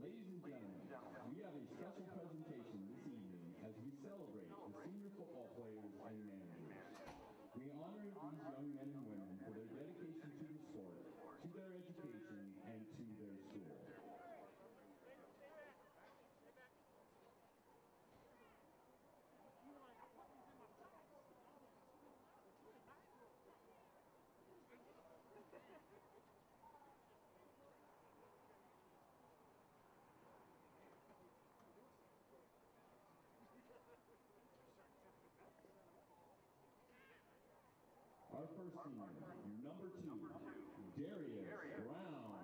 Ladies and gentlemen, we have a special presentation this evening as we celebrate the senior football players and managers. We honor these young men and women for their dedication to the sport, to their education, and to their school. Our first senior, number 2, Darius Brown.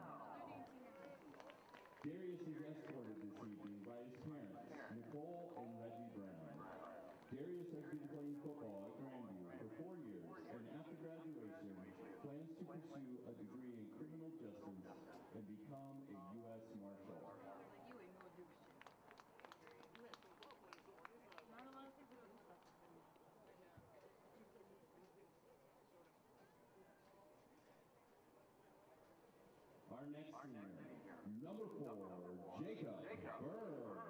Darius is escorted this evening by his parents, Nicole and Reggie Brown. Darius has been playing football at Grandview for 4 years, and after graduation, plans to pursue a degree in criminal justice and become a U.S. Marshal. Our next senior, number 4, Jacob Burr.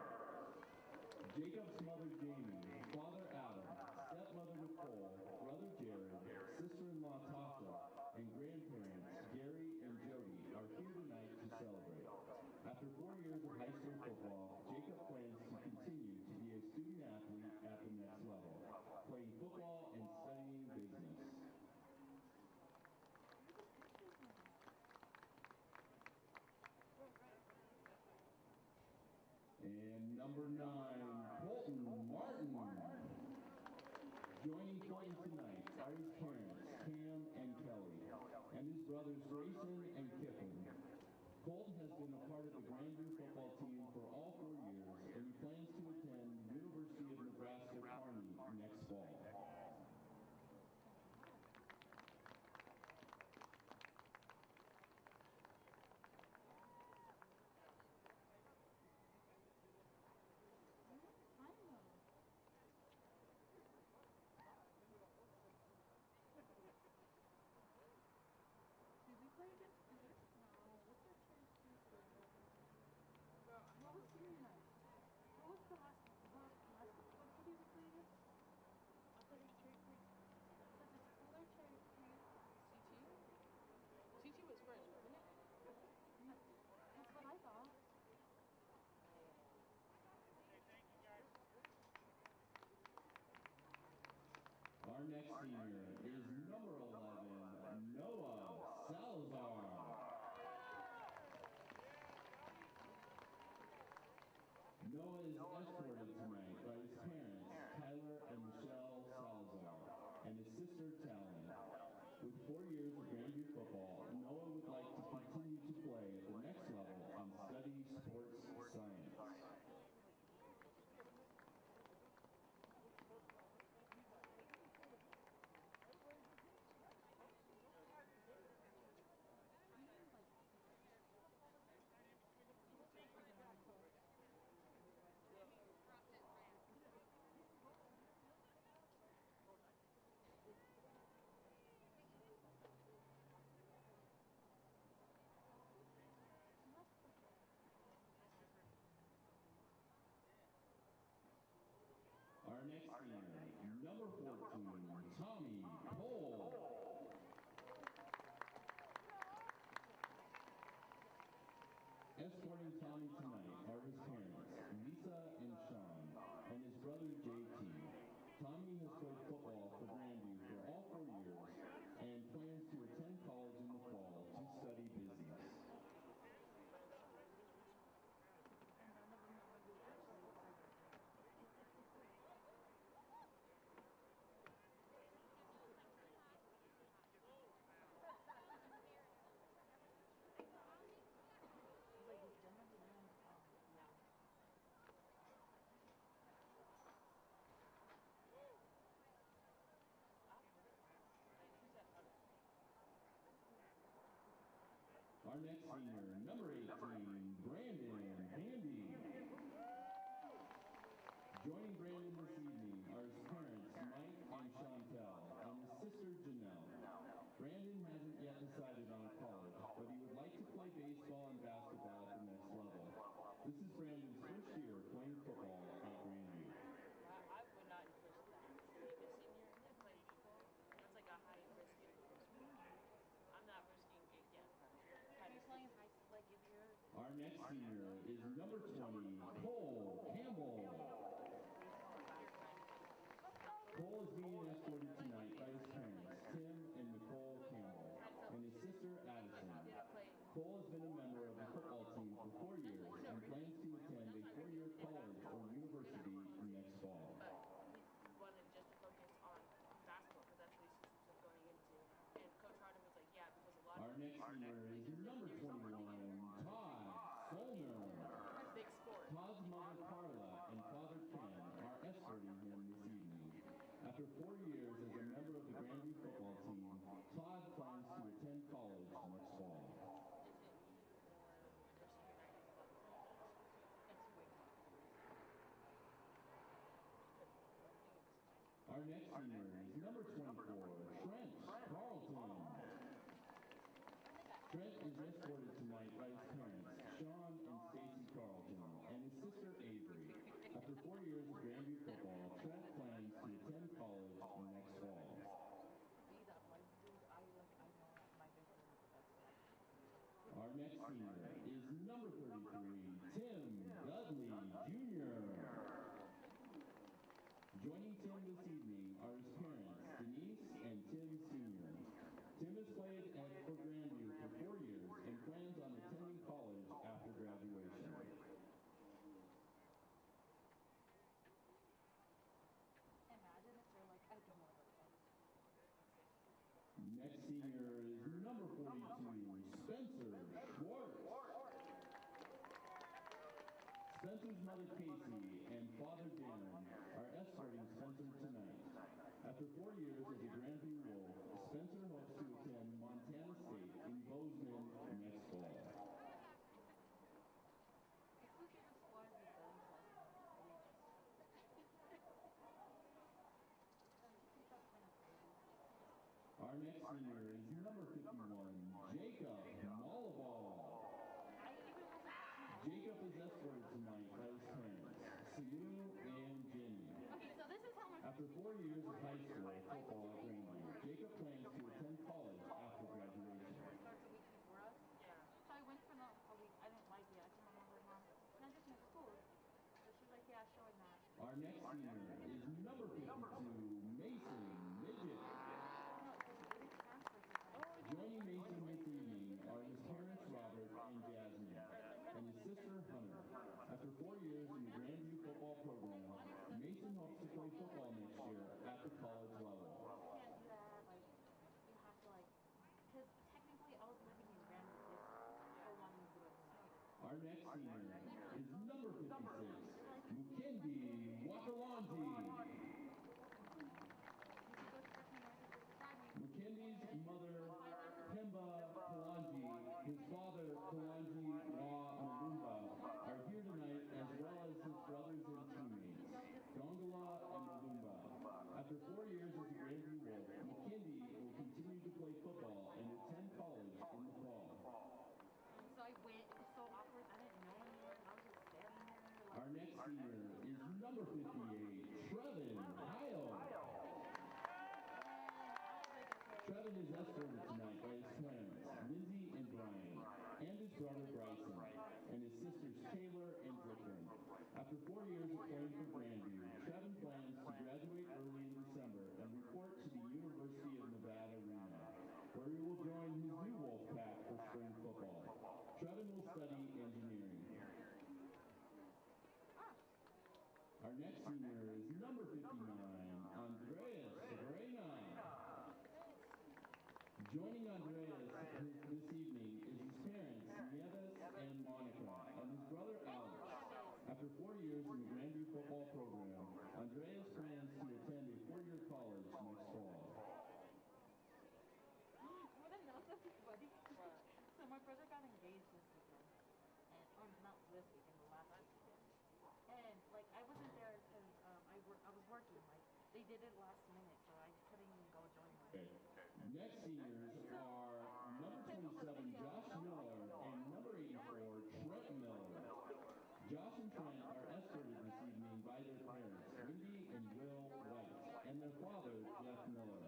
Jacob's mother Jamie, father Adam, stepmother Nicole, brother Jared, sister-in-law Tasha, and grandparents Gary and Jody are here tonight to celebrate. After 4 years of high school football, Jacob plans to continue to be a student athlete at the next level, playing football and studying business. And number 9, Colton Martin. Joining Colton tonight are his parents, Cam and Kelly, and his brothers Grayson and Kiffin. Colton has been a part of the Grandview football team for all 4 years, and he plans to attend the University of Nebraska-Kearney next fall. CT was first, wasn't it? That's what I thought. Our next senior is number 11, Noah Salazar. Noah is escorted tonight by his parents, Tyler and Michelle Salazar, and his sister, Talon. With 4 years of Grandview football, Noah would like to continue to play at the next level and study sports science. Our next senior, number 14, Tommy Cole. Escorting Tommy tonight are his parents, Lisa and Sean, and his brother JT. Tommy has played football for Grandview for all 4 years and plans to attend college in the fall to study business. Our next senior, number 18, Brandon Handy. Joining Brandon this evening are his parents, Mike and Chantel, and his sister, Janelle. Brandon hasn't yet decided on college, but he would like to play baseball and basketball at the next level. Our next senior is number 20, Cole Campbell. Cole is being escorted tonight by his parents, Tim and Nicole Campbell, and his sister Addison. Cole has been a member of the football team for 4 years and plans to attend a 4-year college or university next fall. He wanted just to focus on basketball because that's what he's going into. And Coach Harden was like, yeah, because a lot Our of next senior is number 21, Todd Solner. big sport. Todd's mother Carla and father Ken are escorting him this evening. After 4 years as a member of the Grandview football team, Todd plans to attend college next fall. Our next senior is number 24, Trent Carlton. Trent is escorted tonight by his parents, Sean and Stacy Carlton, and his sister Avery. After 4 years of Grandview football, Trent plans to attend college next fall. Our next senior is number 33, Tim Dudley Jr. Joining Tim this evening are his parents, Denise and Tim Sr. Tim has played for Grandview for 4 years and plans on attending college after graduation. Imagine if they're like, I don't know what that is. Next senior is number 42, Spencer Schwartz. Spencer's mother Casey and father Darren are escorting Spencer tonight. After 4 years as a Grandview Wolf, Spencer hopes to attend Montana State in Bozeman next fall. Our next senior is number 51, Jacob Mullaball. Jacob is escorted tonight by his parents, Sue and Jenny. Okay, so this is how my After 4 years of high school football at Grandview, Jacob plans to attend college after graduation. starts a week before us. Yeah. So I went for a week. I didn't like it. I told my mom, can I just miss school? So she's like, yeah, sure, why not? Our next senior is number 52, Mason Midget. No, because it didn't transfer to them. Joining Mason this evening are his parents Robert and Jasmine, and his sister Hunter. After 4 years in the Grandview football program, Mason hopes to play football next year at the college level. You can't do that. Like, you have to like, because technically I was living in Grandview. I wanted to do it. Our next senior is number 56, Mukendi Wakalanji. Mukendi's mother, Pemba Kalanji, his father, Kalanji Wa Malumba, are here tonight, as well as his brothers and teammates, Dongala and Malumba. After 4 years as a Grandview Wolf, Mukendi will continue to play football and attend college in the fall. So I went. It was so awkward. I didn't know anyone. I was just standing there. Like, Our next senior is number 58, Trevin Heil. Trevin is escorted tonight by his parents, Lindsay and Brian, and his brother Bryson, and his sisters Taylor and Brooklyn. After 4 years of playing for Grandview, Trevin plans to graduate early in December and report to the University of Nevada, Reno, where he will join his new Wolf Pack for spring football. Trevin will study engineering. Our next senior is number 59, Andreas Reina. Joining Andreas this evening is his parents, Nieves and Monica, and his brother Alex. After 4 years in the Grandview football program, Andreas plans to attend a 4-year college next fall. you want to know something funny? So my brother got engaged this weekend, and or not this weekend, the last weekend. And like I wasn't there because I was working. Like they did it last minute, so I couldn't even go join them. Okay. Next seniors are number 27, Josh Miller, and number 84, Trent Miller. Josh and Trent are escorted this evening by their parents, Wendy and Will White, and their father, Jeff Miller.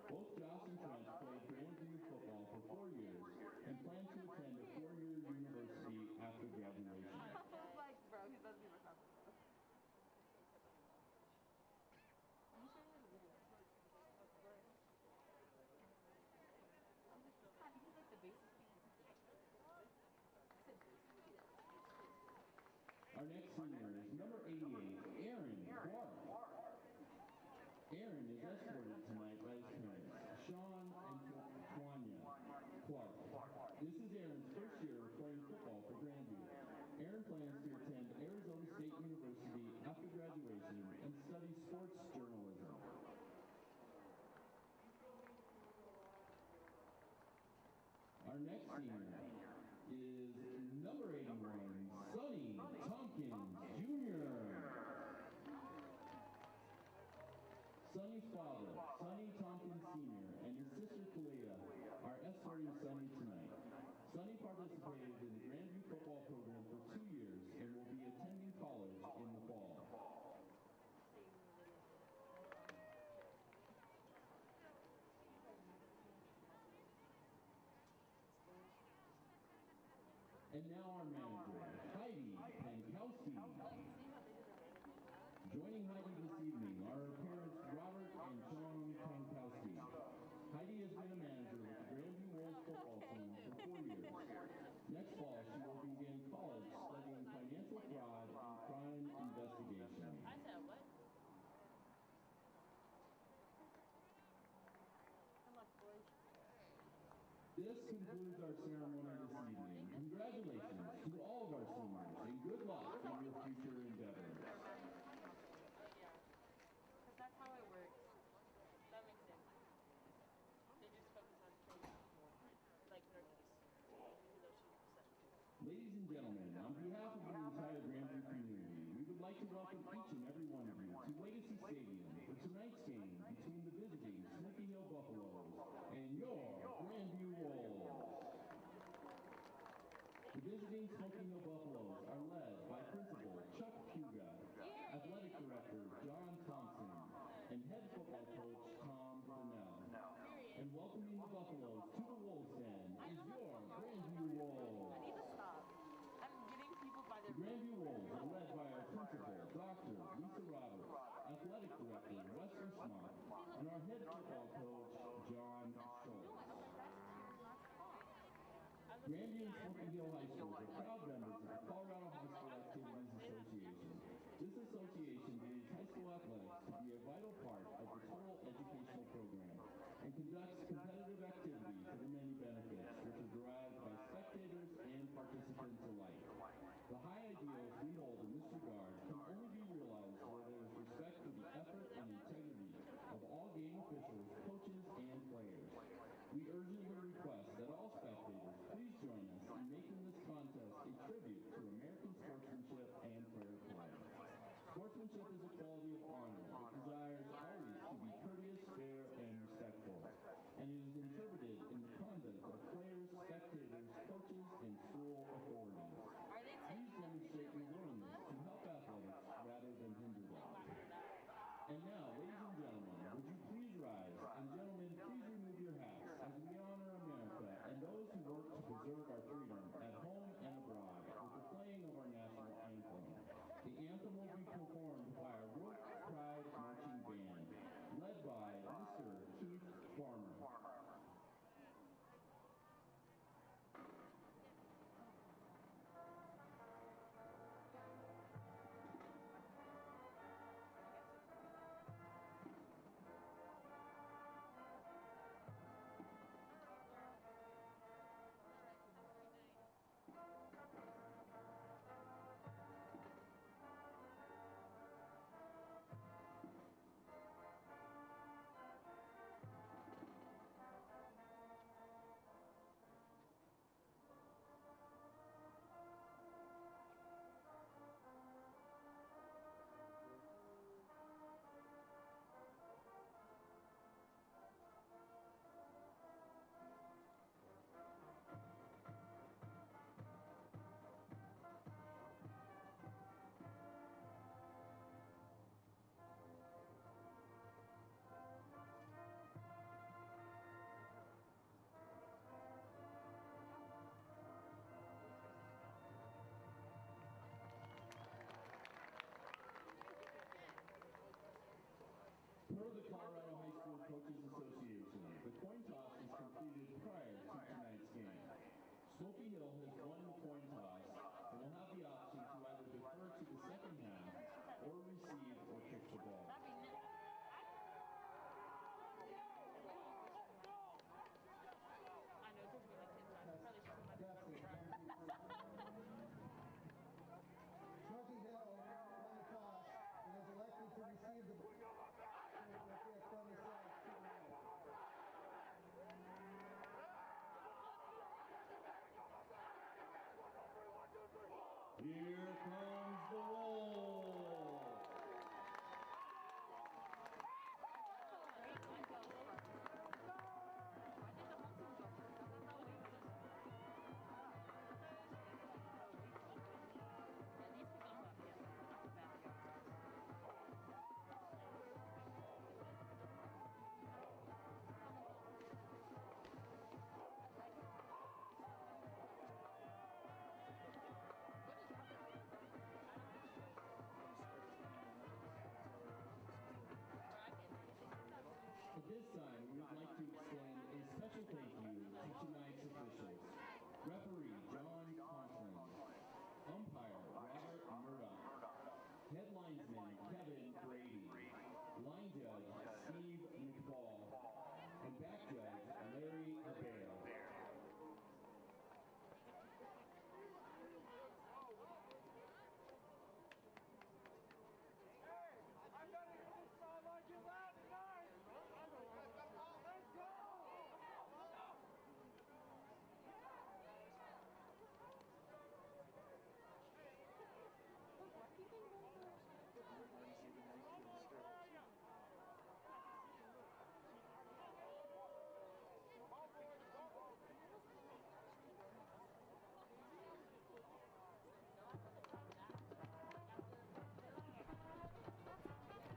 Both Josh and Trent played Grandview football for 4 years and plan to attend a 4-year university after next senior is number 88, Aaron Clark. Aaron is escorted tonight by his parents, Sean and Tanya Clark. This is Aaron's first year playing football for Grandview. Aaron plans to attend Arizona State University after graduation and study sports journalism. Our next senior is number 81, Sonny Tompkins Jr. Sonny's father, Sonny Tompkins Sr., and his sister Kalia are escorting Sonny tonight. Sonny participated in the Grandview football program for 2 years and will be attending college in the fall. And now our manager, Heidi Pankowski. Joining Heidi this evening are her parents, Robert and Sean Pankowski. Heidi has been a manager with the Grandview Wolves football team for 4 years. Next fall, she will begin college studying financial fraud and crime investigation. I said what? This concludes our ceremony this evening. Congratulations to all of our seniors and good luck in your future endeavors. Yeah. Because that's how it works. That makes sense. They just focus on training more. Like in her case. Even though she said. Ladies and gentlemen, on behalf of the entire Grandview community, we would like to welcome each and every one of you to Legacy Stadium for tonight's game between the visiting Smoky Hill Buffaloes and your Grandview Wolves. The visiting Smoky Hill Buffaloes are led by Principal Chuck Puga, Athletic Director John Thompson, and Head Football Coach Tom Burnell. And welcoming the Buffaloes to the Wolves Den is your Grandview Wolves. I need to stop. I'm getting people by The their Grandview Wolves are led by our principal, Dr. Lisa Roberts, Athletic Director Wester Smock, and our head football coach, John Schultz. Grandview and Smoky Hill High Schools are proud members of the Colorado High School Activities Association. This association believes high school athletics to be a vital part of the total educational program and conducts competitive activities for the many benefits which are derived by spectators and participants alike. The high ideals we hold in this regard can only be realized where there is respect for the effort and integrity of all game officials, coaches, and players. We urgently request that all spectators please join us in making this contest Here comes the roll. At this time, we would like to extend a special thank you to tonight's officials. Referee John Conklin, umpire Robert Murdoch, head linesman Kevin Brady, line judge Steve McFall, and back judge Larry Abel.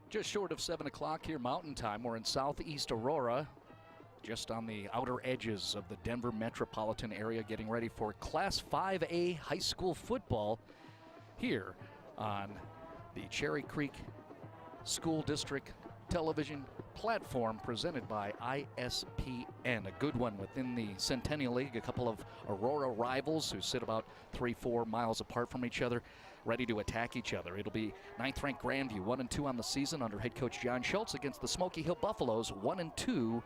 Just short of 7 o'clock here Mountain Time. We're in southeast Aurora, just on the outer edges of the Denver metropolitan area, getting ready for Class 5A high school football here on the Cherry Creek School District television platform presented by ISPN. A good one within the Centennial League. A couple of Aurora rivals who sit about 3-4 miles apart from each other, ready to attack each other. It'll be 9th-ranked Grandview, 1-2 on the season under head coach John Schultz, against the Smoky Hill Buffaloes, 1-2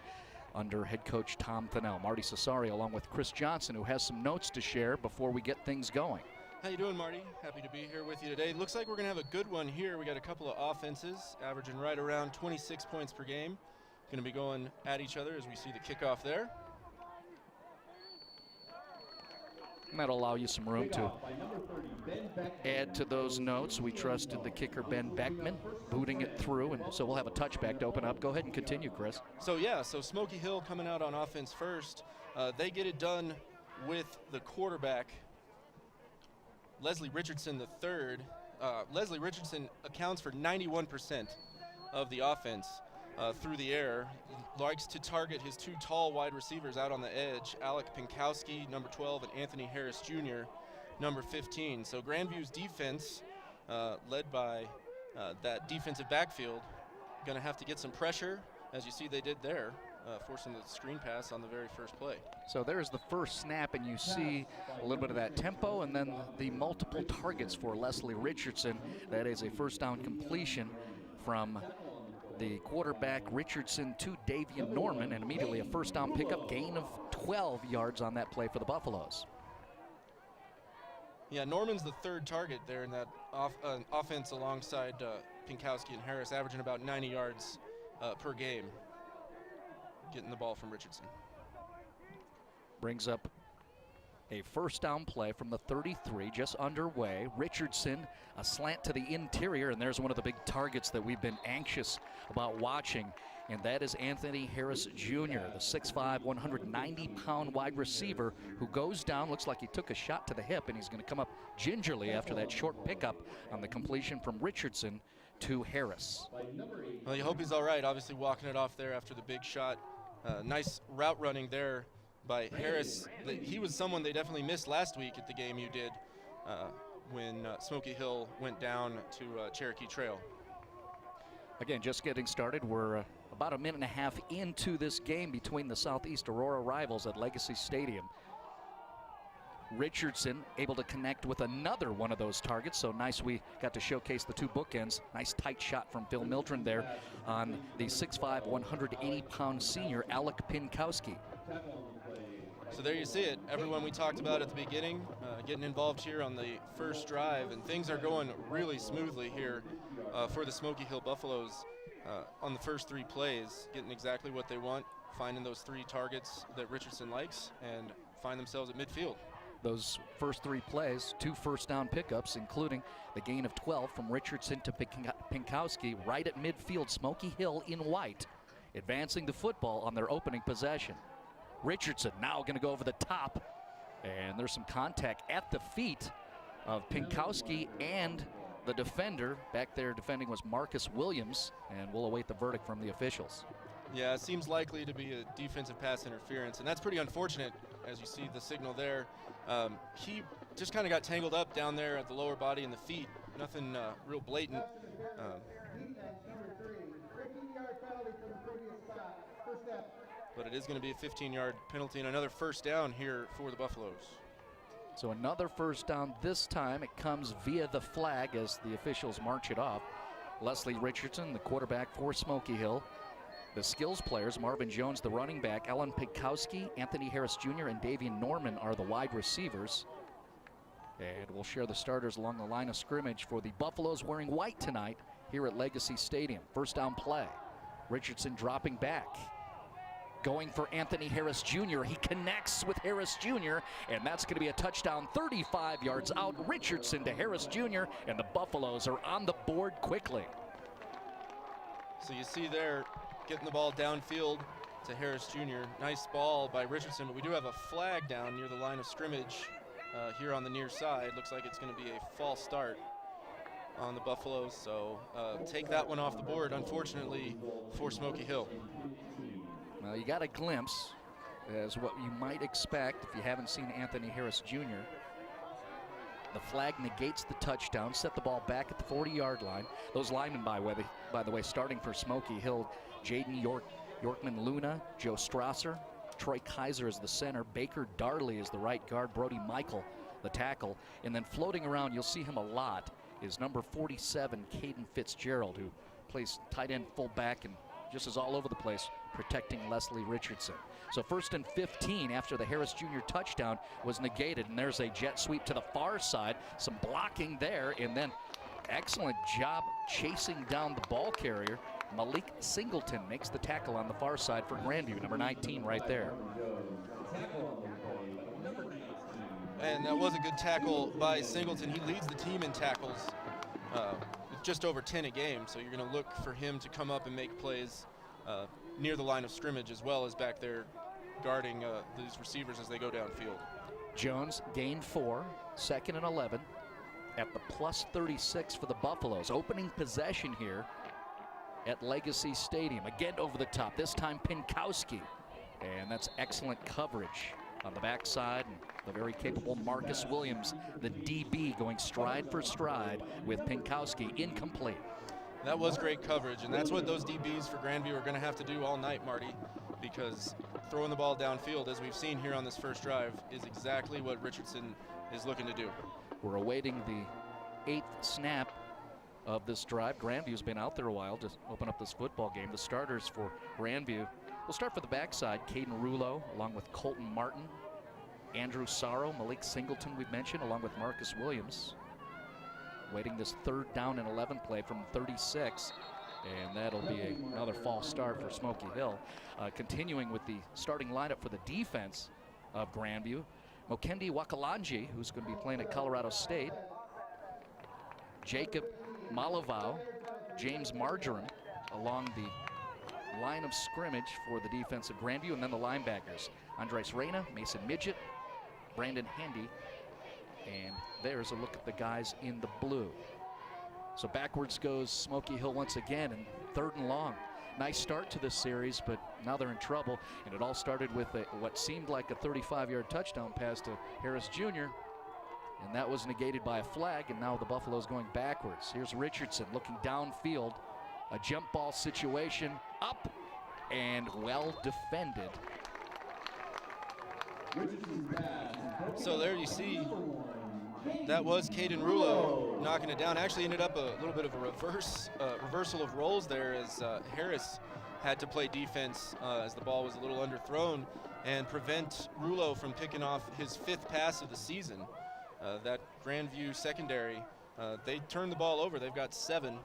under head coach Tom Thinnell. Marty Cesario along with Chris Johnson, who has some notes to share before we get things going. How you doing, Marty? Happy to be here with you today. Looks like we're going to have a good one here. We got a couple of offenses averaging right around 26 points per game. Going to be going at each other as we see the kickoff there. And that'll allow you some room to add to those notes. We trusted the kicker Ben Beckman booting it through, and so we'll have a touchback to open up. Go ahead and continue, Chris. So Smoky Hill coming out on offense first. They get it done with the quarterback, Leslie Richardson III. Leslie Richardson accounts for 91% of the offense through the air. He likes to target his two tall wide receivers out on the edge, Alec Pinkowski, number 12, and Anthony Harris Jr., number 15. So Grandview's defense, led by that defensive backfield, going to have to get some pressure, as you see they did there, forcing the screen pass on the very first play. So there's the first snap, and you see a little bit of that tempo and then the multiple targets for Leslie Richardson. That is a first down completion from the quarterback Richardson to Davian Norman, and immediately a first down pickup, gain of 12 yards on that play for the Buffaloes. Yeah, Norman's the third target there in that offense alongside Pinkowski and Harris, averaging about 90 yards per game, getting the ball from Richardson. Brings up a first down play from the 33, just underway. Richardson, a slant to the interior, and there's one of the big targets that we've been anxious about watching, and that is Anthony Harris Jr., the 6'5", 190-pound wide receiver who goes down, looks like he took a shot to the hip, and he's going to come up gingerly after that short pickup on the completion from Richardson to Harris. Well, you hope he's all right, obviously walking it off there after the big shot. Nice route running there by Harris. He was someone they definitely missed last week at the game you did when Smoky Hill went down to Cherokee Trail. Again, just getting started. We're about a minute and a half into this game between the Southeast Aurora rivals at Legacy Stadium. Richardson able to connect with another one of those targets, so nice we got to showcase the two bookends. Nice tight shot from Phil Mildren there on the 6'5", 180-pound senior Alec Pinkowski. So there you see it. Everyone we talked about at the beginning getting involved here on the first drive, and things are going really smoothly here for the Smoky Hill Buffaloes on the first three plays, getting exactly what they want, finding those three targets that Richardson likes, and find themselves at midfield. those first 3 plays, 2 first down pickups, including the gain of 12 from Richardson to Pinkowski right at midfield. Smoky Hill in white, advancing the football on their opening possession. Richardson now going to go over the top, and there's some contact at the feet of Pinkowski and the defender. Back there defending was Marcus Williams, and we'll await the verdict from the officials. Yeah, it seems likely to be a defensive pass interference, and that's pretty unfortunate, as you see the signal there. He just kind of got tangled up down there at the lower body and the feet. Nothing real blatant. But it is going to be a 15-yard penalty and another first down here for the Buffaloes. So another first down. This time it comes via the flag as the officials march it off. Leslie Richardson, the quarterback for Smoky Hill. The skills players, Marvin Jones, the running back, Ellen Pinkowski, Anthony Harris Jr., and Davian Norman are the wide receivers. And we'll share the starters along the line of scrimmage for the Buffaloes wearing white tonight here at Legacy Stadium. First down play. Richardson dropping back. Going for Anthony Harris Jr. He connects with Harris Jr., and that's going to be a touchdown 35 yards out. Richardson to Harris Jr., and the Buffaloes are on the board quickly. So you see there, getting the ball downfield to Harris Jr. Nice ball by Richardson, but we do have a flag down near the line of scrimmage here on the near side. Looks like it's going to be a false start on the Buffaloes, so take that one off the board, unfortunately, for Smoky Hill. Well, you got a glimpse as what you might expect if you haven't seen Anthony Harris Jr. The flag negates the touchdown, set the ball back at the 40-yard line. Those linemen, by the way, starting for Smoky Hill, Jaden Yorkman Luna, Joe Strasser, Troy Kaiser is the center, Baker Darley is the right guard, Brody Michael the tackle, and then floating around, you'll see him a lot, is number 47, Caden Fitzgerald, who plays tight end, fullback, and just is all over the place protecting Leslie Richardson. So 1st and 15 after the Harris Jr. touchdown was negated, and there's a jet sweep to the far side, some blocking there, and then excellent job chasing down the ball carrier. Malik Singleton makes the tackle on the far side for Grandview, number 19 right there. And that was a good tackle by Singleton. He leads the team in tackles with just over 10 a game, so you're going to look for him to come up and make plays near the line of scrimmage, as well as back there guarding these receivers as they go downfield. Jones gained 4, 2nd and 11 at the plus 36 for the Buffaloes. Opening possession here at Legacy Stadium. Again over the top, this time Pinkowski. And that's excellent coverage on the backside, and the very capable Marcus Williams, the DB, going stride for stride with Pinkowski. Incomplete. That was great coverage, and that's what those DBs for Grandview are going to have to do all night, Marty, because throwing the ball downfield, as we've seen here on this first drive, is exactly what Richardson is looking to do. We're awaiting the 8th snap of this drive. Grandview's been out there a while to open up this football game. The starters for Grandview, we'll start for the backside. Caden Rulo, along with Colton Martin, Andrew Sorrow, Malik Singleton we've mentioned, along with Marcus Williams. Waiting this 3rd down and 11 play from 36, and that'll be another false start for Smoky Hill. Continuing with the starting lineup for the defense of Grandview, Mokendi Wakalanji, who's going to be playing at Colorado State, Jacob Malavau, James Marjoram along the line of scrimmage for the defense of Grandview, and then the linebackers, Andres Reyna, Mason Midget, Brandon Handy, and there's a look at the guys in the blue. So backwards goes Smoky Hill once again, and 3rd and long. Nice start to this series, but now they're in trouble, and it all started with what seemed like a 35-yard touchdown pass to Harris Jr., and that was negated by a flag, and now the Buffaloes going backwards. Here's Richardson looking downfield, a jump ball situation, up, and well defended. So there you see, that was Caden Rulo knocking it down. Actually ended up a little bit of a reversal of roles there, as Harris had to play defense as the ball was a little underthrown and prevent Rulo from picking off his 5th pass of the season. That Grandview secondary, they turned the ball over. They've got 7,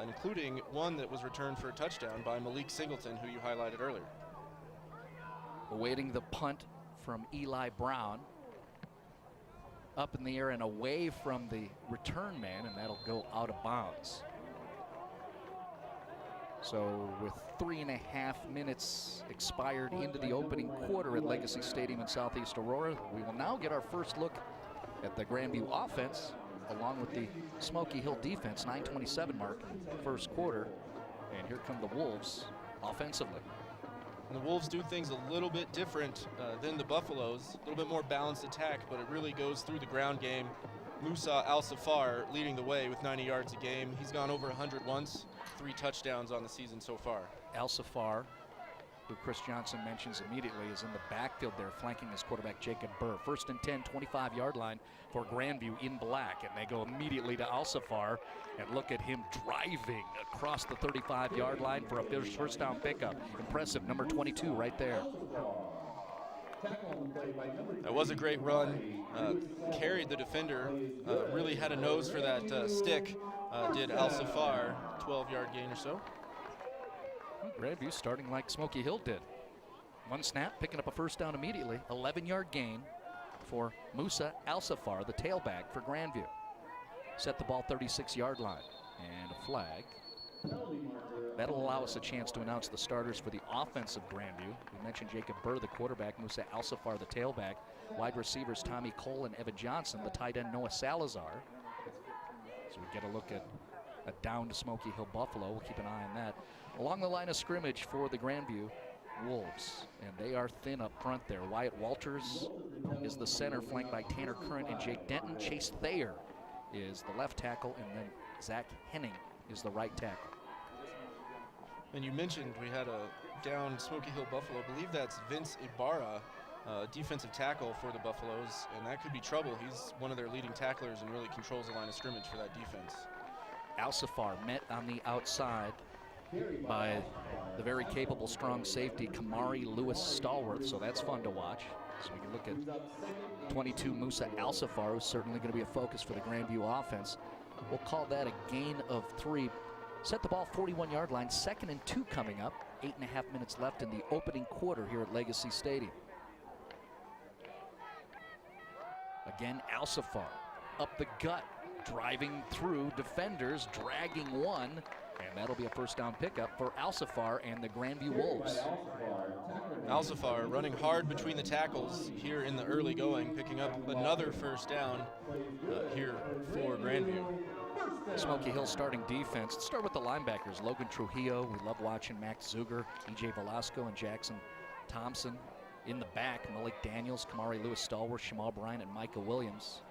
including one that was returned for a touchdown by Malik Singleton, who you highlighted earlier. Awaiting the punt from Eli Brown. up in the air and away from the return man, and that'll go out of bounds. So with 3.5 minutes expired into the opening quarter at Legacy Stadium in Southeast Aurora, we will now get our first look at the Grandview offense along with the Smoky Hill defense. 9:27 mark first quarter, and here come the Wolves offensively. And the Wolves do things a little bit different than the Buffaloes. A little bit more balanced attack, but it really goes through the ground game. Musa Al-Safar leading the way with 90 yards a game. He's gone over 100 once, 3 touchdowns on the season so far. Al-Safar, who Chris Johnson mentions immediately, is in the backfield there, flanking his quarterback Jacob Burr. First and 10, 25-yard line for Grandview in black, and they go immediately to Al-Safar, and look at him driving across the 35-yard line for a first down pickup. Impressive, number 22 right there. That was a great run. Carried the defender. Really had a nose for that stick. Did Al-Safar, 12-yard gain or so. Grandview starting like Smoky Hill did. One snap, picking up a first down immediately. 11-yard gain for Musa Al-Safar, the tailback for Grandview. Set the ball 36-yard line, and a flag. That'll allow us a chance to announce the starters for the offense of Grandview. We mentioned Jacob Burr, the quarterback, Musa Al-Safar, the tailback. Wide receivers Tommy Cole and Evan Johnson, the tight end Noah Salazar. So we get a look at a down to Smoky Hill Buffalo. We'll keep an eye on that. Along the line of scrimmage for the Grandview Wolves, and they are thin up front there. Wyatt Walters is the center, flanked by Tanner Current and Jake Denton. Chase Thayer is the left tackle, and then Zach Henning is the right tackle. And you mentioned we had a down Smoky Hill Buffalo. I believe that's Vince Ibarra, defensive tackle for the Buffaloes, and that could be trouble. He's one of their leading tacklers and really controls the line of scrimmage for that defense. Al-Safar met on the outside by the very capable strong safety Kamari Lewis Stallworth, so that's fun to watch. So we can look at 22 Musa Al-Safar, who's certainly going to be a focus for the Grandview offense. We'll call that a gain of 3. Set the ball 41-yard line, 2nd and 2 coming up. 8.5 minutes left in the opening quarter here at Legacy Stadium. Again, Al-Safar up the gut, driving through defenders, dragging one, and that'll be a first down pickup for Al-Safar and the Grandview Wolves. Al-Safar running hard between the tackles here in the early going, picking up another first down here for Grandview. Smoky Hill starting defense. Let's start with the linebackers. Logan Trujillo, we love watching Max Zuger, EJ Velasco, and Jackson Thompson. In the back, Malik Daniels, Kamari Lewis Stallworth, Shamal Bryant, and Micah Williams.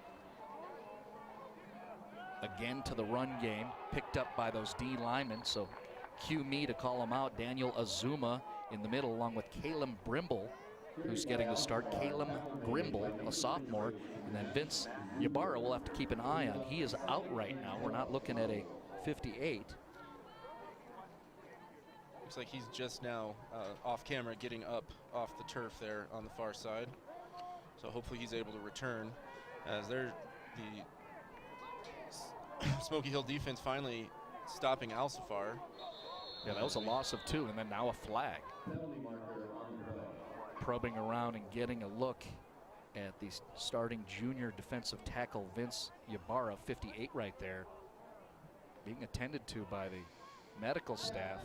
Again to the run game, picked up by those D linemen, so cue me to call them out. Daniel Azuma in the middle, along with Caleb Brimble, who's getting the start. Caleb Grimble, a sophomore, and then Vince Ibarra we'll have to keep an eye on. He is out right now. We're not looking at a 58. Looks like he's just now off camera getting up off the turf there on the far side. So hopefully he's able to return, as they're the Smoky Hill defense finally stopping Al-Safar. Yeah, that was a loss of 2, and then now a flag. Probing around and getting a look at the starting junior defensive tackle Vince Ibarra, 58 right there, being attended to by the medical staff.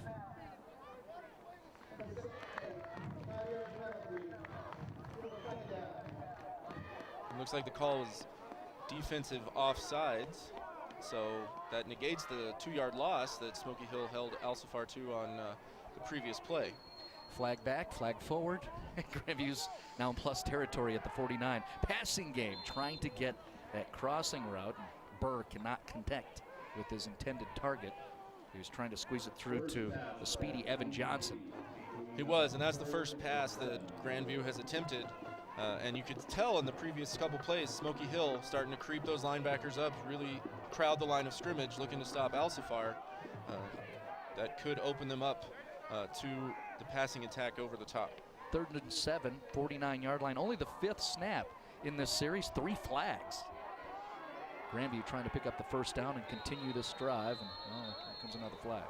It looks like the call was defensive offsides, so that negates the 2-yard loss that Smoky Hill held Al-Safar to on the previous play. Flag back, flag forward. Grandview's now in plus territory at the 49. Passing game, trying to get that crossing route. Burr cannot connect with his intended target. He was trying to squeeze it through to the speedy Evan Johnson. He was, and that's the first pass that Grandview has attempted. And you could tell in the previous couple plays, Smoky Hill starting to creep those linebackers up, really crowd the line of scrimmage, looking to stop Al-Safar. That could open them up to the passing attack over the top. 3rd and 7, 49-yard line. Only the 5th snap in this series, 3 flags. Grandview trying to pick up the first down and continue this drive, and here comes another flag.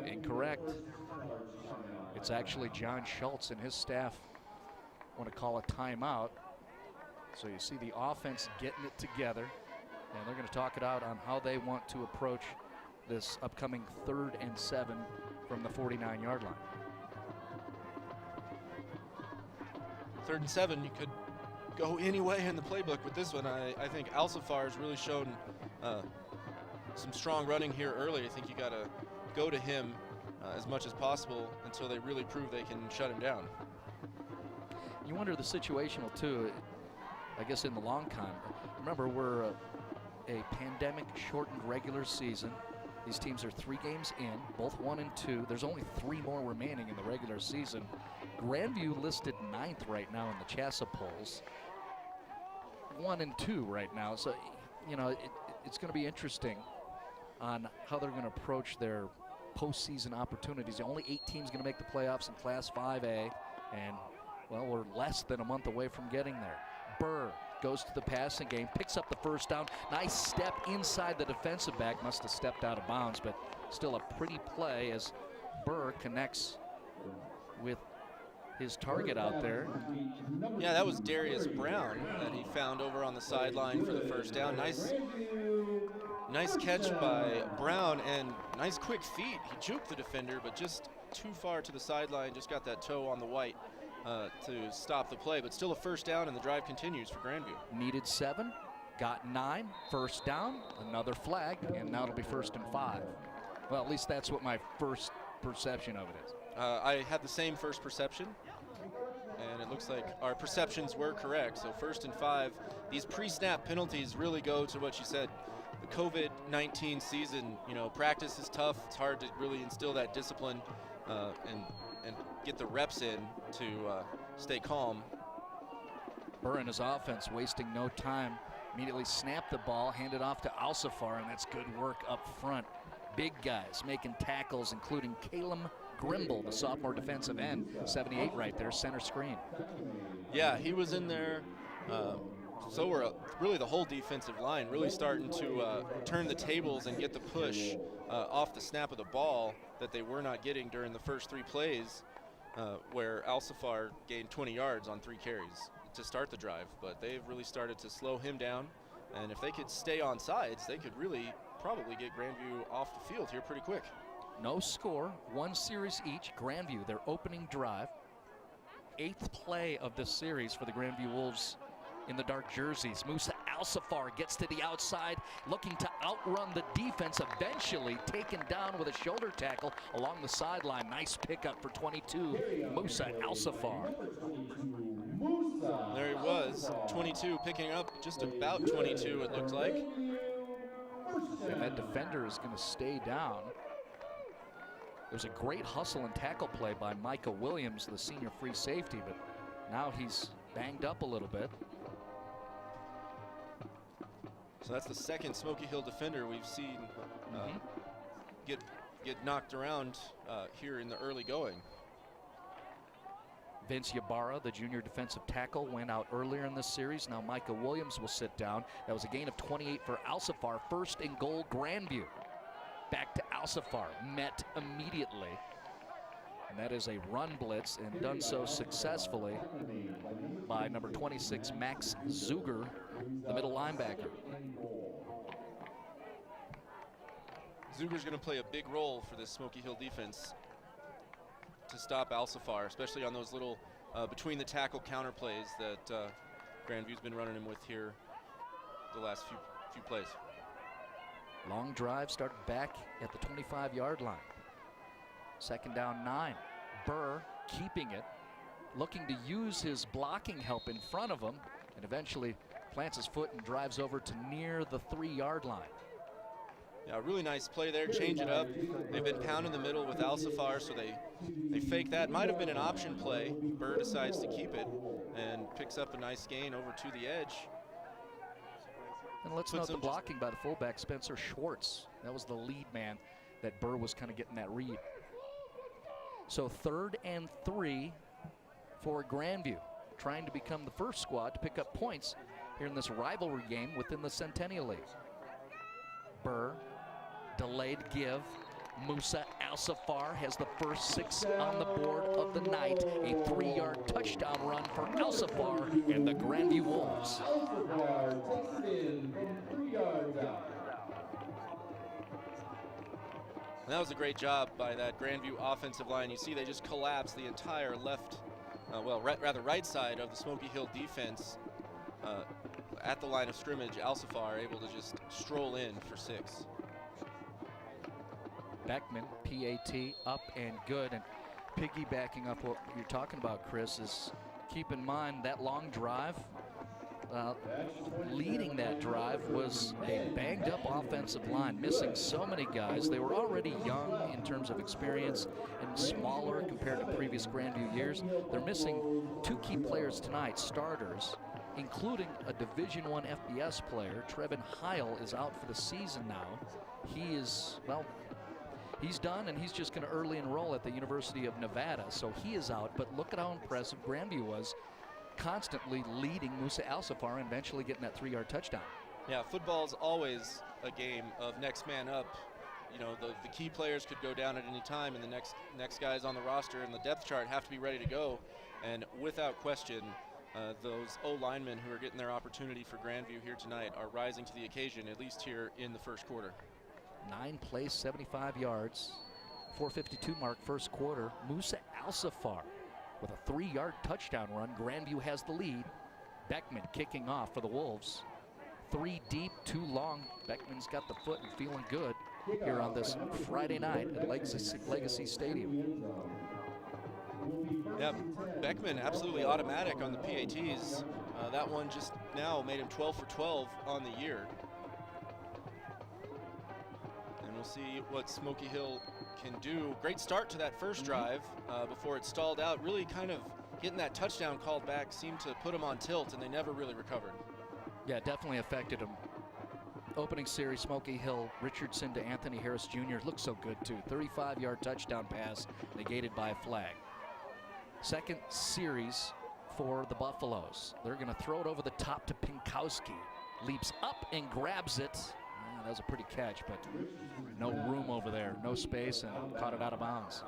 Incorrect. It's actually John Schultz and his staff want to call a timeout. So you see the offense getting it together, and they're going to talk it out on how they want to approach this upcoming 3rd and 7 from the 49-yard line. 3rd and 7, you could go any way in the playbook with this one. I think Alcifar has really shown some strong running here early. I think you got to go to him as much as possible until they really prove they can shut him down. You wonder the situational too, I guess in the long con. Remember, we're a pandemic-shortened regular season. These teams are 3 games in, both 1 and 2. There's only 3 more remaining in the regular season. Grandview listed 9th right now in the Chassa polls. 1 and 2 right now. So, you know, it's going to be interesting on how they're going to approach their postseason opportunities. Only 8 teams going to make the playoffs in Class 5A, and, well, we're less than a month away from getting there. Burr goes to the passing game, picks up the first down. Nice step inside the defensive back. Must have stepped out of bounds, but still a pretty play as Burr connects with his target out there. Yeah, that was Darius Brown that he found over on the sideline for the first down. Nice catch by Brown, and nice quick feet. He juked the defender, but just too far to the sideline. Just got that toe on the white to stop the play, but still a first down, and the drive continues for Grandview. Needed 7, got 9, first down, another flag, and now it'll be 1st and 5. Well, at least that's what my first perception of it is. I had the same first perception, and it looks like our perceptions were correct. So 1st and 5. These pre-snap penalties really go to what you said. The COVID-19 season, you know, practice is tough. It's hard to really instill that discipline and get the reps in to stay calm. Burr and his offense wasting no time. Immediately snapped the ball, handed off to Alcifar, and that's good work up front. Big guys making tackles, including Calum Grimble, the sophomore defensive end, 78 right there, center screen. Yeah, he was in there. So were really the whole defensive line really starting to turn the tables and get the push off the snap of the ball that they were not getting during the first 3 plays, where Alcifar gained 20 yards on 3 carries to start the drive. But they've really started to slow him down, and if they could stay on sides, they could really probably get Grandview off the field here pretty quick. No score, 1 series each. Grandview, their opening drive. 8th play of this series for the Grandview Wolves in the dark jerseys. Musa Alcifar gets to the outside, looking to outrun the defense, eventually taken down with a shoulder tackle along the sideline. Nice pickup for 22, Musa Alcifar. There he was, 22, picking up just about 22, it looked like. And that defender is going to stay down. It was a great hustle and tackle play by Micah Williams, the senior free safety, but now he's banged up a little bit. So that's the second Smoky Hill defender we've seen get knocked around here in the early going. Vince Ybarra, the junior defensive tackle, went out earlier in this series. Now Micah Williams will sit down. That was a gain of 28 for Alcifar. 1st and goal, Grandview. Back to Alcifar, met immediately. And that is a run blitz, and done so successfully by number 26, Max Zuger, the middle linebacker. Zuger's going to play a big role for this Smoky Hill defense to stop Alcifar, especially on those little between the tackle counter plays that Grandview's been running him with here the last few plays. Long drive started back at the 25-yard line. 2nd down 9. Burr keeping it, looking to use his blocking help in front of him, and eventually plants his foot and drives over to near the 3-yard line. Yeah, really nice play there, change it up. They've been pounding the middle with Alcifar, so they fake that. Might have been an option play. Burr decides to keep it and picks up a nice gain over to the edge. And let's note the blocking by the fullback, Spencer Schwartz. That was the lead man that Burr was kind of getting that read. So 3rd and 3 for Grandview, trying to become the first squad to pick up points here in this rivalry game within the Centennial League. Burr, delayed give, Musa Alcifar has the first 6 on the board of the night. A 3-yard touchdown run for Alcifar and the Grandview Wolves. Alcifar takes it in from 3 yards out. And that was a great job by that Grandview offensive line. You see they just collapsed the entire left, rather right side of the Smoky Hill defense. At the line of scrimmage, Alcifar able to just stroll in for 6. Beckman, PAT, up and good. And piggybacking up what you're talking about, Chris, is keep in mind that long drive. Leading that drive was a banged-up offensive line, missing so many guys. They were already young in terms of experience and smaller compared to previous Grandview years. They're missing 2 key players tonight, starters, including a Division I FBS player. Trevin Heil is out for the season now. He is, well, he's done, and he's just going to early enroll at the University of Nevada, so he is out. But look at how impressive Grandview was, constantly leading Musa Alcifar and eventually getting that 3-yard touchdown. Yeah, football's always a game of next man up. You know, the key players could go down at any time, and the next guys on the roster and the depth chart have to be ready to go. And without question, those O-linemen who are getting their opportunity for Grandview here tonight are rising to the occasion, at least here in the first quarter. 9 plays, 75 yards, 4:52 mark first quarter. Musa Alcifar with a 3-yard touchdown run. Grandview has the lead. Beckman kicking off for the Wolves. 3 deep, 2 long. Beckman's got the foot and feeling good here on this Friday night at Legacy Stadium. Yeah, Beckman absolutely automatic on the PATs. That one just now made him 12 for 12 on the year. And we'll see what Smoky Hill can do. Great start to that first drive before it stalled out. Really kind of getting that touchdown called back seemed to put them on tilt, and they never really recovered. Yeah, definitely affected them. Opening series, Smoky Hill, Richardson to Anthony Harris Jr. Looks so good too. 35-yard touchdown pass negated by a flag. Second series for the Buffaloes. They're going to throw it over the top to Pinkowski. Leaps up and grabs it. That was a pretty catch, but no room over there, no space, and caught it out of bounds.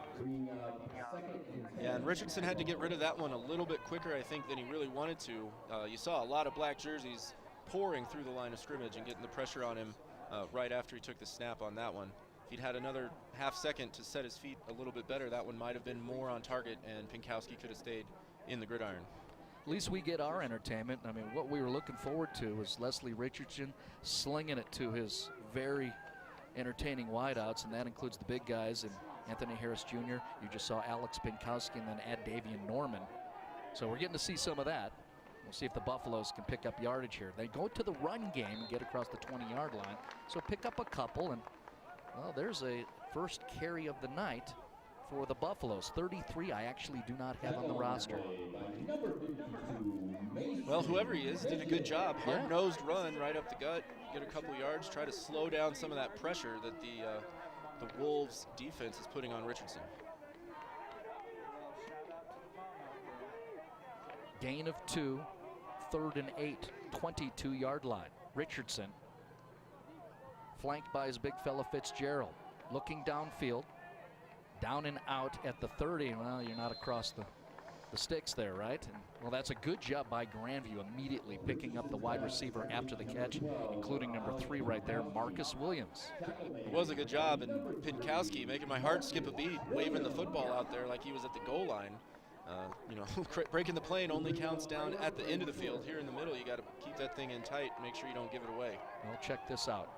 Yeah, and Richardson had to get rid of that one a little bit quicker, I think, than he really wanted to. You saw a lot of black jerseys pouring through the line of scrimmage and getting the pressure on him right after he took the snap on that one. If he'd had another half second to set his feet a little bit better, that one might have been more on target, and Pinkowski could have stayed in the gridiron. At least we get our entertainment. I mean, what we were looking forward to was Leslie Richardson slinging it to his very entertaining wideouts, and that includes the big guys and Anthony Harris Jr. You just saw Alex Pinkowski and then Davian Norman. So we're getting to see some of that. We'll see if the Buffaloes can pick up yardage here. They go to the run game and get across the 20-yard line. So pick up a couple, and well, there's a first carry of the night for the Buffaloes. 33 I actually do not have on the roster. Well, whoever he is did a good job. Hard-nosed run right up the gut, get a couple yards, try to slow down some of that pressure that the Wolves defense is putting on Richardson. Gain of 2, 3rd and 8, 22-yard line. Richardson flanked by his big fella Fitzgerald, looking downfield, down and out at the 30. Well, you're not across the sticks there, right? And, well, that's a good job by Grandview, immediately picking up the wide receiver after the catch, including number 3 right there, Marcus Williams. It was a good job, and Pinkowski making my heart skip a beat, waving the football out there like he was at the goal line. You know, breaking the plane only counts down at the end of the field. Here in the middle, you got to keep that thing in tight, make sure you don't give it away. Well, check this out.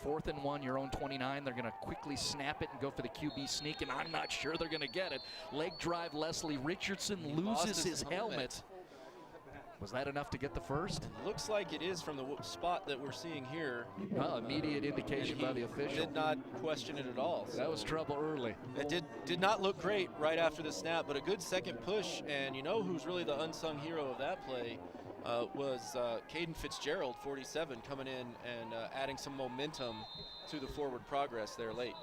4th and 1, your own 29. They're going to quickly snap it and go for the QB sneak, and I'm not sure they're going to get it. Leg drive, Leslie Richardson loses his helmet. Was that enough to get the first? Looks like it is from the spot that we're seeing here. Well, immediate indication by the official. Did not question it at all. So that was trouble early. It did not look great right after the snap, but a good second push. And you know who's really the unsung hero of that play was Caden Fitzgerald, 47, coming in and adding some momentum to the forward progress there late.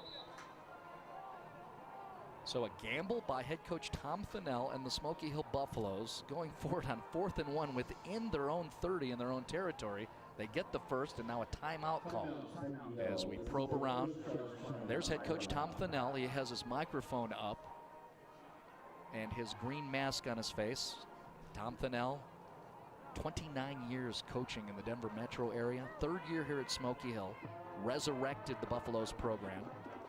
So a gamble by head coach Tom Thinnell and the Smoky Hill Buffaloes going forward on 4th and 1 within their own 30 in their own territory. They get the first, and now a timeout call as we probe around. There's head coach Tom Thinnell. He has his microphone up and his green mask on his face. Tom Thinnell, 29 years coaching in the Denver metro area, 3rd year here at Smoky Hill, resurrected the Buffaloes program.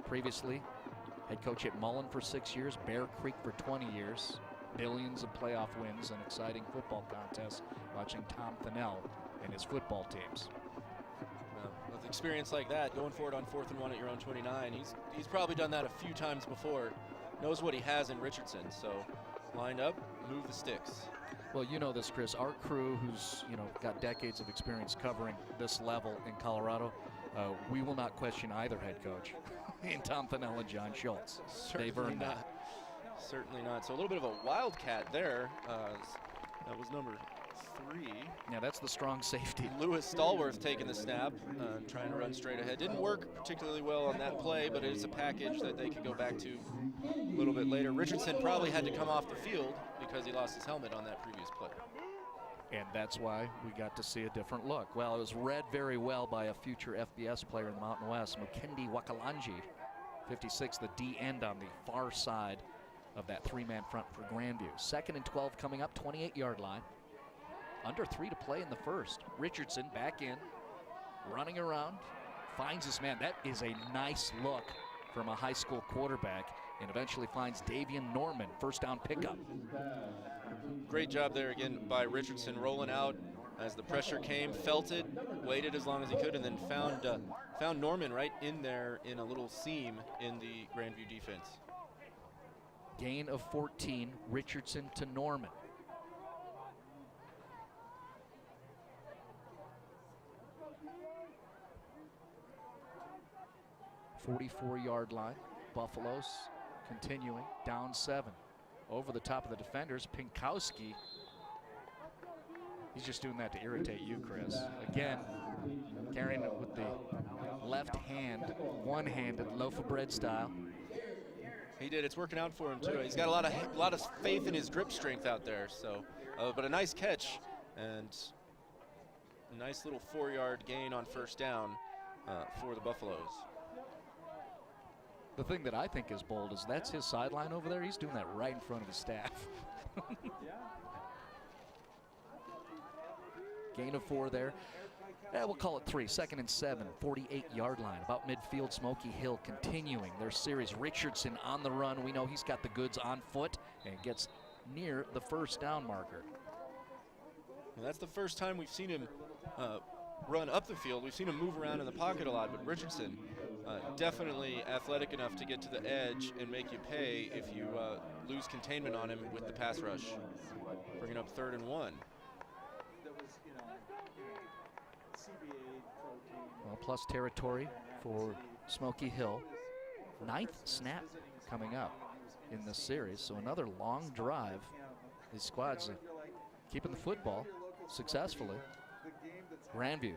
Previously, head coach at Mullen for 6 years, Bear Creek for 20 years, billions of playoff wins and exciting football contests watching Tom Thinnell and his football teams. Well, with experience like that, going forward on 4th and 1 at your own 29, he's probably done that a few times before, knows what he has in Richardson, so lined up, move the sticks. Well, you know this, Chris. Our crew, who's got decades of experience covering this level in Colorado, we will not question either head coach in Tom Thinnell and John Schultz. They've earned that. Certainly not. So a little bit of a wildcat there. That was number 3. Yeah, that's the strong safety. Lewis Stallworth taking the snap, trying to run straight ahead. Didn't work particularly well on that play, but it is a package that they can go back to a little bit later. Richardson probably had to come off the field because he lost his helmet on that previous play. And that's why we got to see a different look. Well, it was read very well by a future FBS player in the Mountain West, Mukendi Wakalanji, 56, the D end on the far side of that 3-man front for Grandview. 2nd and 12 coming up, 28-yard line. Under 3 to play in the first. Richardson back in, running around, finds his man. That is a nice look from a high school quarterback, and eventually finds Davian Norman, first down pickup. Great job there again by Richardson, rolling out as the pressure came, felt it, waited as long as he could, and then found Norman right in there in a little seam in the Grandview defense. Gain of 14, Richardson to Norman. .44-yard line. Buffaloes continuing, down 7. Over the top of the defenders, Pinkowski. He's just doing that to irritate you, Chris. Again, carrying it with the left hand, one-handed, loaf of bread style. He did. It's working out for him too. He's got a lot of faith in his grip strength out there. So, but a nice catch and a nice little 4-yard gain on first down for the Buffaloes. The thing that I think is bold is that's his sideline over there. He's doing that right in front of his staff. Gain of 4 there. We'll call it 3. 2nd and 7, 48-yard line. About midfield, Smoky Hill continuing their series. Richardson on the run. We know he's got the goods on foot and gets near the first down marker. Well, that's the first time we've seen him run up the field. We've seen him move around in the pocket a lot, but Richardson definitely athletic enough to get to the edge and make you pay if you lose containment on him with the pass rush. Bringing up 3rd and 1. Well, plus territory for Smoky Hill. 9th snap coming up in this series, so another long drive. These squads keeping the football successfully. Grandview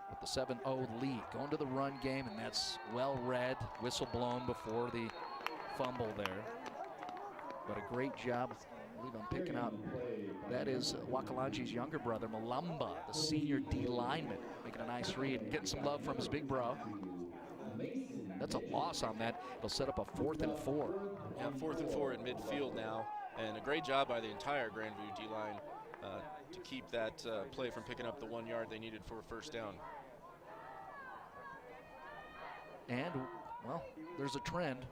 with the 7-0 lead, going to the run game, and that's well read. Whistle blown before the fumble there. But a great job, I believe I'm picking out. That is Wakalanji's younger brother, Malamba, the senior D lineman, making a nice read and getting some love from his big bro. That's a loss on that. It'll set up a 4th and 4. Yeah, 4th and 4 at midfield now, and a great job by the entire Grandview D line to keep that play from picking up the 1 yard they needed for a first down. And, well, there's a trend.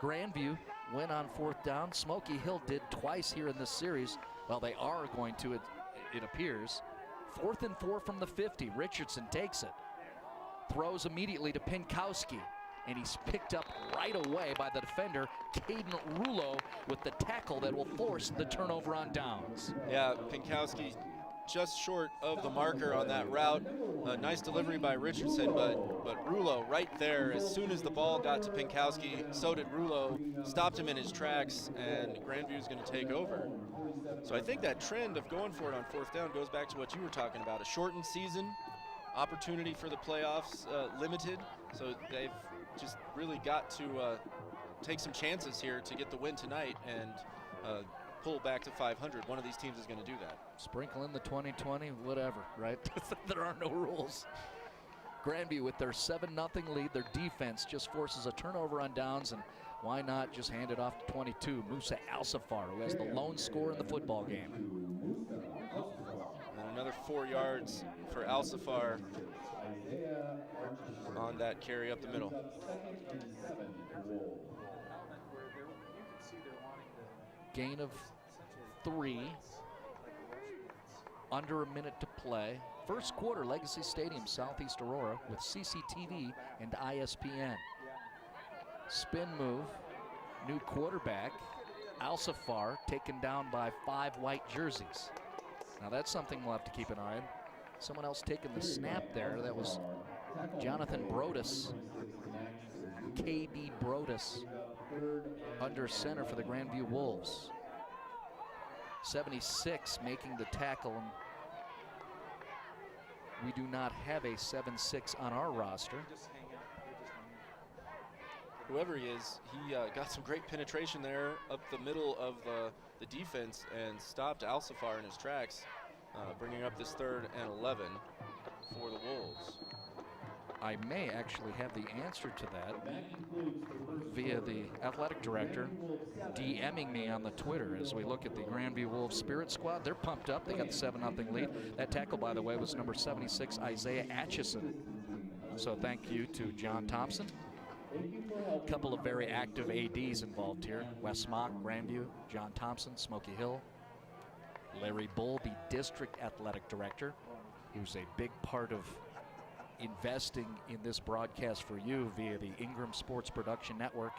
Grandview went on 4th down. Smoky Hill did twice here in this series. Well, they are going to, it appears. 4th and 4 from the 50. Richardson takes it. Throws immediately to Pinkowski. And he's picked up right away by the defender, Caden Rulo, with the tackle that will force the turnover on downs. Yeah, Pinkowski just short of the marker on that route. Nice delivery by Richardson, but Rulo right there, as soon as the ball got to Pinkowski, so did Rulo, stopped him in his tracks, and Grandview's going to take over. So I think that trend of going for it on 4th down goes back to what you were talking about, a shortened season, opportunity for the playoffs limited, so they've just really got to take some chances here to get the win tonight and pull back to 500. One of these teams is going to do that. Sprinkle in the 2020, whatever, right? There are no rules. Grandview with their 7-0 lead. Their defense just forces a turnover on downs, and why not just hand it off to 22, Musa Alsafar, who has the lone score in the football game. And another 4 yards for Alsafar on that carry up the middle. Gain of 3. Under a minute to play. First quarter, Legacy Stadium, Southeast Aurora, with CCTV and ISPN. Spin move, new quarterback, Alsafar, taken down by 5 white jerseys. Now that's something we'll have to keep an eye on. Someone else taking the snap there. That was Jonathan Brodus, KB Brodus, under center for the Grandview Wolves. 76 making the tackle, and we do not have a 7-6 on our roster. Whoever he is, he got some great penetration there up the middle of the defense and stopped Alsafar in his tracks, bringing up this 3rd and 11 for the Wolves. I may actually have the answer to that via the athletic director DMing me on the Twitter as we look at the Grandview Wolves Spirit Squad. They're pumped up. They got the 7-0 lead. That tackle, by the way, was number 76, Isaiah Atchison. So thank you to John Thompson. A couple of very active ADs involved here. Wes Smock, Grandview, John Thompson, Smoky Hill. Larry Bull, the district athletic director, who's a big part of investing in this broadcast for you via the Ingram Sports Production Network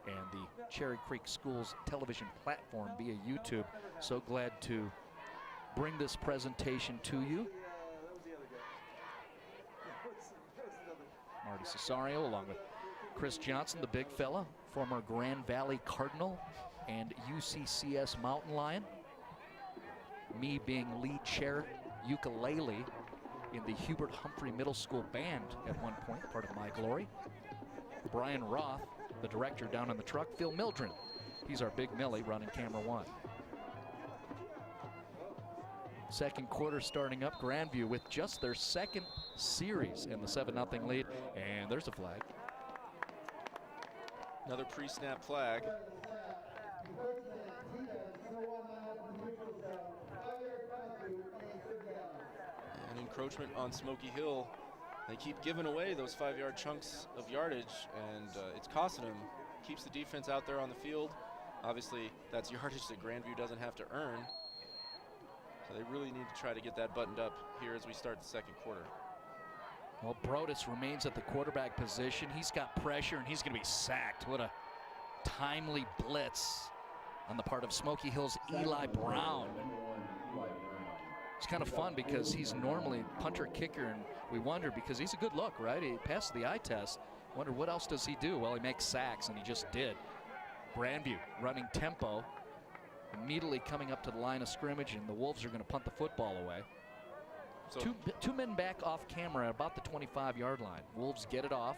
and the Cherry Creek Schools television platform via YouTube. So glad to bring this presentation to you. Marty Cesario along with Chris Johnson, the big fella, former Grand Valley Cardinal and UCCS Mountain Lion. Me being lead chair ukulele in the Hubert Humphrey Middle School band at one point, part of my glory. Brian Roth, the director down in the truck. Phil Mildren, he's our big Millie running camera 1. Second quarter starting up. Grandview with just their 2nd series in the 7-0 lead, and there's a flag. Another pre-snap flag. And encroachment on Smoky Hill. They keep giving away those 5-yard chunks of yardage, and it's costing them. Keeps the defense out there on the field. Obviously, that's yardage that Grandview doesn't have to earn. So they really need to try to get that buttoned up here as we start the 2nd quarter. Well, Brodus remains at the quarterback position. He's got pressure, and he's going to be sacked. What a timely blitz on the part of Smoky Hill's Eli Brown. It's kind of fun because he's normally punter-kicker, and we wonder, because he's a good look, right? He passed the eye test. Wonder what else does he do? Well, he makes sacks, and he just did. Grandview running tempo, immediately coming up to the line of scrimmage, and the Wolves are going to punt the football away. So two men back off camera about the 25-yard line. Wolves get it off.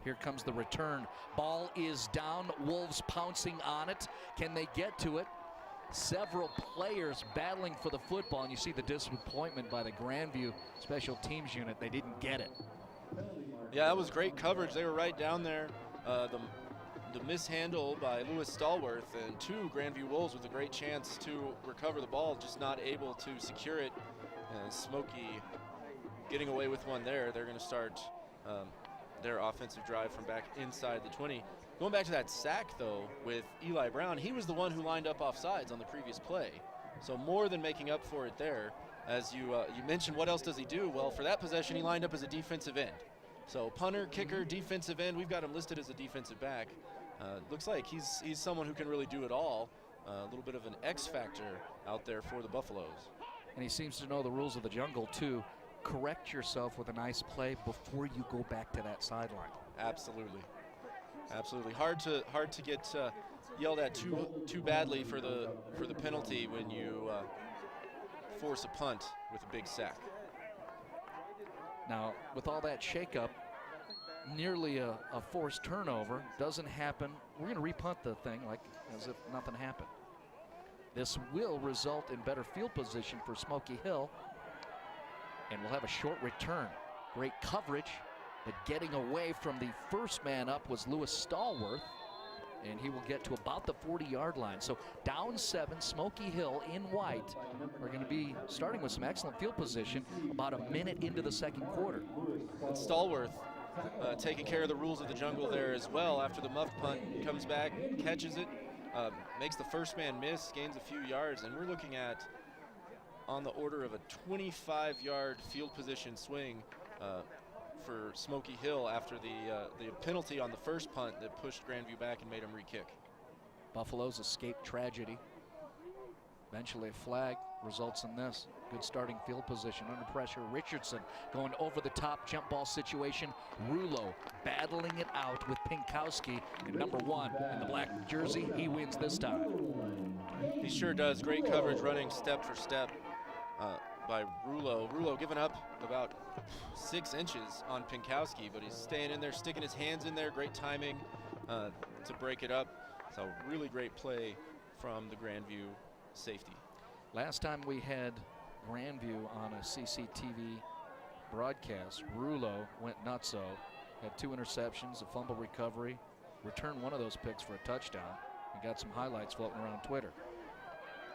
Here comes the return. Ball is down. Wolves pouncing on it. Can they get to it? Several players battling for the football, and you see the disappointment by the Grandview special teams unit. They didn't get it. Yeah, that was great coverage. They were right down there. The mishandle by Lewis Stallworth, and 2 Grandview Wolves with a great chance to recover the ball, just not able to secure it. And Smoky getting away with one there. They're going to start their offensive drive from back inside the 20. Going back to that sack, though, with Eli Brown, he was the one who lined up offsides on the previous play. So more than making up for it there. As you mentioned, what else does he do? Well, for that possession, he lined up as a defensive end. So punter, kicker, defensive end, we've got him listed as a defensive back. Looks like he's someone who can really do it all. A little bit of an X factor out there for the Buffaloes. And he seems to know the rules of the jungle, too. Correct yourself with a nice play before you go back to that sideline. Absolutely. Absolutely. Hard to get yelled at too badly for the penalty when you force a punt with a big sack. Now, with all that shakeup, nearly a forced turnover. Doesn't happen. We're going to repunt the thing like as if nothing happened. This will result in better field position for Smoky Hill, and we'll have a short return. Great coverage, but getting away from the first man up was Lewis Stallworth, and he will get to about the 40-yard line. So down 7, Smoky Hill in white are going to be starting with some excellent field position about a minute into the second quarter. And Stallworth taking care of the rules of the jungle there as well. After the muff punt, comes back, catches it, makes the first man miss, gains a few yards, and we're looking at on the order of a 25-yard field position swing for Smoky Hill after the penalty on the first punt that pushed Grandview back and made him re-kick. Buffaloes escape tragedy. Eventually a flag results in this. Good starting field position under pressure. Richardson going over the top, jump ball situation. Rulo battling it out with Pinkowski, and number 1 in the black jersey. He wins this time. He sure does. Great coverage running step for step by Rulo. Rulo giving up about 6 inches on Pinkowski, but he's staying in there, sticking his hands in there. Great timing to break it up. So really great play from the Grandview safety. Last time we had Grandview on a CCTV broadcast, Rulo went nutso, had 2 interceptions, a fumble recovery, returned one of those picks for a touchdown, and got some highlights floating around Twitter.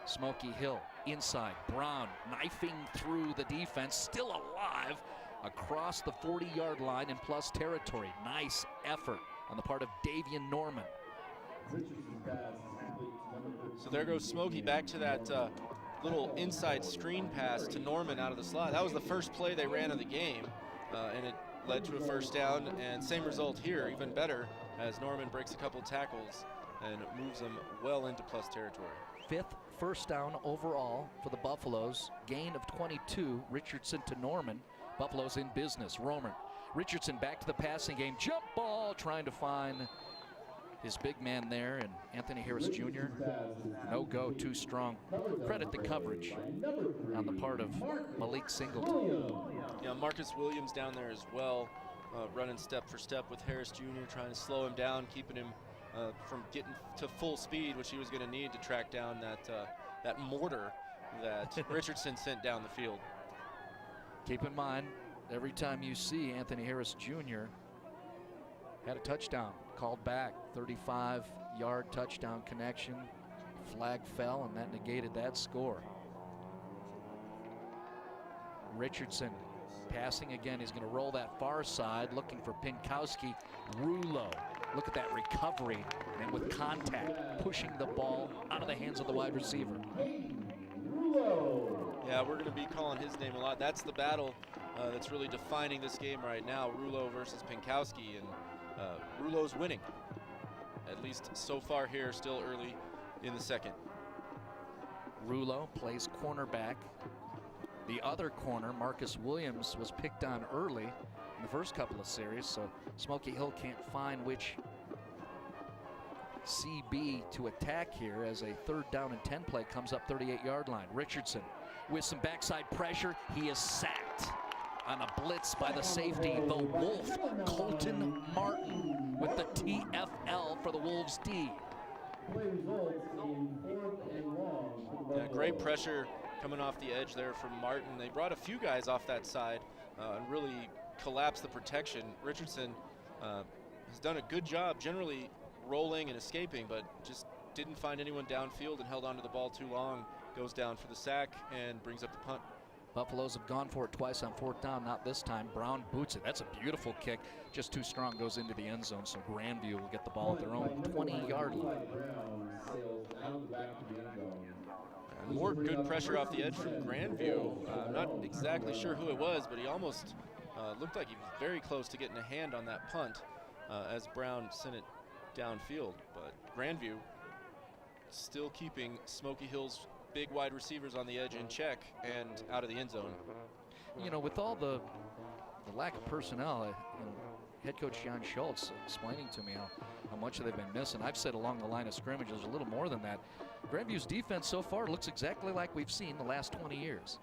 Smoky Hill inside, Brown knifing through the defense, still alive across the 40-yard line in plus territory. Nice effort on the part of Davian Norman. So there goes Smoky back to that little inside screen pass to Norman out of the slot. That was the first play they ran of the game, and it led to a first down, and same result here, even better, as Norman breaks a couple tackles and moves them well into plus territory. 5th first down overall for the Buffaloes. Gain of 22, Richardson to Norman. Buffaloes in business. Richardson back to the passing game. Jump ball, trying to find his big man there, and Anthony Harris Jr. No go, too strong. Credit the coverage on the part of Malik Singleton. Yeah, Marcus Williams down there as well, running step for step with Harris Jr., trying to slow him down, keeping him from getting to full speed, which he was going to need to track down that mortar that Richardson sent down the field. Keep in mind, every time you see Anthony Harris Jr. had a touchdown called back, 35-yard touchdown connection, flag fell, and that negated that score. Richardson passing again. He's going to roll that far side, looking for Pinkowski. Rulo, look at that recovery, and with contact, pushing the ball out of the hands of the wide receiver. Yeah, we're going to be calling his name a lot. That's the battle that's really defining this game right now, Rulo versus Pinkowski, and Rulo's winning, at least so far here, still early in the second. Rulo plays cornerback. The other corner, Marcus Williams, was picked on early in the first couple of series, so Smoky Hill can't find which CB to attack here as a 3rd down and 10 play comes up 38-yard line. Richardson with some backside pressure. He is sacked on a blitz by the safety, the Wolf, Colton Martin, with the TFL for the Wolves D. Yeah, great pressure coming off the edge there from Martin. They brought a few guys off that side and really collapsed the protection. Richardson has done a good job generally rolling and escaping, but just didn't find anyone downfield and held onto the ball too long. Goes down for the sack and brings up the punt. Buffaloes have gone for it twice on 4th down, not this time. Brown boots it. That's a beautiful kick. Just too strong, goes into the end zone, so Grandview will get the ball at their own 20-yard line. And more good pressure off the edge from Grandview. I'm not exactly sure who it was, but he almost looked like he was very close to getting a hand on that punt as Brown sent it downfield. But Grandview still keeping Smoky Hill's big wide receivers on the edge in check and out of the end zone. You know, with all the lack of personnel, head coach John Schultz explaining to me how much they've been missing. I've said along the line of scrimmage, there's a little more than that. Grandview's defense so far looks exactly like we've seen the last 20 years.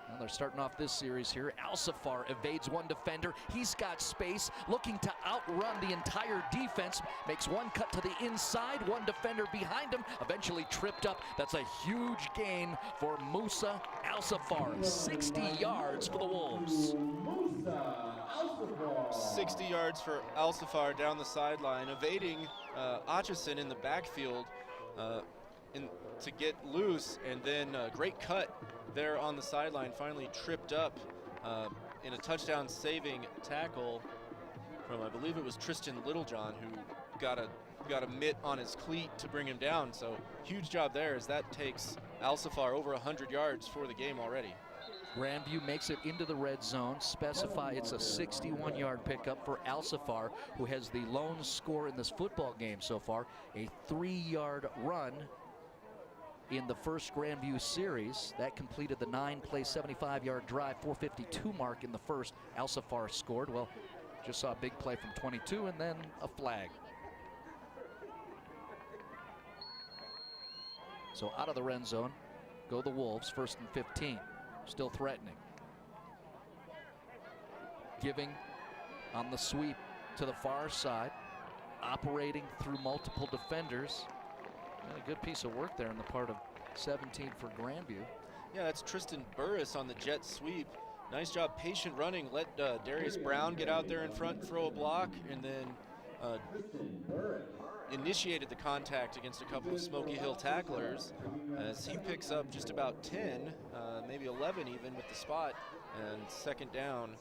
Well, they're starting off this series here. Alcifar evades one defender. He's got space, looking to outrun the entire defense. Makes one cut to the inside, one defender behind him, eventually tripped up. That's a huge gain for Musa Alcifar. 60 yards for the Wolves. 60 yards for Alcifar down the sideline, evading Acheson in the backfield to get loose, and then a great cut there on the sideline, finally tripped up in a touchdown saving tackle from, I believe it was Tristan Littlejohn, who got a mitt on his cleat to bring him down. So huge job there, as that takes Alcifar over 100 yards for the game already. Grandview makes it into the red zone. Specify it's a 61-yard pickup for Alcifar, who has the lone score in this football game so far. A 3-yard run in the first Grandview series. That completed the 9-play, 75-yard drive, 4:52 mark in the first. Alcifar scored. Well, just saw a big play from 22 and then a flag. So out of the red zone go the Wolves, 1st and 15. Still threatening. Giving on the sweep to the far side, operating through multiple defenders. And a good piece of work there on the part of 17 for Grandview. Yeah, that's Tristan Burris on the jet sweep. Nice job, patient running. Let Darius Brown get out there in front, throw a block, and then initiated the contact against a couple of Smoky Hill tacklers, as he picks up just about 10, maybe 11 even with the spot, and 2nd down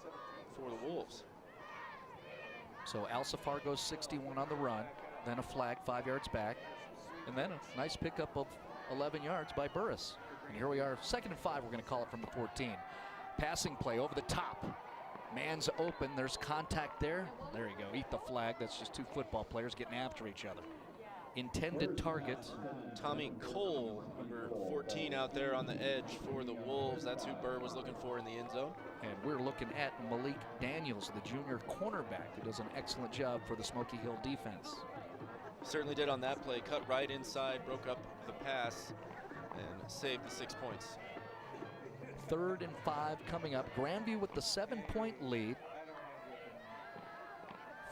for the Wolves. So Alcifar goes 61 on the run, then a flag 5 yards back, and then a nice pickup of 11 yards by Burris. And here we are, 2nd and 5, we're going to call it from the 14. Passing play over the top. Man's open, there's contact there. There you go, eat the flag. That's just 2 football players getting after each other. Intended target. Tommy Cole, number 14, out there on the edge for the Wolves. That's who Burr was looking for in the end zone. And we're looking at Malik Daniels, the junior cornerback, who does an excellent job for the Smoky Hill defense. Certainly did on that play. Cut right inside, broke up the pass, and saved the 6 points. 3rd and 5 coming up. Grandview with the 7-point lead.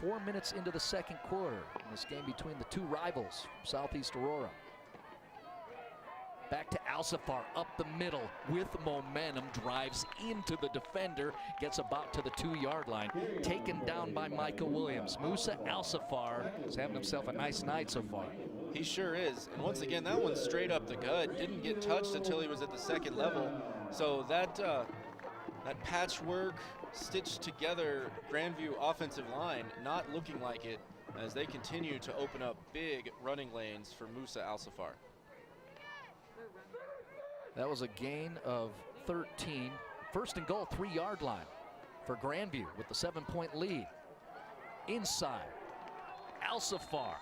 4 minutes into the 2nd quarter in this game between the 2 rivals from Southeast Aurora. Back to Alcifar up the middle with momentum, drives into the defender, gets about to the 2-yard line, taken down by Micah Williams. Musa Alcifar is having himself a nice night so far. He sure is, and once again, that one's straight up the gut. Didn't get touched until he was at the 2nd level. So that patchwork, stitched together Grandview offensive line, not looking like it, as they continue to open up big running lanes for Musa Alcifar. That was a gain of 13. 1st and goal, 3-yard line for Grandview with the 7-point lead. Inside, Alcifar.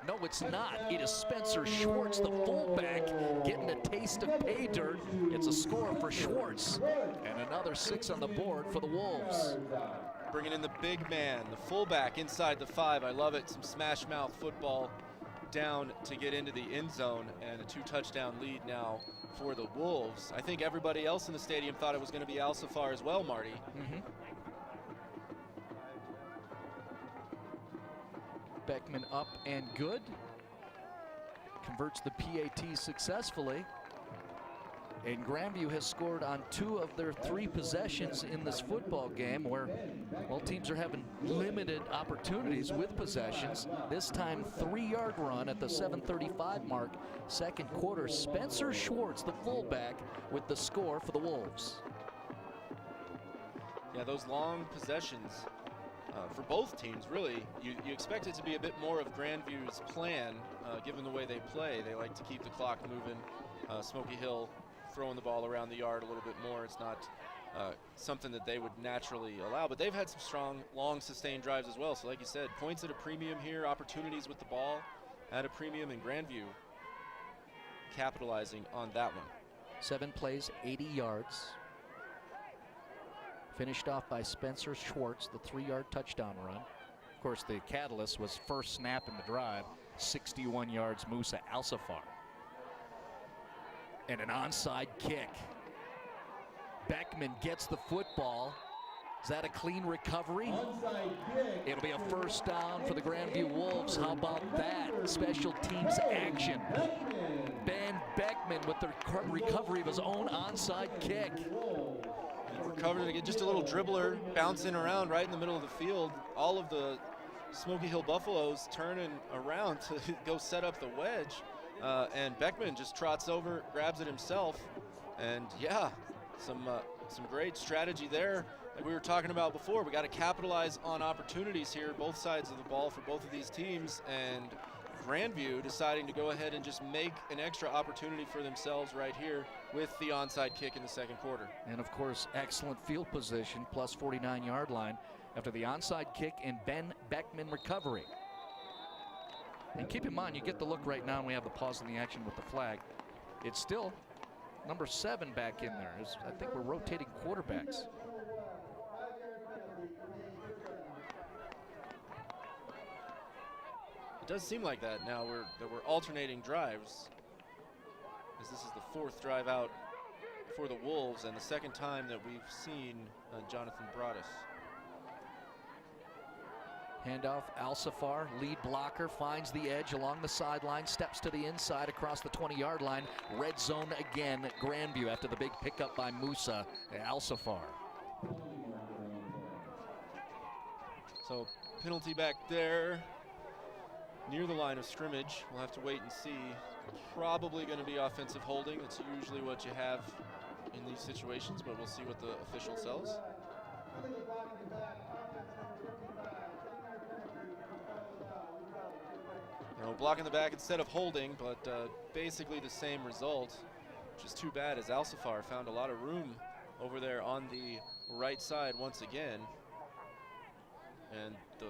No, it's not. It is Spencer Schwartz, the fullback, getting a taste of pay dirt. It's a score for Schwartz, and another 6 on the board for the Wolves. Bringing in the big man, the fullback inside the 5. I love it. Some smash mouth football down to get into the end zone, and a 2-touchdown lead now for the Wolves. I think everybody else in the stadium thought it was going to be Alcifar as well, Marty. Beckman up and good. Converts the PAT successfully. And Grandview has scored on 2 of their 3 possessions in this football game, where, well, teams are having limited opportunities with possessions. This time, 3-yard run at the 7:35 mark, 2nd quarter. Spencer Schwartz, the fullback, with the score for the Wolves. Yeah, those long possessions for both teams, really, you expect it to be a bit more of Grandview's plan, given the way they play. They like to keep the clock moving. Smoky Hill throwing the ball around the yard a little bit more. It's not something that they would naturally allow, but they've had some strong, long, sustained drives as well. So like you said, points at a premium here, opportunities with the ball at a premium, in Grandview capitalizing on that one. 7 plays, 80 yards. Finished off by Spencer Schwartz, the 3-yard touchdown run. Of course, the catalyst was first snap in the drive, 61 yards, Musa Alcifar. And an onside kick. Beckman gets the football. Is that a clean recovery? Onside kick. It'll be a first down for the Grandview Wolves. How about that? Special teams action. Ben Beckman with the recovery of his own onside kick. Recovered to get just a little dribbler bouncing around right in the middle of the field. All of the Smoky Hill Buffaloes turning around to go set up the wedge. And Beckman just trots over, grabs it himself. And yeah, some great strategy there. Like we were talking about before, we got to capitalize on opportunities here, both sides of the ball for both of these teams. And Grandview deciding to go ahead and just make an extra opportunity for themselves right here with the onside kick in the second quarter. And of course, excellent field position, plus 49-yard line after the onside kick and Ben Beckman recovery. And keep in mind, you get the look right now, and we have the pause in the action with the flag. It's still number 7 back in there. I think we're rotating quarterbacks. It does seem like that now. That we're alternating drives, as this is the 4th drive out for the Wolves and the 2nd time that we've seen Jonathan Broadus. Handoff, Alsafar, lead blocker, finds the edge along the sideline, steps to the inside across the 20-yard line. Red zone again at Grandview after the big pickup by Musa and Alsafar. So penalty back there near the line of scrimmage. We'll have to wait and see. Probably going to be offensive holding. That's usually what you have in these situations, but we'll see what the official tells. Blocking the back instead of holding, but basically the same result, which is too bad, as Alsafar found a lot of room over there on the right side once again. And the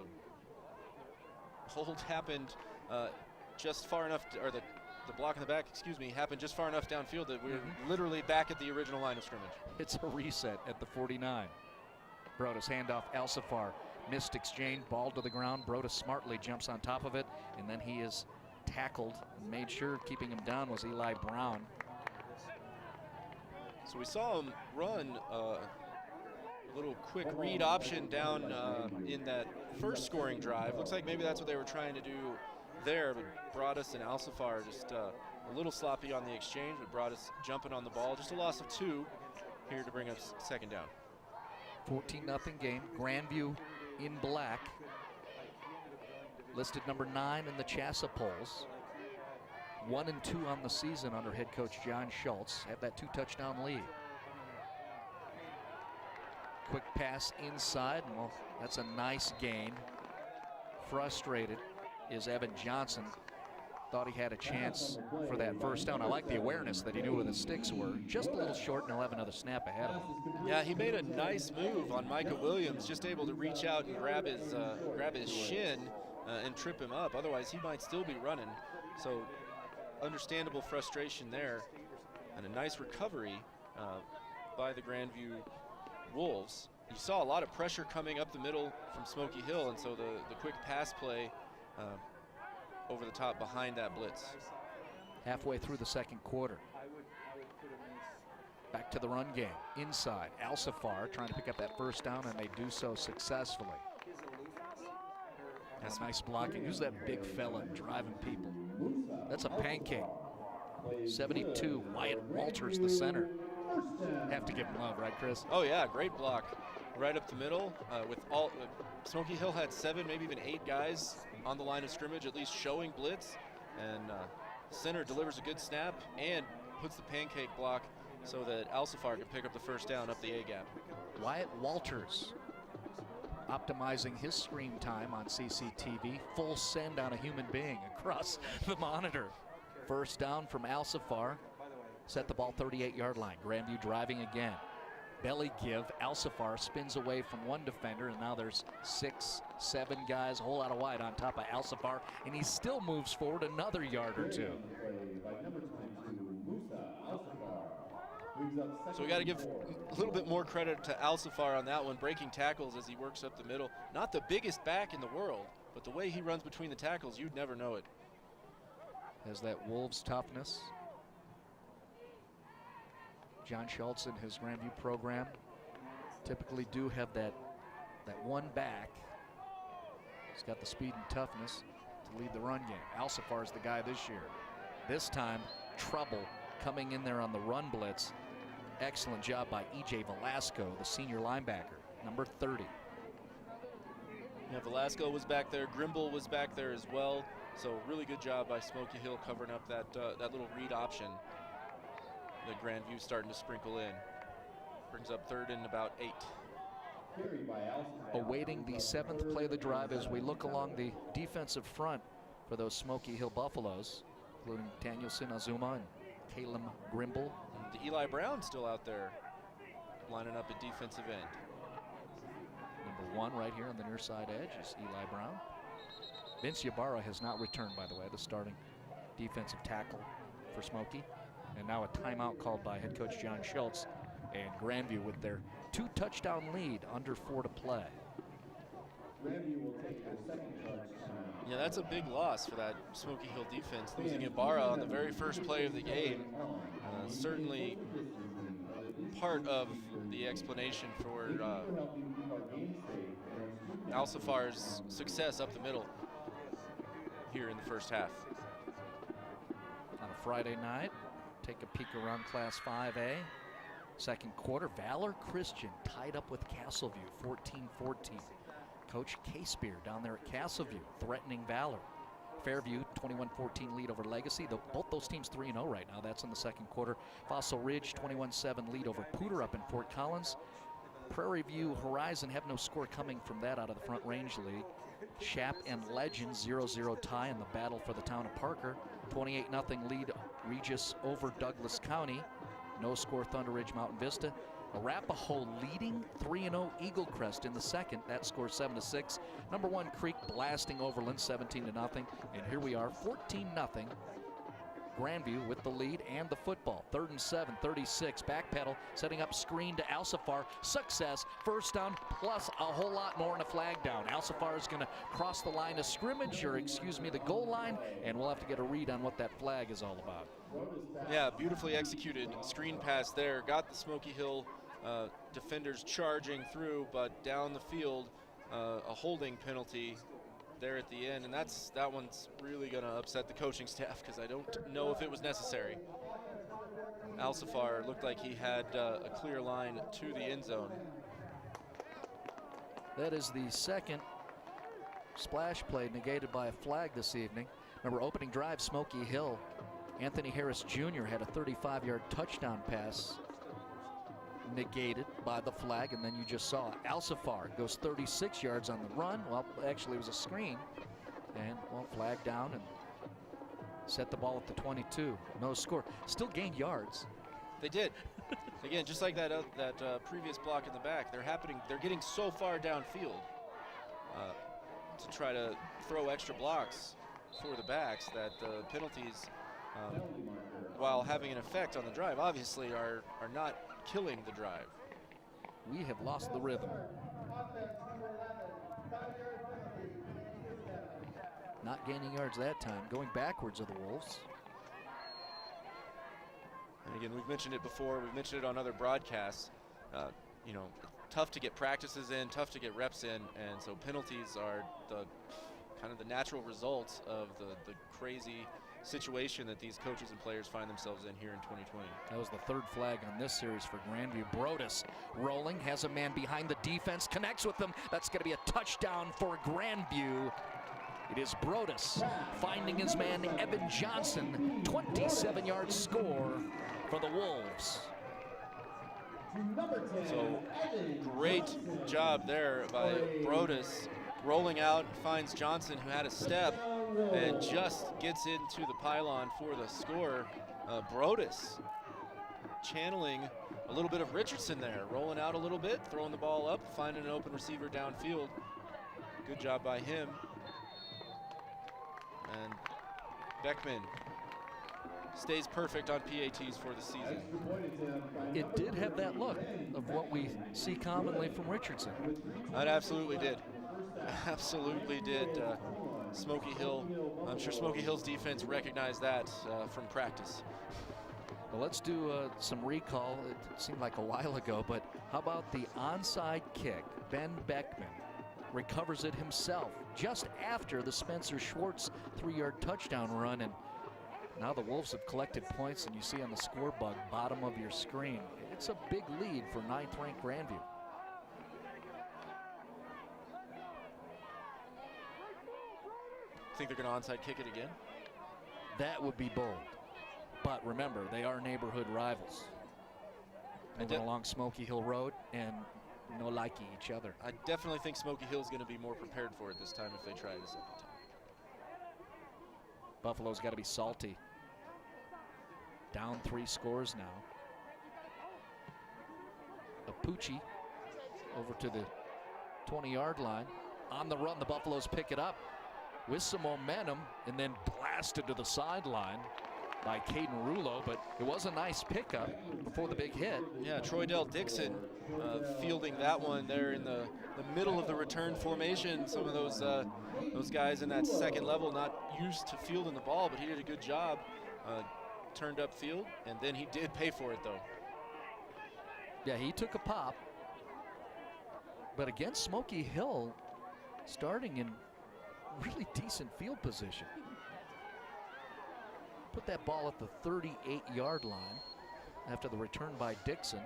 hold happened just far enough, or the block in the back, excuse me, happened just far enough downfield that we're literally back at the original line of scrimmage. It's a reset at the 49. Broadus handoff, Alsafar. Missed exchange, ball to the ground. Broadus smartly jumps on top of it, and then he is tackled and made sure keeping him down was Eli Brown. So we saw him run a little quick read option down in that first scoring drive. Looks like maybe that's what they were trying to do there, but Broadus and Alsafar just a little sloppy on the exchange, but Broadus jumping on the ball. Just a loss of 2 here to bring us 2nd down. 14-0 game. Grandview in black, listed number 9 in the Chassa polls. 1-2 on the season under head coach John Schultz. Have that 2-touchdown lead. Quick pass inside. Well, that's a nice gain. Frustrated is Evan Johnson. Thought he had a chance for that first down. I like the awareness that he knew where the sticks were. Just a little short, and he'll have another snap ahead of him. Yeah, he made a nice move on Micah Williams, just able to reach out and grab his shin and trip him up. Otherwise, he might still be running. So, understandable frustration there, and a nice recovery by the Grandview Wolves. You saw a lot of pressure coming up the middle from Smoky Hill, and so the quick pass play over the top behind that blitz. Halfway through the second quarter. Back to the run game. Inside, Alsafar trying to pick up that first down, and they do so successfully. That's nice blocking. Who's that big fella driving people? That's a pancake. 72, Wyatt Walters, the center. Have to give him love, right, Chris? Oh yeah, great block. Right up the middle. With all Smoky Hill had 7, maybe even 8 guys on the line of scrimmage, at least showing blitz. And center delivers a good snap and puts the pancake block so that Alsafar can pick up the first down up the A-gap. Wyatt Walters optimizing his screen time on CCTV. Full send on a human being across the monitor. First down from Alsafar. Set the ball 38-yard line. Grandview driving again. Belly give. Alsafar spins away from one defender, and now there's 6, 7 guys, a whole lot of wide on top of Alsafar, and he still moves forward another yard or 2. So we got to give a little bit more credit to Alsafar on that one, breaking tackles as he works up the middle. Not the biggest back in the world, but the way he runs between the tackles, you'd never know it. Has that Wolves toughness. John Schultz and his Grandview program typically do have that one back. He's got the speed and toughness to lead the run game. Alcifar is the guy this year. This time, trouble coming in there on the run blitz. Excellent job by E.J. Velasco, the senior linebacker, number 30. Yeah, Velasco was back there. Grimble was back there as well. So really good job by Smoky Hill covering up that little read option that Grandview starting to sprinkle in. Brings up 3rd and about 8. Awaiting the 7th play of the drive as we look along the defensive front for those Smoky Hill Buffaloes, including Danielson, Azuma, and Caleb Grimble. And Eli Brown still out there lining up at defensive end. Number 1 right here on the near side edge is Eli Brown. Vince Ybarra has not returned, by the way, the starting defensive tackle for Smoky. And now a timeout called by head coach John Schultz, and Grandview with their 2-touchdown lead, under 4 to play. Grandview will take their second charge timeout. Yeah, that's a big loss for that Smoky Hill defense. Losing Ibarra on the very first play of the game. Certainly part of the explanation for Alcifar's success up the middle here in the first half. On a Friday night, take a peek around Class 5A. Second quarter, Valor Christian tied up with Castleview, 14-14. Coach K-Spear down there at Castleview, threatening Valor. Fairview, 21-14 lead over Legacy. Both those teams 3-0 right now. That's in the second quarter. Fossil Ridge, 21-7 lead over Pooter up in Fort Collins. Prairie View Horizon have no score coming from that out of the Front Range League. Shap and Legend, 0-0 tie in the battle for the town of Parker. 28-0 lead Regis over Douglas County. No score Thunder Ridge Mountain Vista. Arapahoe leading 3-0 Eagle Crest in the second. That score 7-6. Number 1 Creek blasting Overland 17-0. And here we are, 14-0. Grandview with the lead and the football. 3rd and 7, 36. Backpedal, setting up screen to Alcifar. Success, first down, plus a whole lot more and a flag down. Alcifar is going to cross the line of scrimmage, or excuse me, the goal line, and we'll have to get a read on what that flag is all about. Yeah, beautifully executed screen pass there. Got the Smoky Hill defenders charging through, but down the field, a holding penalty there at the end, and that one's really going to upset the coaching staff because I don't know if it was necessary. Alcifar looked like he had a clear line to the end zone. That is the second splash play negated by a flag this evening. Remember, opening drive, Smoky Hill, Anthony Harris Jr. had a 35-yard touchdown pass negated by the flag, and then you just saw Alcifar goes 36 yards on the run. Well, actually it was a screen, and well, flag down and set the ball at the 22. No score. Still gained yards. They did. Again, just like that previous block in the back, they're getting so far downfield to try to throw extra blocks for the backs that the penalties, while having an effect on the drive, obviously are not killing the drive. We have lost the rhythm. Not gaining yards that time, going backwards of the Wolves. And again, we've mentioned it before, we've mentioned it on other broadcasts. You know, tough to get practices in, tough to get reps in, and so penalties are the kind of the natural results of the crazy situation that these coaches and players find themselves in here in 2020. That was the 3rd flag on this series for Grandview. Brodus rolling, has a man behind the defense, connects with them. That's going to be a touchdown for Grandview. It is Brodus finding his man Evan Johnson. 27-yard score for the Wolves. So great job there by Brodus, rolling out, finds Johnson, who had a step and just gets into the pylon for the score. Brodus channeling a little bit of Richardson there, rolling out a little bit, throwing the ball up, finding an open receiver downfield. Good job by him. And Beckman stays perfect on PATs for the season. It did have that look of what we see commonly from Richardson. It absolutely did. Absolutely did. Smoky Hill, I'm sure Smoky Hill's defense recognized that from practice. Well, let's do some recall. It seemed like a while ago, but how about the onside kick? Ben Beckman recovers it himself just after the Spencer Schwartz 3-yard touchdown run, and now the Wolves have collected points, and you see on the scoreboard bottom of your screen, it's a big lead for 9th-ranked Grandview. Think they're going to onside kick it again? That would be bold. But remember, they are neighborhood rivals. Moving along Smoky Hill Road and no liking each other. I definitely think Smoky Hill is going to be more prepared for it this time if they try it a second time. Buffalo's got to be salty. Down 3 scores now. Apucci over to the 20-yard line. On the run, the Buffaloes pick it up with some momentum and then blasted to the sideline by Caden Rulo, but it was a nice pickup before the big hit. Yeah, Troydell Dixon fielding that one there in the middle of the return formation. Some of those guys in that second level not used to fielding the ball, but he did a good job. Turned up field, and then he did pay for it though. Yeah, he took a pop, but against Smoky Hill, starting in really decent field position. Put that ball at the 38-yard line after the return by Dixon.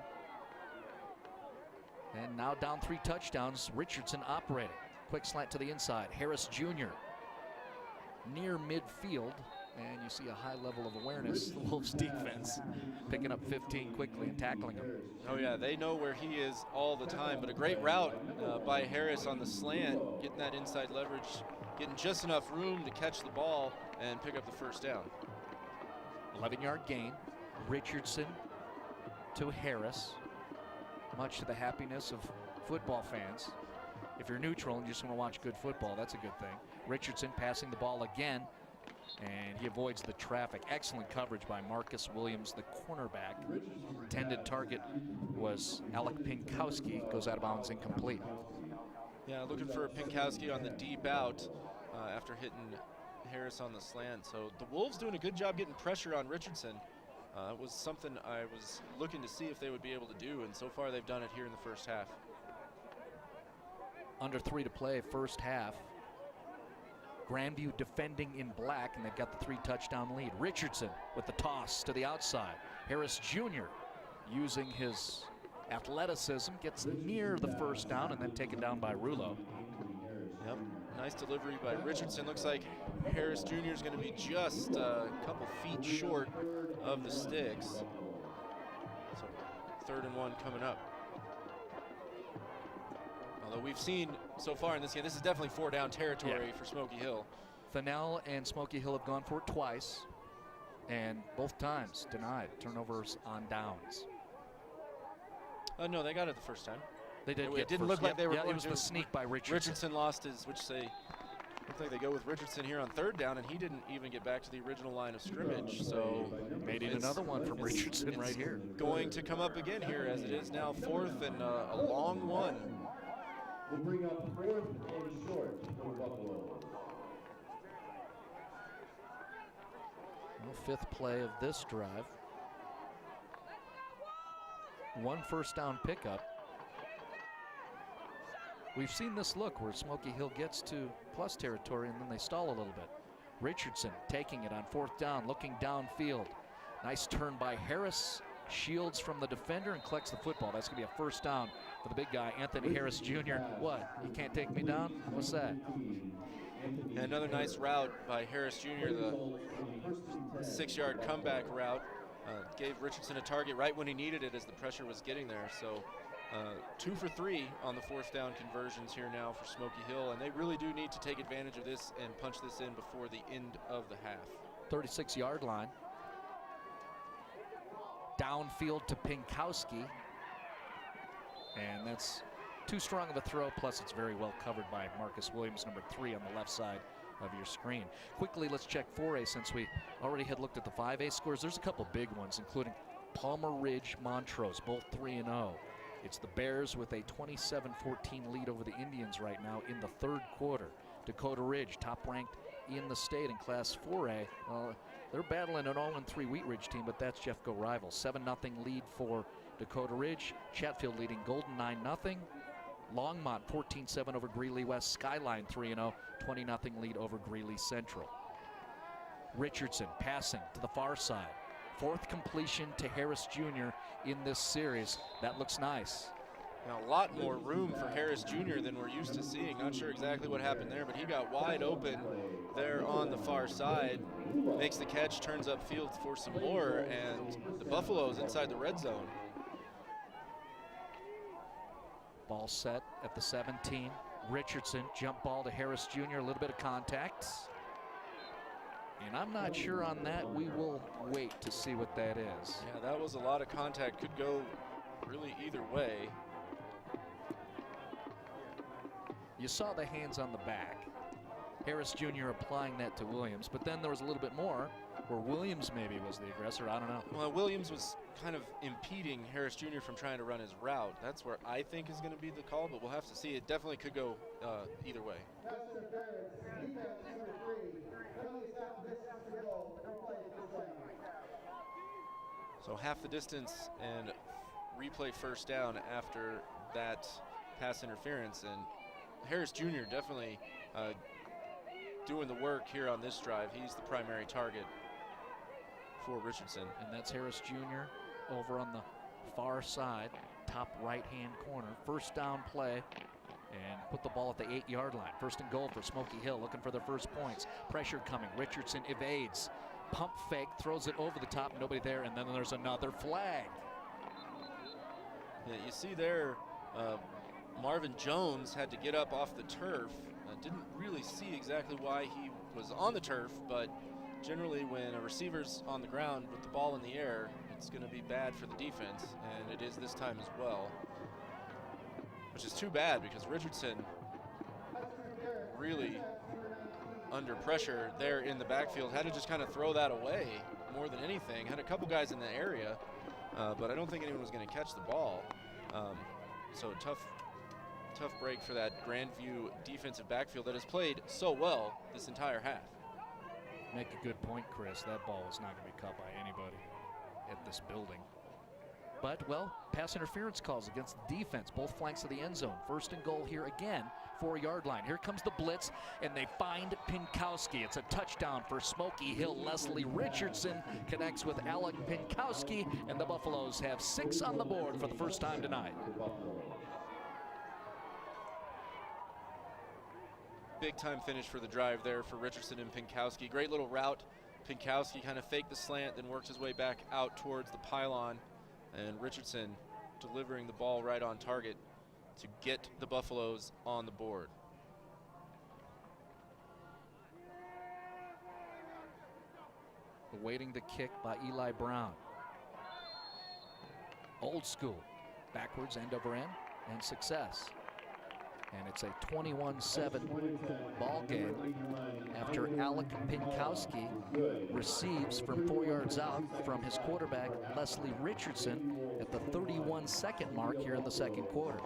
And now down 3 touchdowns, Richardson operating. Quick slant to the inside, Harris Jr. near midfield, and you see a high level of awareness. The Wolves defense picking up 15 quickly and tackling him. Oh yeah, they know where he is all the time, but a great route by Harris on the slant, getting that inside leverage, getting just enough room to catch the ball and pick up the first down. 11-yard gain, Richardson to Harris, much to the happiness of football fans. If you're neutral and you just want to watch good football, that's a good thing. Richardson passing the ball again, and he avoids the traffic. Excellent coverage by Marcus Williams, the cornerback. Intended target was Alec Pinkowski, goes out of bounds, incomplete. Yeah, looking for Pinkowski on the deep out after hitting Harris on the slant. So the Wolves doing a good job getting pressure on Richardson. It was something I was looking to see if they would be able to do, and so far they've done it here in the first half. Under 3 to play, first half. Grandview defending in black, and they've got the 3-touchdown lead. Richardson with the toss to the outside. Harris Jr. using his athleticism, gets near the first down and then taken down by Rulo. Yep, nice delivery by Richardson. Looks like Harris Jr. is going to be just a couple feet short of the sticks. So 3rd and 1 coming up. Although we've seen so far in this game, this is definitely 4-down territory for Smoky Hill. Fennell and Smoky Hill have gone for it twice, and both times denied. Turnovers on downs. No, they got it the first time. They did. It didn't look like they were going it was to. the sneak by Richardson. Richardson lost his, which they look like they go with Richardson here on 3rd down, and he didn't even get back to the original line of scrimmage. So made it another one from Richardson right here. Going to come up again here, as it is now 4th and a long one. We'll bring up 4th and short for Buffalo. Well, 5th play of this drive. 1 first-down pickup. We've seen this look where Smoky Hill gets to plus territory and then they stall a little bit. Richardson taking it on 4th down, looking downfield. Nice turn by Harris. Shields from the defender and collects the football. That's going to be a first down for the big guy, Anthony Harris Jr. What? You can't take me down? What's that? And another nice route by Harris Jr., the 6-yard comeback route. Gave Richardson a target right when he needed it as the pressure was getting there. So 2 for 3 on the 4th down conversions here now for Smoky Hill, and they really do need to take advantage of this and punch this in before the end of the half. 36-yard line. Downfield to Pinkowski, and that's too strong of a throw, plus it's very well covered by Marcus Williams, number 3 on the left side of your screen. Quickly, let's check 4A since we already had looked at the 5A scores. There's a couple big ones, including Palmer Ridge, Montrose, both 3-0. It's the Bears with a 27-14 lead over the Indians right now in the 3rd quarter. Dakota Ridge, top ranked in the state in Class 4A. Well, They're battling an 0-3 Wheat Ridge team, but that's Jeffco rival. 7-0 lead for Dakota Ridge. Chatfield leading Golden 9-0. Longmont 14-7 over Greeley West. Skyline 3-0, 20-0 lead over Greeley Central. Richardson passing to the far side. 4th completion to Harris Jr. in this series. That looks nice. Now, a lot more room for Harris Jr. than we're used to seeing. Not sure exactly what happened there, but he got wide open there on the far side. Makes the catch, turns upfield for some more, and the Buffaloes inside the red zone. Ball set at the 17. Richardson, jump ball to Harris Jr., a little bit of contact. And I'm not sure on that. We will wait to see what that is. Yeah, that was a lot of contact. Could go really either way. You saw the hands on the back. Harris Jr. applying that to Williams, but then there was a little bit more where Williams maybe was the aggressor. I don't know. Well, Williams was kind of impeding Harris Jr. from trying to run his route. That's where I think is going to be the call, but we'll have to see. It definitely could go either way. So half the distance and replay first down after that pass interference, and Harris Jr. definitely doing the work here on this drive. He's the primary target for Richardson. And that's Harris Jr. over on the far side, top right-hand corner. First down play, and put the ball at the 8-yard line. 1st and goal for Smoky Hill, looking for their first points. Pressure coming. Richardson evades. Pump fake, throws it over the top, nobody there, and then there's another flag. Yeah, you see there, Marvin Jones had to get up off the turf. Didn't really see exactly why he was on the turf, but generally when a receiver's on the ground with the ball in the air, it's going to be bad for the defense, and it is this time as well. Which is too bad because Richardson really under pressure there in the backfield. Had to just kind of throw that away more than anything. Had a couple guys in the area, but I don't think anyone was going to catch the ball. So tough break for that Grandview defensive backfield that has played so well this entire half. Make a good point, Chris. That ball was not going to be caught by anybody at this building. But, well, pass interference calls against the defense, both flanks of the end zone. 1st and goal here again, 4-yard line. Here comes the blitz, and they find Pinkowski. It's a touchdown for Smoky Hill. Leslie Richardson connects with Alec Pinkowski, and the Buffaloes have 6 on the board for the first time tonight. Big time finish for the drive there for Richardson and Pinkowski. Great little route. Pinkowski kind of faked the slant, then worked his way back out towards the pylon. And Richardson delivering the ball right on target to get the Buffaloes on the board. Awaiting the kick by Eli Brown. Old school. Backwards, end over end, and success. And it's a 21-7 ball game after Alec Pinkowski receives from 4 yards out from his quarterback, Leslie Richardson, at the 31-second mark here in the second quarter.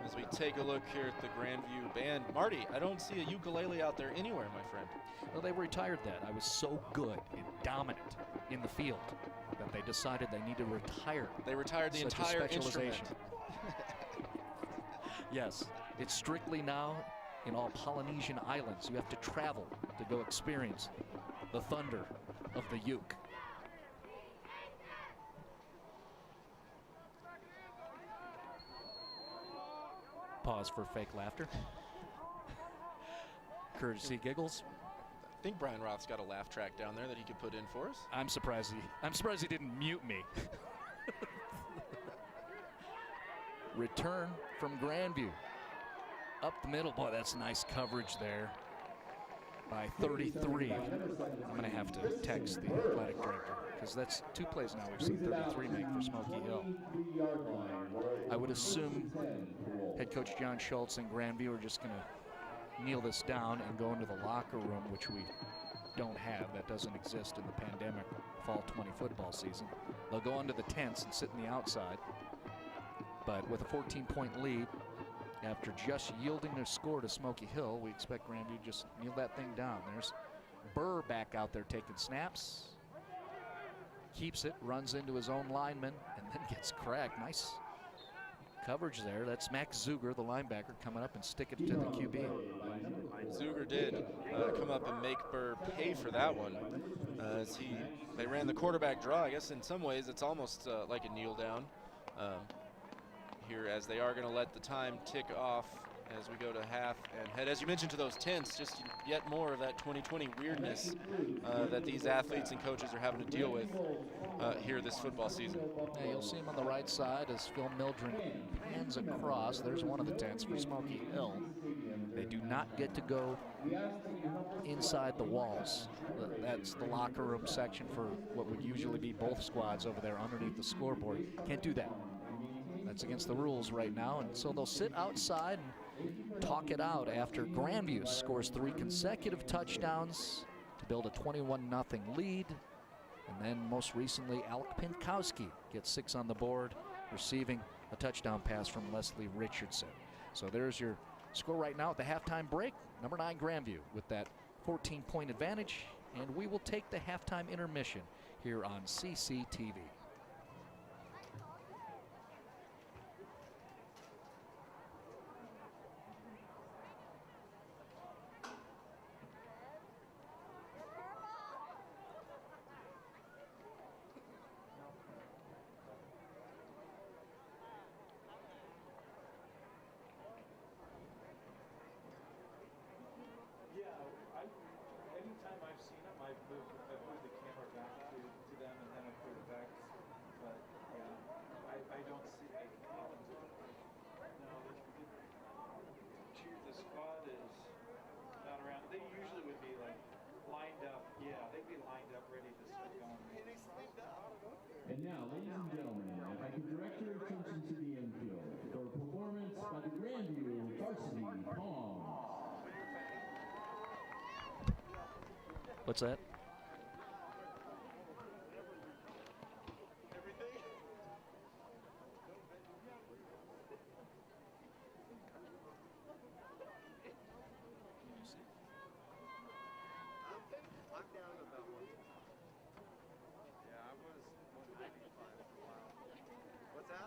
As we take a look here at the Grandview band, Marty, I don't see a ukulele out there anywhere, my friend. Well, they retired that. I was so good and dominant in the field that they decided they need to retire. They retired the entire instrument. Yes. It's strictly now in all Polynesian islands. You have to travel to go experience the thunder of the uke. Pause for fake laughter. Courtesy giggles. I think Brian Roth's got a laugh track down there that he could put in for us. I'm surprised he didn't mute me. Return from Grandview. Up the middle. Boy, that's nice coverage there by 33. I'm going to have to text the athletic director because that's 2 plays now we've seen 33 make for Smoky Hill. I would assume head coach John Schultz and Grandview are just going to kneel this down and go into the locker room, which we don't have. That doesn't exist in the pandemic fall 20 football season. They'll go into the tents and sit in the outside. But with a 14-point lead, after just yielding their score to Smoky Hill, we expect Grandview to just kneel that thing down. There's Burr back out there taking snaps. keeps it, runs into his own lineman, and then gets cracked. Nice coverage there. That's Max Zuger, the linebacker, coming up and stick it to the QB. Zuger did come up and make Burr pay for that one. As they ran the quarterback draw. I guess in some ways it's almost like a kneel down here, as they are going to let the time tick off as we go to half and head, as you mentioned, to those tents. Just yet more of that 2020 weirdness that these athletes and coaches are having to deal with here this football season. Yeah, you'll see him on the right side as Phil Mildren pans across. There's one of the tents for Smoky Hill. They do not get to go inside the walls. That's the locker room section for what would usually be both squads over there underneath the scoreboard. Can't do that. That's against the rules right now, and so they'll sit outside and talk it out after Grandview scores 3 consecutive touchdowns to build a 21-0 lead. And then most recently, Alec Pinkowski gets 6 on the board, receiving a touchdown pass from Leslie Richardson. So there's your score right now at the halftime break. Number 9 Grandview with that 14-point advantage, and we will take the halftime intermission here on CCTV. Anytime I've seen them, I've moved the camera back to them, and then I put it back. But yeah, I don't see any problems. No, the squad is not around. They usually would be like lined up. Yeah, they'd be lined up ready to start going. And now, ladies and gentlemen, if I could direct your attention to the infield for a performance by the Grandview Varsity Palms. What's that? I'm down about 1. Yeah, I was 195 for a while. What's that?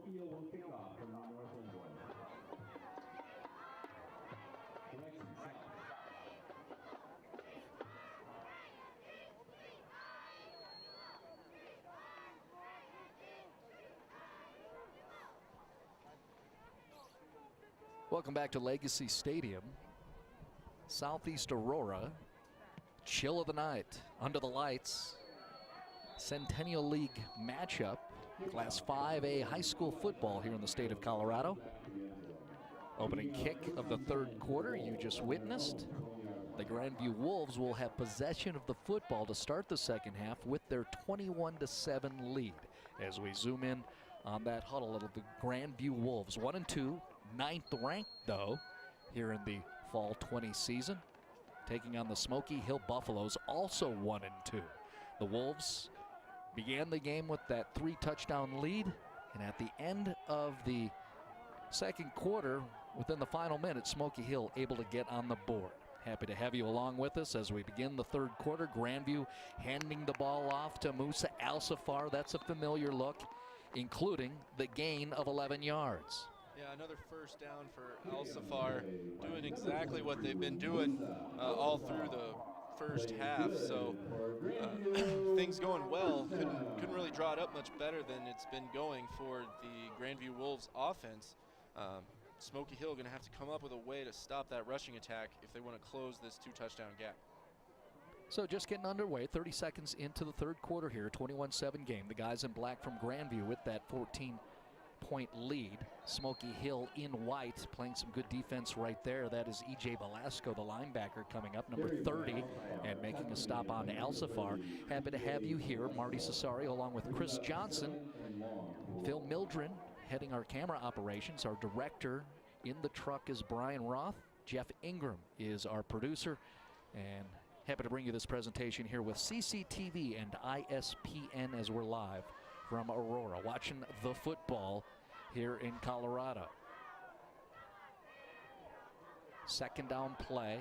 Smoky Hill will kick off from the north end zone. Direction south. Welcome back to Legacy Stadium. Southeast Aurora. Chill of the night, under the lights. Centennial League matchup. Class 5A high school football here in the state of Colorado. Opening kick of the third quarter you just witnessed. The Grandview Wolves will have possession of the football to start the second half with their 21-7 lead. As we zoom in on that huddle of the Grandview Wolves, 1-2, 9th ranked though here in the fall 20 season, taking on the Smoky Hill Buffaloes, also 1-2. The Wolves began the game with that 3-touchdown lead, and at the end of the second quarter, within the final minute, Smoky Hill able to get on the board. Happy to have you along with us as we begin the third quarter. Grandview handing the ball off to Musa Al-Safar. That's a familiar look, including the gain of 11 yards. Yeah, another first down for Al-Safar, doing exactly what they've been doing all through the first half. So things going well. Couldn't really draw it up much better than it's been going for the Grandview Wolves offense. Smoky Hill going to have to come up with a way to stop that rushing attack if they want to close this 2-touchdown gap. So just getting underway, 30 seconds into the third quarter here, 21-7 game. The guys in black from Grandview with that 14-point lead. Smoky Hill in white, playing some good defense right there. That is E.J. Velasco, the linebacker, coming up, number 30, and making a stop on Al-Safar. Happy to have you here, Marty Cesario, along with Chris Johnson. Phil Mildren heading our camera operations. Our director in the truck is Brian Roth. Jeff Ingram is our producer. And happy to bring you this presentation here with CCTV and ISPN as we're live from Aurora, watching the football here in Colorado. Second down play.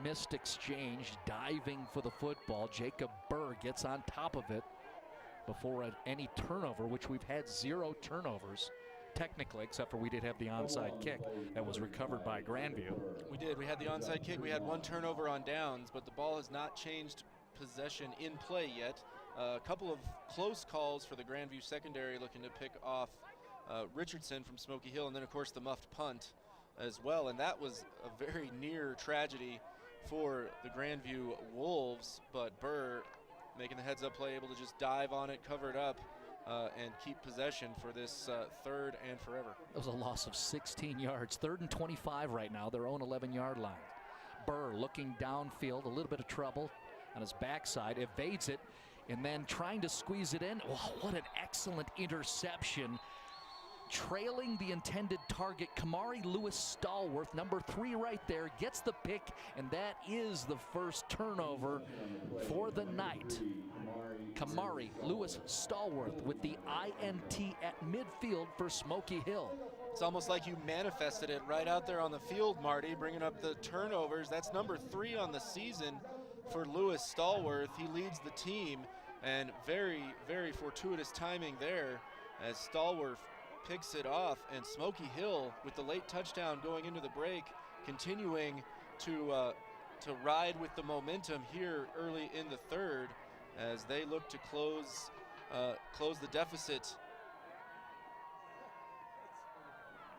Missed exchange, diving for the football. Jacob Burr gets on top of it before any turnover, which we've had 0 turnovers technically, except for we did have the onside kick that was recovered by Grandview. We did. We had the onside kick. We had 1 turnover on downs, but the ball has not changed possession in play yet. A couple of close calls for the Grandview secondary, looking to pick off Richardson from Smoky Hill, and then of course the muffed punt as well, and that was a very near tragedy for the Grandview Wolves, but Burr making the heads-up play, able to just dive on it, cover it up, and keep possession for this third and forever. That was a loss of 16 yards. 3rd and 25 right now, their own 11-yard line. Burr looking downfield, a little bit of trouble on his backside, evades it, and then trying to squeeze it in. Oh, what an excellent interception. Trailing the intended target, Kamari Lewis Stallworth, number 3 right there, gets the pick, and that is the first turnover for the night. Kamari Lewis Stallworth with the INT at midfield for Smoky Hill. It's almost like you manifested it right out there on the field, Marty, bringing up the turnovers. That's number 3 on the season for Lewis Stallworth. He leads the team, and very, very fortuitous timing there as Stallworth picks it off, and Smoky Hill with the late touchdown going into the break, continuing to ride with the momentum here early in the third as they look to close the deficit.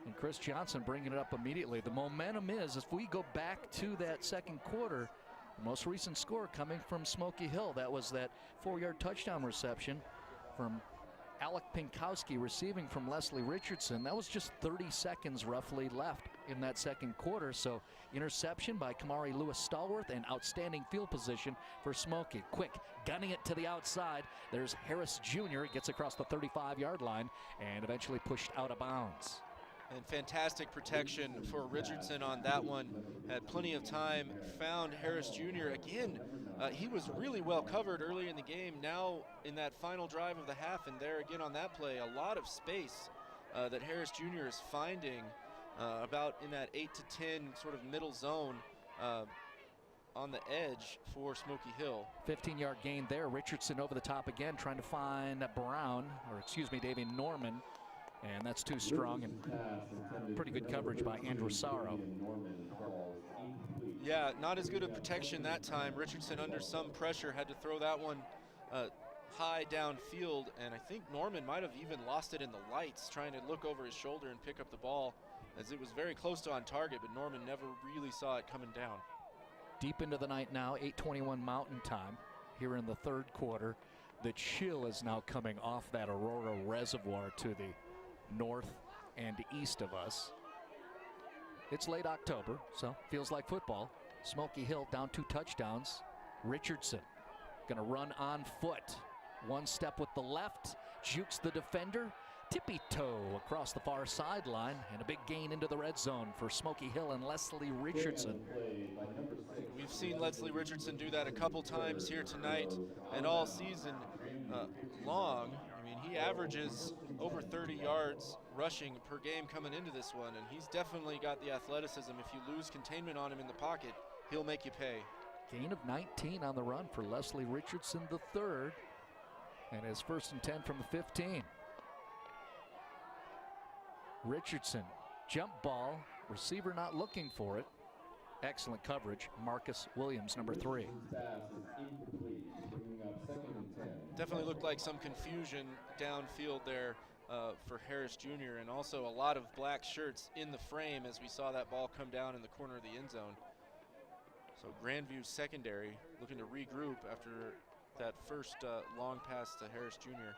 And Chris Johnson bringing it up immediately. The momentum is, if we go back to that second quarter, the most recent score coming from Smoky Hill, that was that 4-yard touchdown reception from Alec Pinkowski receiving from Leslie Richardson. That was just 30 seconds roughly left in that second quarter. So interception by Kamari Lewis Stallworth and outstanding field position for Smoky. Quick, gunning it to the outside. There's Harris Jr. Gets across the 35-yard line and eventually pushed out of bounds. And fantastic protection for Richardson on that one. Had plenty of time, found Harris Jr. again. He was really well covered early in the game. Now in that final drive of the half, and there again on that play, a lot of space that Harris Jr. is finding about in that 8 to 10 sort of middle zone on the edge for Smoky Hill. 15-yard gain there. Richardson over the top again, trying to find Brown, or excuse me, Davey Norman. And that's too strong and pretty good coverage by Andrew Sorrow. Yeah, not as good a protection that time. Richardson under some pressure had to throw that one high downfield, and I think Norman might have even lost it in the lights trying to look over his shoulder and pick up the ball, as it was very close to on target, but Norman never really saw it coming down. Deep into the night now, 8:21 Mountain Time here in the third quarter. The chill is now coming off that Aurora reservoir to the north and east of us. It's late October, so feels like football. Smoky Hill down 2 touchdowns. Richardson gonna run on foot. One step with the left, jukes the defender, tippy toe across the far sideline, and a big gain into the red zone for Smoky Hill and Leslie Richardson. We've seen Leslie Richardson do that a couple times here tonight and all season long. I mean, he averages over 30 yards rushing per game coming into this one, and he's definitely got the athleticism. If you lose containment on him in the pocket, he'll make you pay. Gain of 19 on the run for Leslie Richardson III, and his 1st and 10 from the 15. Richardson, jump ball, receiver not looking for it. Excellent coverage. Marcus Williams, number 3. Definitely looked like some confusion downfield there for Harris Jr., and also a lot of black shirts in the frame as we saw that ball come down in the corner of the end zone. So Grandview secondary looking to regroup after that first long pass to Harris Jr.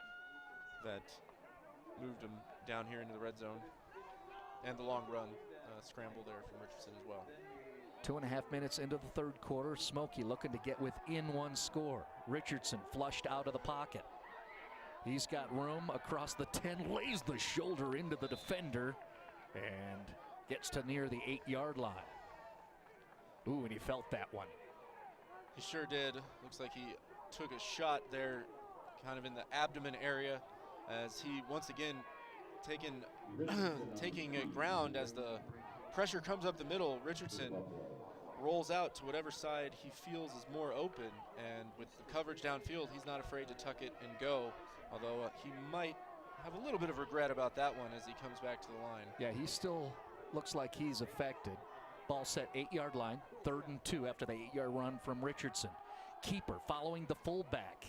that moved him down here into the red zone, and the long run scramble there from Richardson as well. 2.5 minutes into the third quarter. Smoky looking to get within 1 score. Richardson flushed out of the pocket. He's got room across the 10, lays the shoulder into the defender, and gets to near the 8-yard line. Ooh, and he felt that one. He sure did. Looks like he took a shot there kind of in the abdomen area, as he once again taking ground as the pressure comes up the middle. Richardson rolls out to whatever side he feels is more open, and with the coverage downfield, he's not afraid to tuck it and go, although he might have a little bit of regret about that one as he comes back to the line. Yeah, he still looks like he's affected. Ball set 8-yard line, 3rd and 2 after the 8-yard run from Richardson. Keeper following the fullback,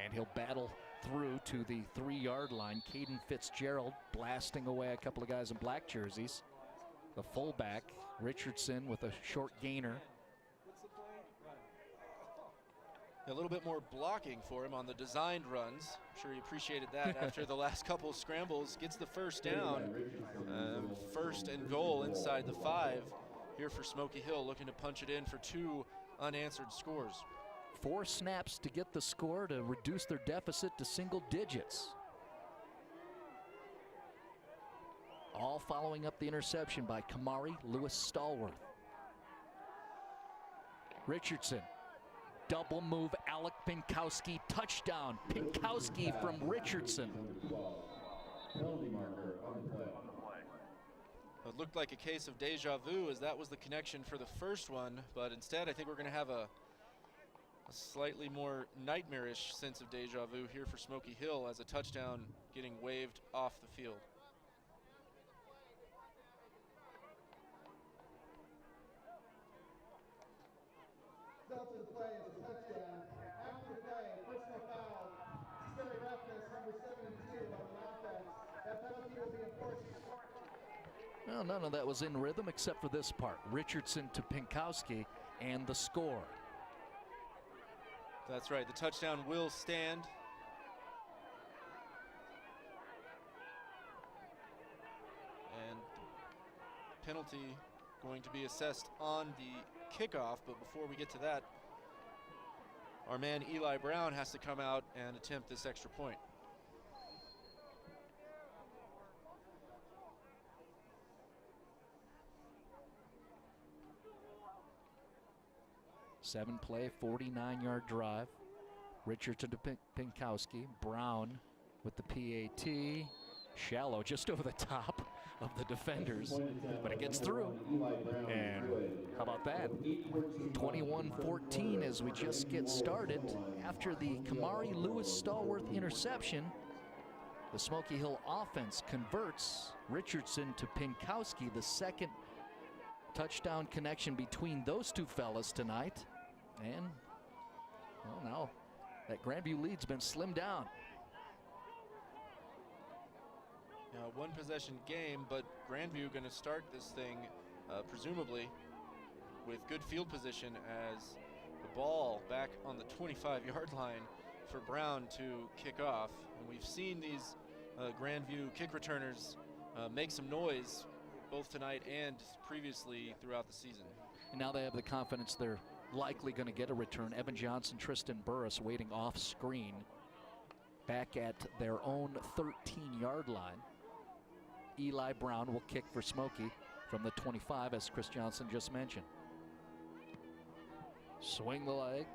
and he'll battle through to the 3-yard line. Caden Fitzgerald blasting away a couple of guys in black jerseys. The fullback, Richardson, with a short gainer. A little bit more blocking for him on the designed runs. I'm sure he appreciated that after the last couple of scrambles. Gets the first down. 1st and goal inside the 5 here for Smoky Hill, looking to punch it in for 2 unanswered scores. 4 snaps to get the score to reduce their deficit to single digits. All following up the interception by Kamari Lewis-Stallworth. Richardson, double move, Alec Pinkowski, touchdown. Pinkowski from Richardson. It looked like a case of deja vu, as that was the connection for the first one, but instead I think we're going to have a slightly more nightmarish sense of deja vu here for Smoky Hill, as a touchdown getting waved off the field. Colton play is a touchdown. After the play, personal foul, silly roughness, number 72 on the offense. That penalty will be enforced. Well, none of that was in rhythm except for this part. Richardson to Pinkowski and the score. That's right, the touchdown will stand. And penalty going to be assessed on the kickoff, but before we get to that, our man Eli Brown has to come out and attempt this extra point. Seven-play, 49-yard drive. Richardson to Pinkowski. Brown with the PAT. Shallow just over the top of the defenders, but it gets through. And how about that? 21-14 as we just get started after the Kamari Lewis-Stallworth interception. The Smoky Hill offense converts Richardson to Pinkowski, the second touchdown connection between those two fellas tonight. And, well, now that Grandview lead's been slimmed down. Now, one possession game, but Grandview going to start this thing presumably with good field position as the ball back on the 25-yard line for Brown to kick off. And we've seen these Grandview kick returners make some noise both tonight and previously throughout the season. And now they have the confidence they're likely going to get a return. Evan Johnson, Tristan Burris waiting off screen back at their own 13-yard line. Eli Brown will kick for Smoky from the 25, as Chris Johnson just mentioned. Swing the leg.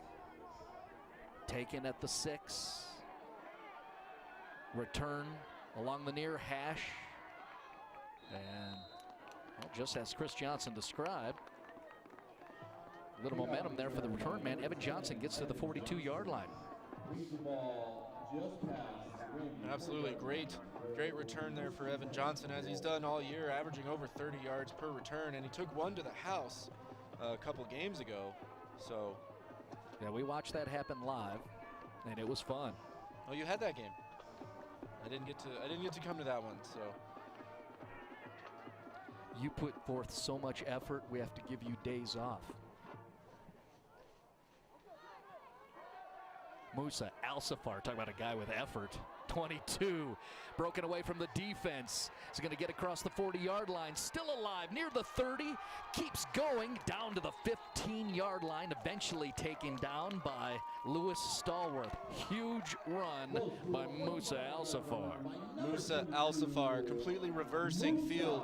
Taken at the 6. Return along the near hash. And well, just as Chris Johnson described, a little momentum there for the return man. Evan Johnson gets to the 42-yard line. Absolutely great return there for Evan Johnson, as he's done all year, averaging over 30 yards per return, and he took one to the house a couple games ago. So yeah, we watched that happen live, and it was fun. Oh, you had that game. I didn't get to come to that one. So you put forth so much effort, we have to give you days off. Musa Alsafar, talk about a guy with effort. 22, broken away from the defense. He's going to get across the 40-yard line, still alive, near the 30, keeps going down to the 15-yard line, eventually taken down by Lewis Stallworth. Huge run by Musa Alsafar. Musa Alsafar completely reversing field.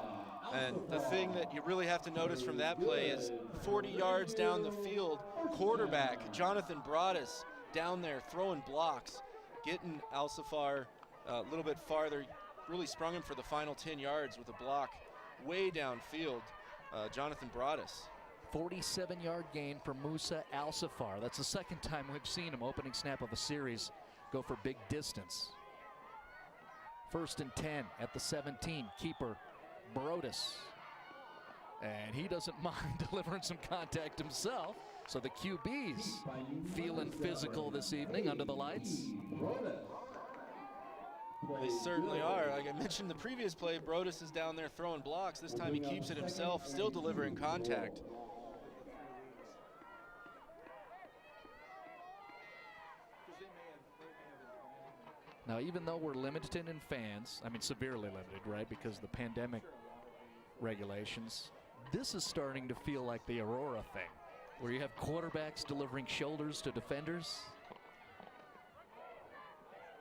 And the thing that you really have to notice from that play is 40 yards down the field, quarterback Jonathan Broadus down there throwing blocks, getting Alsafar a little bit farther, really sprung him for the final 10 yards with a block way downfield. Jonathan Broadus. 47-yard gain for Musa Alsafar. That's the second time we've seen him opening snap of a series go for big distance. 1st and 10 at the 17. Keeper Broadus. And he doesn't mind delivering some contact himself. So the QBs feeling physical this evening under the lights. They certainly are. Like I mentioned the previous play, Broadus is down there throwing blocks. This time he keeps it himself, still delivering contact. Now, even though we're limited in fans, I mean severely limited, right, because of the pandemic regulations, this is starting to feel like the Aurora thing, where you have quarterbacks delivering shoulders to defenders.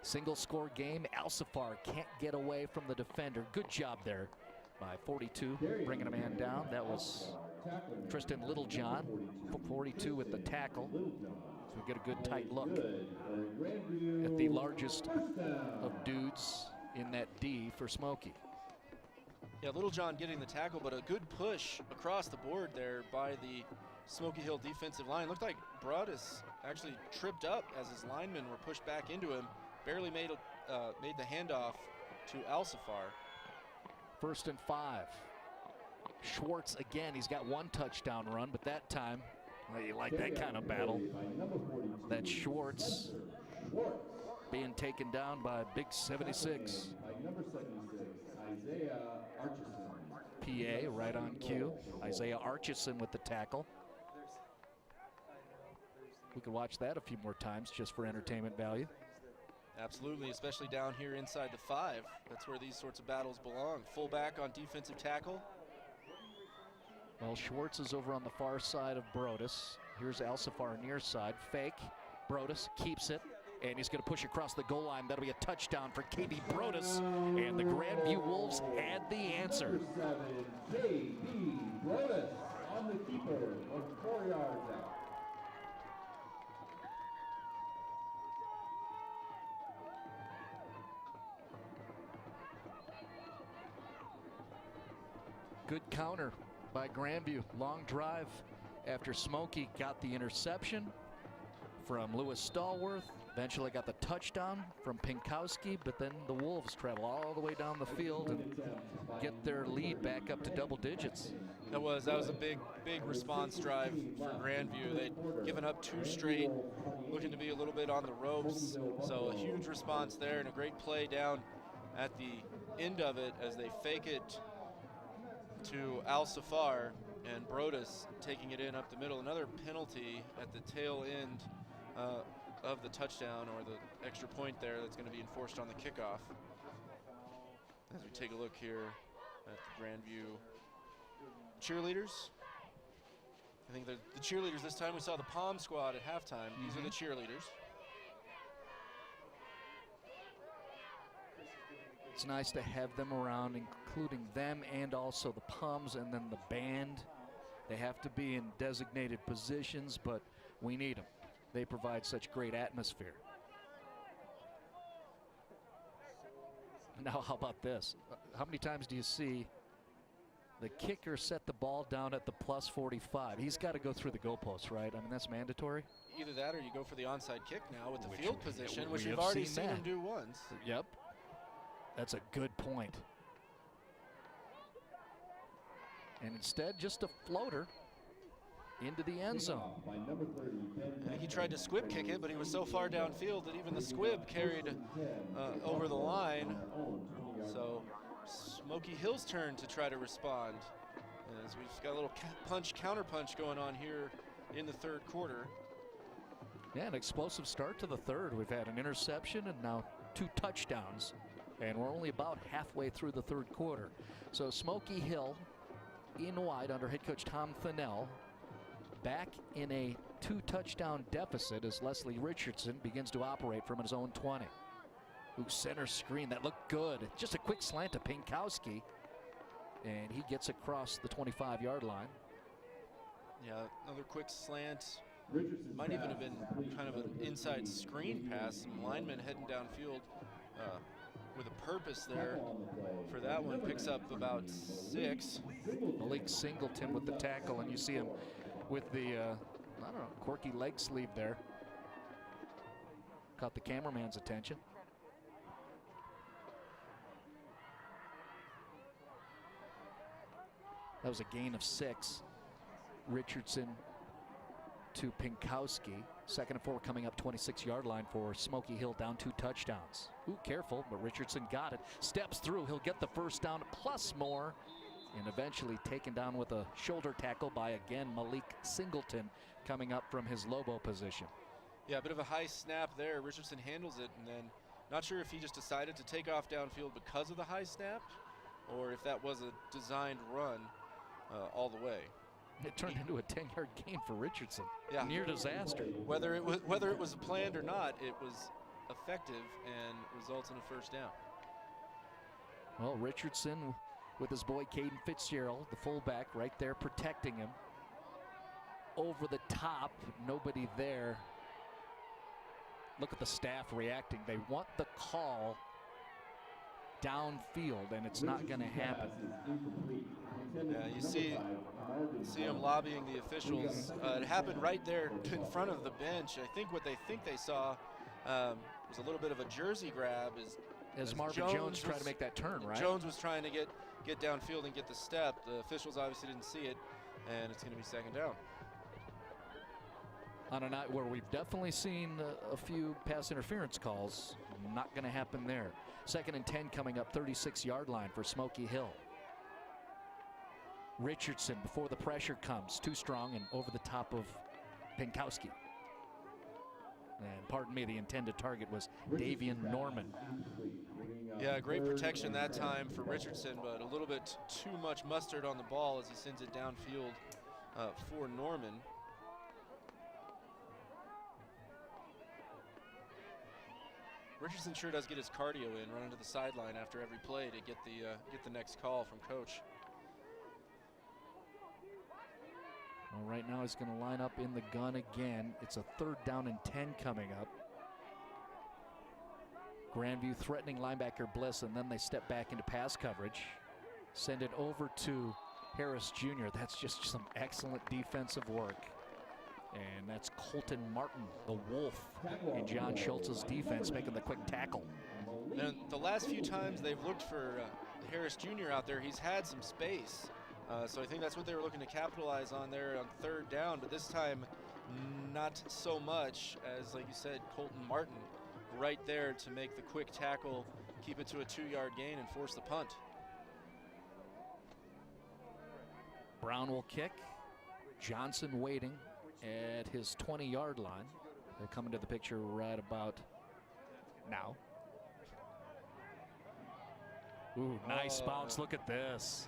Single score game. Alsafar can't get away from the defender. Good job there by 42, bringing a man down. That was Tristan Littlejohn, 42 with the tackle. So we get a good tight look at the largest of dudes in that D for Smoky. Yeah, Littlejohn getting the tackle, but a good push across the board there by the Smoky Hill defensive line. Looked like Broadus actually tripped up as his linemen were pushed back into him. Barely made the handoff to Alsafar. 1st and 5. Schwartz again. He's got one touchdown run, but that time, well, you like that kind of battle. That Schwartz being taken down by big 76. PA right on cue. Isaiah Archison with the tackle. We could watch that a few more times just for entertainment value. Absolutely, especially down here inside the 5. That's where these sorts of battles belong. Fullback on defensive tackle. Well, Schwartz is over on the far side of Broadus. Here's Alsafar near side. Fake. Broadus keeps it, and he's going to push across the goal line. That'll be a touchdown for KB Broadus, and the Grandview Wolves had the answer. KB Broadus on the keeper of 4 yards out. Good counter by Grandview. Long drive after Smoky got the interception from Lewis Stallworth. Eventually got the touchdown from Pinkowski, but then the Wolves travel all the way down the field and get their lead back up to double digits. That was a big response drive for Grandview. They'd given up 2 straight, looking to be a little bit on the ropes. So a huge response there and a great play down at the end of it as they fake it to Al Safar and Brodus taking it in up the middle. Another penalty at the tail end of the touchdown, or the extra point there, that's going to be enforced on the kickoff. As we take a look here at the Grandview cheerleaders. I think the cheerleaders this time, we saw the Palm Squad at halftime. These are the cheerleaders. It's nice to have them around, including them and also the Palms and then the band. They have to be in designated positions, but we need them. They provide such great atmosphere. Now, how about this? How many times do you see the kicker set the ball down at the plus 45? He's got to go through the goalposts, right? I mean, that's mandatory. Either that or you go for the onside kick now with the Which field we- position, we which have we've already seen seen him that. do once. Yep. That's a good point. And instead, just a floater into the end zone. I think he tried to squib kick it, but he was so far downfield that even the squib carried over the line. So Smoky Hill's turn to try to respond, as we've got a little counter punch going on here in the third quarter. Yeah, an explosive start to the third. We've had an interception and now 2 touchdowns. And we're only about halfway through the third quarter. So Smoky Hill in wide under head coach Tom Thinnell, back in a 2-touchdown deficit as Leslie Richardson begins to operate from his own 20. Ooh, center screen, that looked good. Just a quick slant to Pinkowski, and he gets across the 25-yard line. Yeah, another quick slant. Might even have been kind of an inside screen pass. Some linemen heading downfield with a purpose there for that one. Picks up about 6. Malik Singleton with the tackle, and you see him with the, I don't know, quirky leg sleeve there. Caught the cameraman's attention. That was a gain of 6. Richardson to Pinkowski. 2nd and 4 coming up 26-yard line for Smoky Hill, down 2 touchdowns. Ooh, careful, but Richardson got it. Steps through, he'll get the first down plus more. And eventually taken down with a shoulder tackle by, again, Malik Singleton coming up from his Lobo position. Yeah, a bit of a high snap there. Richardson handles it, and then not sure if he just decided to take off downfield because of the high snap or if that was a designed run all the way. It turned into a 10-yard gain for Richardson. Yeah. Near disaster. Whether it was planned or not, it was effective and results in a first down. Well, Richardson with his boy Caden Fitzgerald, the fullback, right there protecting him. Over the top, nobody there. Look at the staff reacting. They want the call downfield, and it's not going to happen. Yeah, you see them lobbying the officials. It happened right there in front of the bench. I think what they saw was a little bit of a jersey grab. As Marvin Jones tried to make that turn, right? Jones was trying to get downfield and get the step. The officials obviously didn't see it, and it's going to be 2nd down. On a night where we've definitely seen a few pass interference calls, not going to happen there. 2nd and 10 coming up 36-yard line for Smoky Hill. Richardson before the pressure comes, too strong and over the top of Pinkowski. And pardon me, the intended target was Davian Norman. Yeah, great protection that time for Richardson, but a little bit too much mustard on the ball as he sends it downfield for Norman. Richardson sure does get his cardio in, running to the sideline after every play to get the next call from coach. Well, right now he's going to line up in the gun again. It's a 3rd down and 10 coming up. Grandview threatening linebacker Bliss, and then they step back into pass coverage. Send it over to Harris Jr. That's just some excellent defensive work. And that's Colton Martin, the Wolf, and John Schultz's defense making the quick tackle. And the last few times they've looked for Harris Jr. out there, he's had some space. So I think that's what they were looking to capitalize on there on third down, but this time not so much, as like you said, Colton Martin right there to make the quick tackle, keep it to a 2-yard gain and force the punt. Brown will kick. Johnson waiting at his 20-yard line. They're coming to the picture right about now. Ooh, nice bounce. Look at this.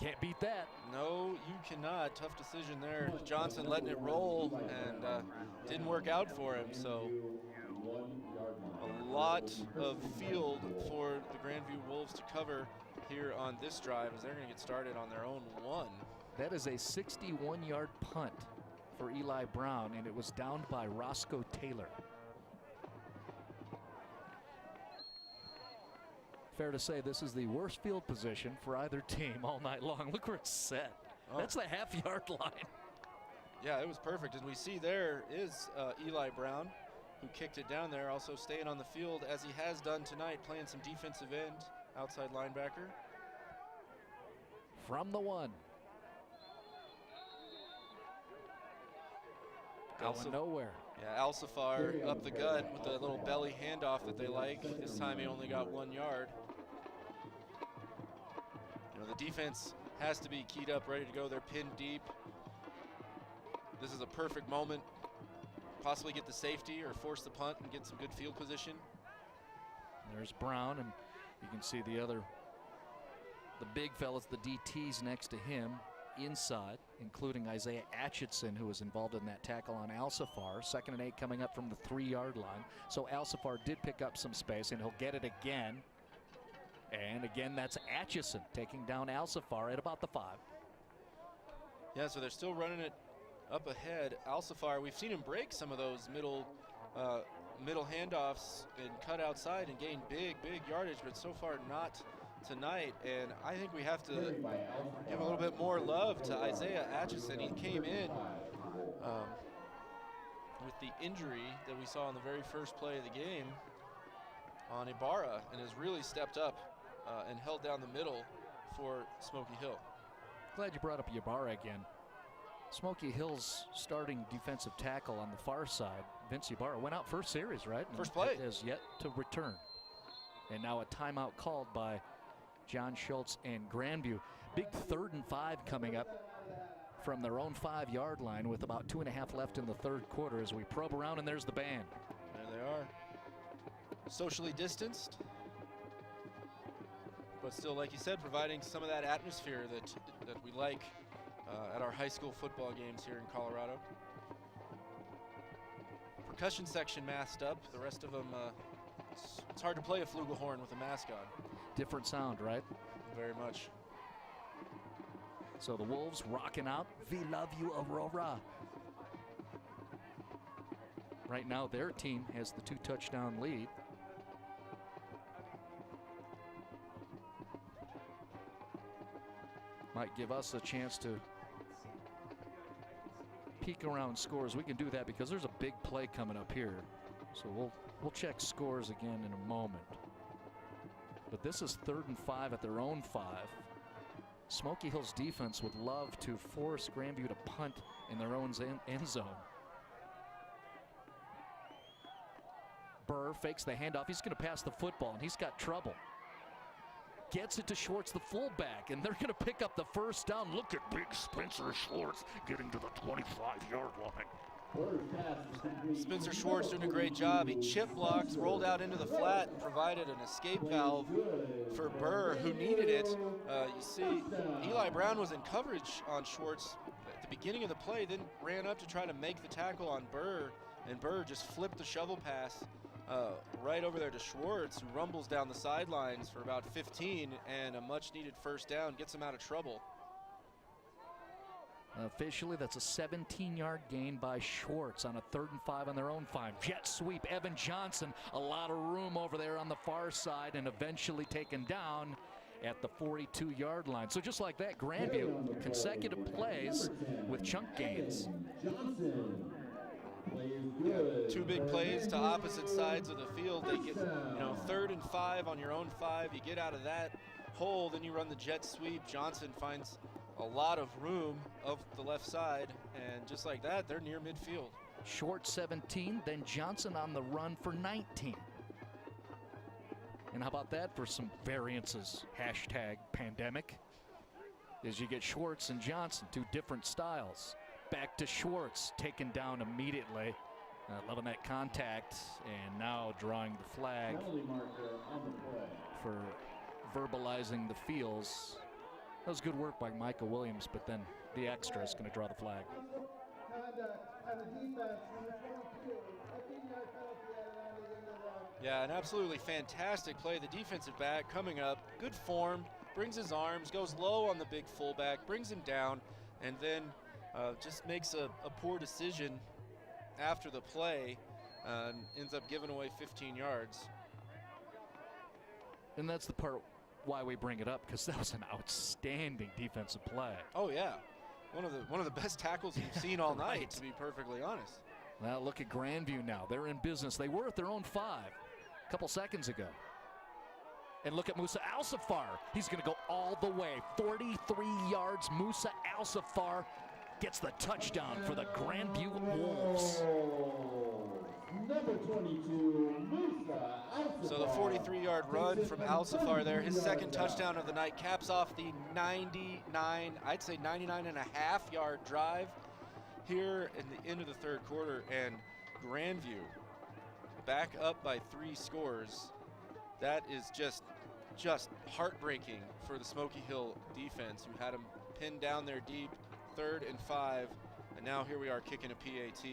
Can't beat that. No, you cannot. Tough decision there. Johnson letting it roll, and didn't work out for him. So a lot of field for the Grandview Wolves to cover here on this drive, as they're going to get started on their own 1. That is a 61-yard punt for Eli Brown, and it was downed by Roscoe Taylor. Fair to say this is the worst field position for either team all night long. Look where it's set. Oh. That's the half-yard line. Yeah, it was perfect. And we see there is Eli Brown, who kicked it down there, also staying on the field as he has done tonight, playing some defensive end, outside linebacker. From the 1. Going nowhere. Yeah, Alcifar up the gut with the little belly handoff that they like. This time he only got 1 yard. You know, the defense has to be keyed up, ready to go. They're pinned deep. This is a perfect moment. Possibly get the safety or force the punt and get some good field position. There's Brown, and you can see the big fellas, the DTs next to him inside, including Isaiah Atchison, who was involved in that tackle on Alcifar. 2nd and 8 coming up from the 3-yard line. So Alcifar did pick up some space, and he'll get it again. And again, that's Atchison taking down Alcifar at about the 5. Yeah, so they're still running it up ahead. Alcifar, we've seen him break some of those middle handoffs and cut outside and gain big yardage, but so far not tonight. And I think we have to give a little bit more love to Isaiah Atchison. He came in with the injury that we saw in the very first play of the game on Ibarra, and has really stepped up and held down the middle for Smoky Hill. Glad you brought up Ibarra again. Smoky Hill's starting defensive tackle on the far side, Vince Ibarra, went out first series, right? First play. Has yet to return. And now a timeout called by John Schultz and Grandview. Big 3rd and 5 coming up from their own 5-yard line with about 2.5 left in the 3rd quarter as we probe around, and there's the band. There they are. Socially distanced, but still, like you said, providing some of that atmosphere that we like at our high school football games here in Colorado. Percussion section masked up. The rest of them, it's hard to play a flugelhorn with a mask on. Different sound, right? Very much. So the Wolves rocking out. We love you, Aurora. Right now, their team has the 2-touchdown lead. Might give us a chance to peek around scores. We can do that because there's a big play coming up here. So we'll check scores again in a moment. But this is 3rd and 5 at their own 5. Smoky Hill's defense would love to force Grandview to punt in their own end zone. Burr fakes the handoff. He's going to pass the football, and he's got trouble. Gets it to Schwartz, the fullback, and they're going to pick up the 1st down. Look at big Spencer Schwartz getting to the 25-yard line. Spencer Schwartz doing a great job. He chip blocked, rolled out into the flat, and provided an escape valve for Burr, who needed it. You see, Eli Brown was in coverage on Schwartz at the beginning of the play, then ran up to try to make the tackle on Burr, and Burr just flipped the shovel pass right over there to Schwartz, who rumbles down the sidelines for about 15, and a much-needed 1st down gets him out of trouble. Officially, that's a 17-yard gain by Schwartz on a 3rd and 5 on their own 5. Jet sweep, Evan Johnson, a lot of room over there on the far side, and eventually taken down at the 42-yard line. So just like that, Grandview, consecutive plays with chunk gains. Johnson. Play is Yeah, good. 2 big plays to opposite sides of the field. They get, 3rd and 5 on your own 5. You get out of that hole, then you run the jet sweep. Johnson finds a lot of room of the left side, and just like that, they're near midfield. Short 17, then Johnson on the run for 19. And how about that for some variances? Hashtag pandemic. As you get Schwartz and Johnson, 2 different styles. Back to Schwartz, taken down immediately. Loving that contact, and now drawing the flag Penalty marker on the play. for verbalizing the feels. That was good work by Michael Williams, but then the extra is going to draw the flag. Conduct on the defense, number 22, 15-yard penalty added on to the end of the run. Yeah, an absolutely fantastic play. The defensive back coming up, good form, brings his arms, goes low on the big fullback, brings him down, and then just makes a poor decision after the play and ends up giving away 15 yards. And that's the part why we bring it up, because that was an outstanding defensive play. Oh yeah, one of the best tackles you've seen all night, to be perfectly honest. Well, look at Grandview now. They're in business. They were at their own 5 a couple seconds ago. And look at Musa Al-Safar. He's going to go all the way. 43 yards. Musa Al-Safar gets the touchdown for the Grandview Wolves. Number 22, Musa Al-Safar. So the 43-yard run from Al-Safar there, his second touchdown of the night, caps off the 99, I'd say 99.5-yard drive here in the end of the 3rd quarter, and Grandview back up by 3 scores. That is just heartbreaking for the Smoky Hill defense, who had him pinned down there deep, 3rd and 5, and now here we are kicking a PAT.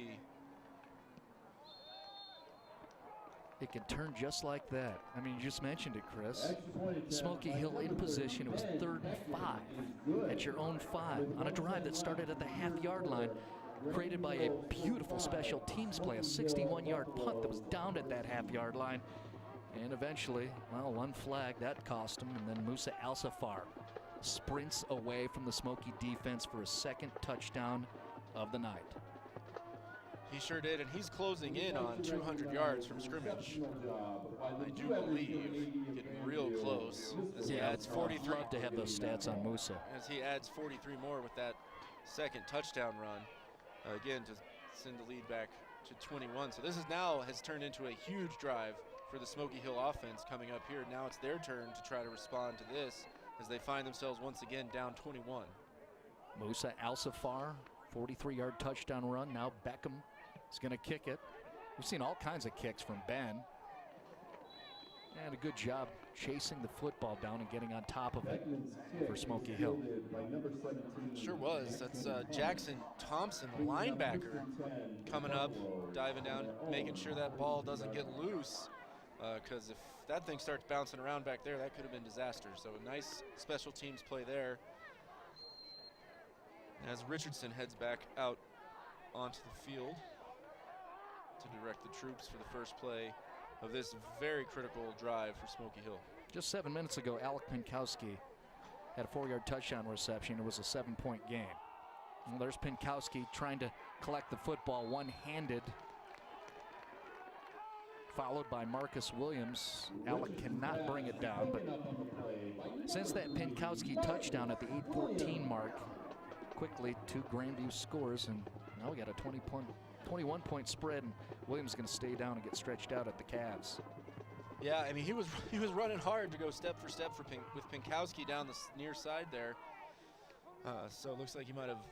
It can turn just like that. I mean, you just mentioned it, Chris. Smoky Hill in position. It was 3rd and 5 at your own 5 on a drive that started at the half-yard line, created by a beautiful special teams play, a 61-yard punt that was down at that half-yard line. And eventually, well, 1 flag, that cost him, and then Musa Al-Safar sprints away from the Smoky defense for his 2nd touchdown of the night. He sure did, and he's closing in on 200 yards from scrimmage. I do believe getting real close as he adds 43. I'd love to have those stats on Musa. As he adds 43 more with that 2nd touchdown run, again to send the lead back to 21. So this is now has turned into a huge drive for the Smoky Hill offense coming up here. Now it's their turn to try to respond to this as they find themselves once again down 21. Musa Al-Safar, 43-yard touchdown run. Now Beckham is going to kick it. We've seen all kinds of kicks from Ben. And a good job chasing the football down and getting on top of it for Smoky Hill. Sure was. That's Jackson Thompson, the linebacker, coming up, diving down, making sure that ball doesn't get loose. Because if that thing starts bouncing around back there, that could have been disaster. So a nice special teams play there. As Richardson heads back out onto the field to direct the troops for the first play of this very critical drive for Smoky Hill. Just 7 minutes ago, Alec Pinkowski had a 4-yard touchdown reception. It was a 7-point game. Well, there's Pinkowski trying to collect the football one-handed, followed by Marcus Williams. Alec cannot bring it down, but since that Pinkowski touchdown at the 8:14 mark, quickly 2 Grandview scores, and now we got a 21-point spread, and Williams is going to stay down and get stretched out at the calves. Yeah, I mean, he was running hard to go step for step with Pinkowski down the near side there. So it looks like he might have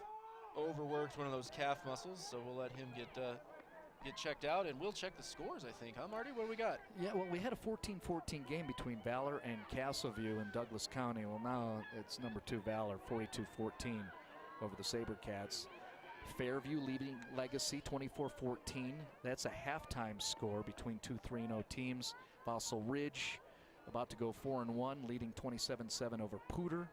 overworked one of those calf muscles, so we'll let him get checked out, and we'll check the scores, I think. Huh, Marty? What do we got? Yeah, well, we had a 14-14 game between Valor and Castleview in Douglas County. Well, now it's number 2 Valor, 42-14 over the SaberCats. Fairview leading Legacy 24-14. That's a halftime score between 2 3-0 teams. Fossil Ridge about to go 4-1, leading 27-7 over Pooter.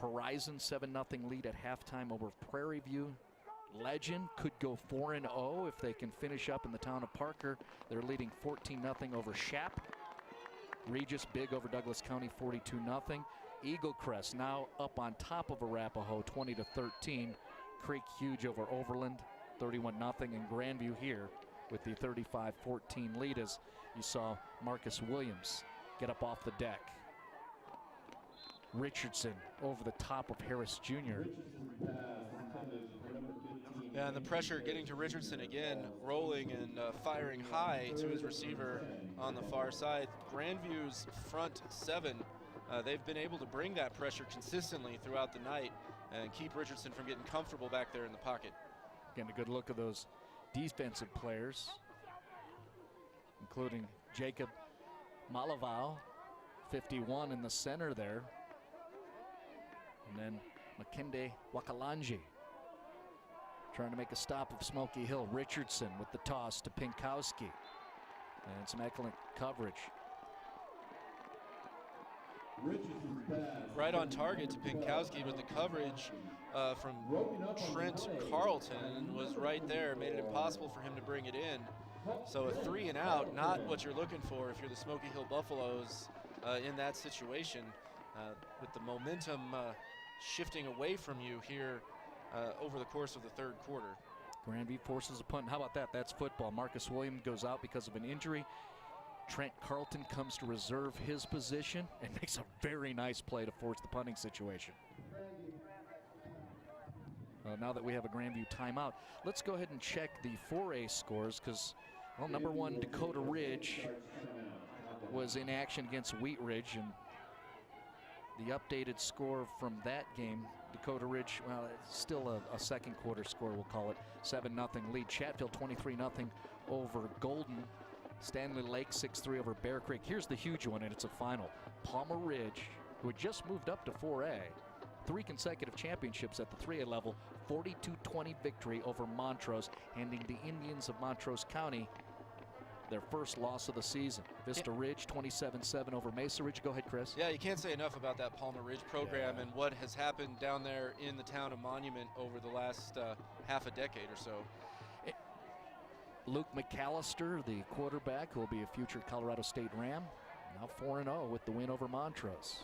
Horizon 7-0 lead at halftime over Prairie View. Legend could go 4-0 if they can finish up in the town of Parker. They're leading 14-0 over Shap. Regis big over Douglas County 42-0. Eagle Crest now up on top of Arapahoe 20-13. Creek huge over Overland 31-0. And Grandview here with the 35-14 lead as you saw Marcus Williams get up off the deck. Richardson over the top of Harris Jr. Yeah, and the pressure getting to Richardson again, rolling and firing high to his receiver on the far side. Grandview's front seven, they've been able to bring that pressure consistently throughout the night and keep Richardson from getting comfortable back there in the pocket. Getting a good look at those defensive players, including Jacob Malavau, 51 in the center there. And then Makinde Wakalanji trying to make a stop of Smoky Hill. Richardson with the toss to Pinkowski. And some excellent coverage. Right on target to Pinkowski, but the coverage from Trent Carlton was right there, made it impossible for him to bring it in. So a 3 and out, not what you're looking for if you're the Smoky Hill Buffaloes in that situation. With the momentum shifting away from you here over the course of the third quarter. Grandview forces a punt. How about that? That's football. Marcus Williams goes out because of an injury. Trent Carlton comes to reserve his position and makes a very nice play to force the punting situation. Now that we have a Grandview timeout, let's go ahead and check the 4A scores because, well, number 1 Dakota Ridge was in action against Wheat Ridge, and the updated score from that game, Dakota Ridge, well, it's still a second quarter score, we'll call it, 7-0 lead. Chatfield 23-0 over Golden. Stanley Lake 6-3 over Bear Creek. Here's the huge one, and it's a final. Palmer Ridge, who had just moved up to 4A, 3 consecutive championships at the 3A level, 42-20 victory over Montrose, handing the Indians of Montrose County their first loss of the season. Vista Ridge 27-7 over Mesa Ridge. Go ahead, Chris. Yeah, you can't say enough about that Palmer Ridge program and what has happened down there in the town of Monument over the last half a decade or so. Luke McAllister, the quarterback, who will be a future Colorado State Ram, now 4-0 with the win over Montrose.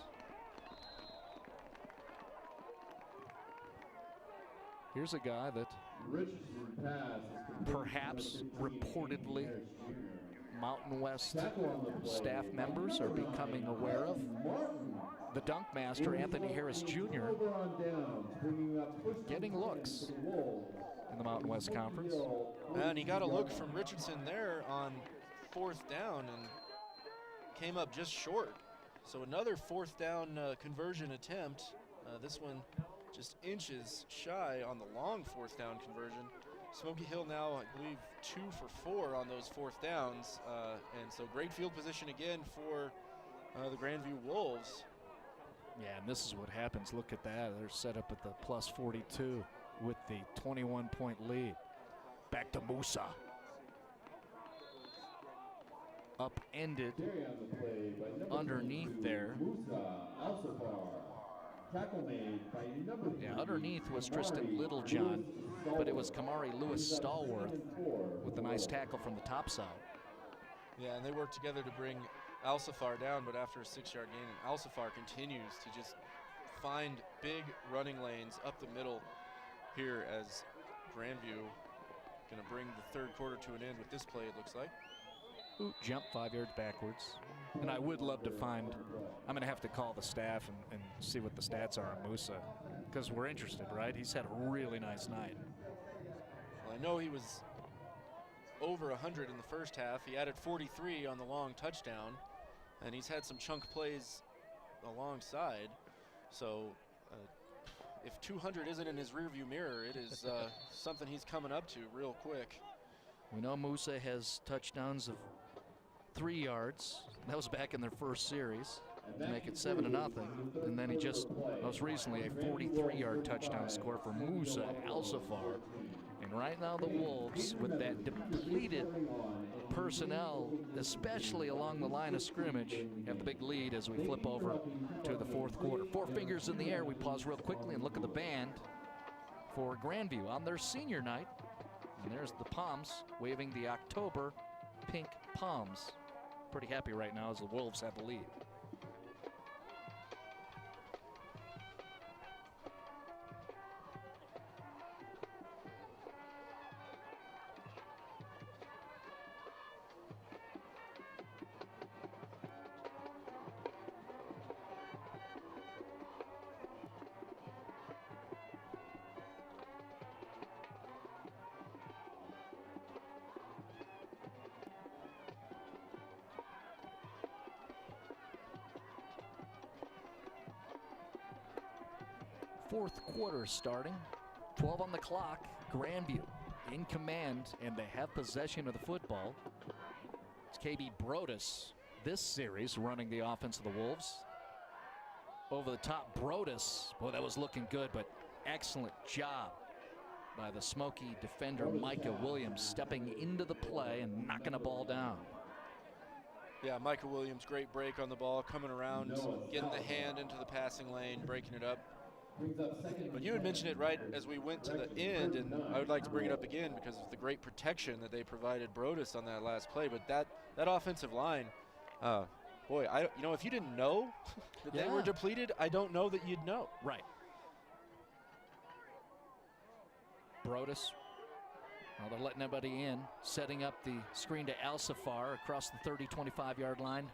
Here's a guy that perhaps reportedly Mountain West staff members are becoming aware of. The dunk master, Anthony Harris Jr., getting looks in the Mountain West Conference. And he got a look from Richardson there on 4th down and came up just short. So another 4th down conversion attempt. This one just inches shy on the long 4th down conversion. Smoky Hill now, I believe, 2 for 4 on those 4th downs. And so great field position again for the Grandview Wolves. Yeah, and this is what happens. Look at that. They're set up at the plus 42 with the 21-point lead. Back to Musa. Upended underneath there. Yeah, underneath was Tristan Littlejohn, but it was Kamari Lewis Stallworth with a nice tackle from the top side. Yeah, and they worked together to bring Alcifar down, but after a 6-yard gain, and Alcifar continues to just find big running lanes up the middle here as Grandview going to bring the third quarter to an end with this play, it looks like. Ooh, jump 5 yards backwards. And I would love to find, I'm going to have to call the staff and see what the stats are on Musa, because we're interested, right? He's had a really nice night. Well, I know he was over 100 in the first half. He added 43 on the long touchdown, and he's had some chunk plays alongside. So if 200 isn't in his rearview mirror, it is something he's coming up to real quick. We know Musa has touchdowns of 3 yards. That was back in their first series to make it 7-0. And then he just, most recently, a 43-yard touchdown score for Musa Alcifar. And right now the Wolves, with that depleted personnel, especially along the line of scrimmage, have the big lead as we flip over to the fourth quarter. 4 fingers in the air. We pause real quickly and look at the band for Grandview on their senior night. And there's the Palms waving the October pink palms. pretty happy right now as the Wolves have the lead. Fourth quarter starting, 12 on the clock. Grandview in command, and they have possession of the football. It's KB Brodus this series running the offense of the Wolves. Over the top, Brodus. Boy, that was looking good, but excellent job by the Smoky defender Micah Williams stepping into the play and knocking the ball down. Yeah, Micah Williams, great break on the ball, coming around, getting the hand into the passing lane, breaking it up. But you had mentioned it right as we went to the end, and I would like to bring it up again because of the great protection that they provided Brodus on that last play. But that offensive line, boy, if you didn't know that they were depleted, I don't know that you'd know. Right. Brodus, well, they're letting everybody in, setting up the screen to Alsafar across the 30, 25-yard line.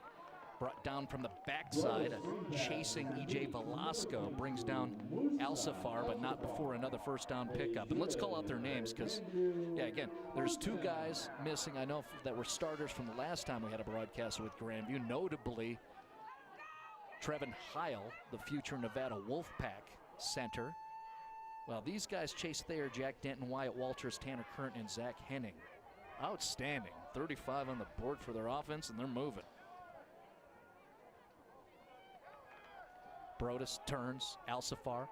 Brought down from the backside, chasing E.J. Velasco brings down Alsafar, but not before another first down pickup. And let's call out their names because, yeah, again, there's two guys missing. I know that were starters from the last time we had a broadcaster with Grandview, notably Trevin Heil, the future Nevada Wolfpack center. Well, these guys, Chase Thayer, Jack Denton, Wyatt Walters, Tanner Curtin, and Zach Henning. Outstanding. 35 on the board for their offense, and they're moving. Brodus turns, Alsafar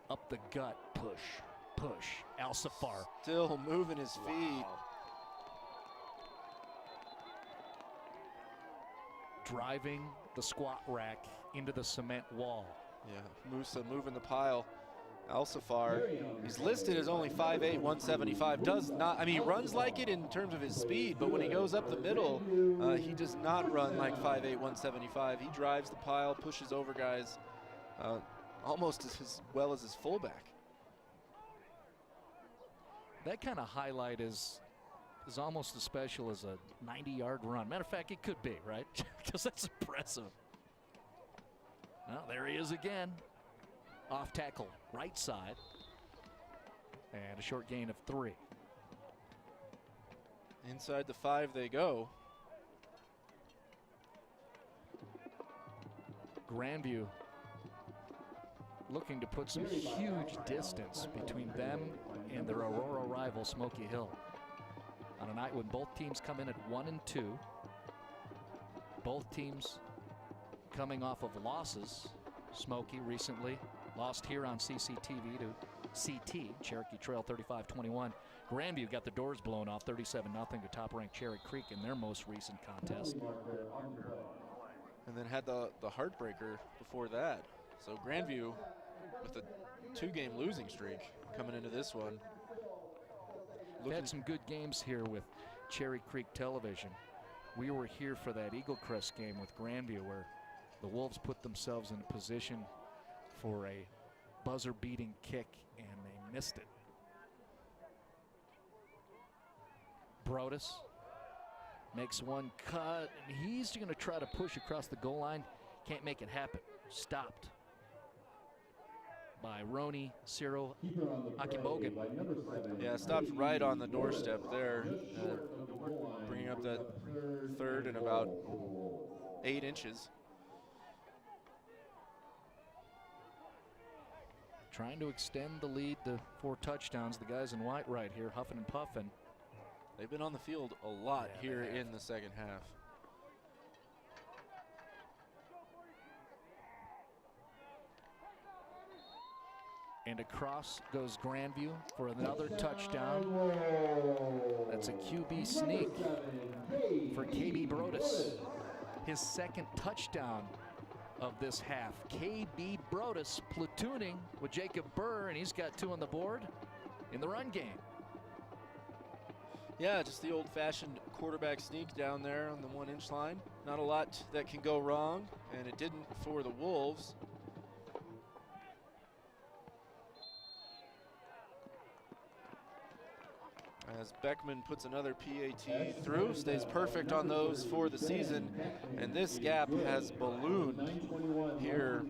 up the gut, push, Alsafar. Still moving his feet. Wow. Driving the squat rack into the cement wall. Yeah, Musa moving the pile. Alsafar, he's listed as only 5'8", 175. Does not, he runs like it in terms of his speed, but when he goes up the middle, he does not run like 5'8", 175. He drives the pile, pushes over guys. Almost as well as his fullback. That kind of highlight is almost as special as a 90-yard run. Matter of fact, it could be, right? Because that's impressive. Well, there he is again. Off tackle, right side. And a short gain of 3. Inside the 5 they go. Grandview looking to put some huge distance between them and their Aurora rival, Smoky Hill. On a night when both teams come in at 1-2. Both teams coming off of losses. Smoky recently lost here on CCTV to CT, Cherokee Trail 35-21. Grandview got the doors blown off 37-0 to top-ranked Cherry Creek in their most recent contest. And then had the heartbreaker before that. So Grandview with a 2-game losing streak coming into this one. They've had some good games here with Cherry Creek Television. We were here for that Eagle Crest game with Grandview where the Wolves put themselves in a position for a buzzer-beating kick and they missed it. Brodus makes one cut and he's going to try to push across the goal line. Can't make it happen. Stopped by Roni Ciro Akibogan. Yeah, stopped right on the doorstep there, bringing up that third and about 8 inches. Trying to extend the lead to 4 touchdowns. The guys in white right here, huffing and puffing. They've been on the field a lot here in the second half. And across goes Grandview for another touchdown. That's a QB sneak for KB Brodus. His second touchdown of this half. KB Brodus platooning with Jacob Burr, and he's got 2 on the board in the run game. Yeah, just the old-fashioned quarterback sneak down there on the 1-inch line. not a lot that can go wrong, and it didn't for the Wolves. As Beckman puts another PAT through, stays perfect on those for the season, and this gap has ballooned here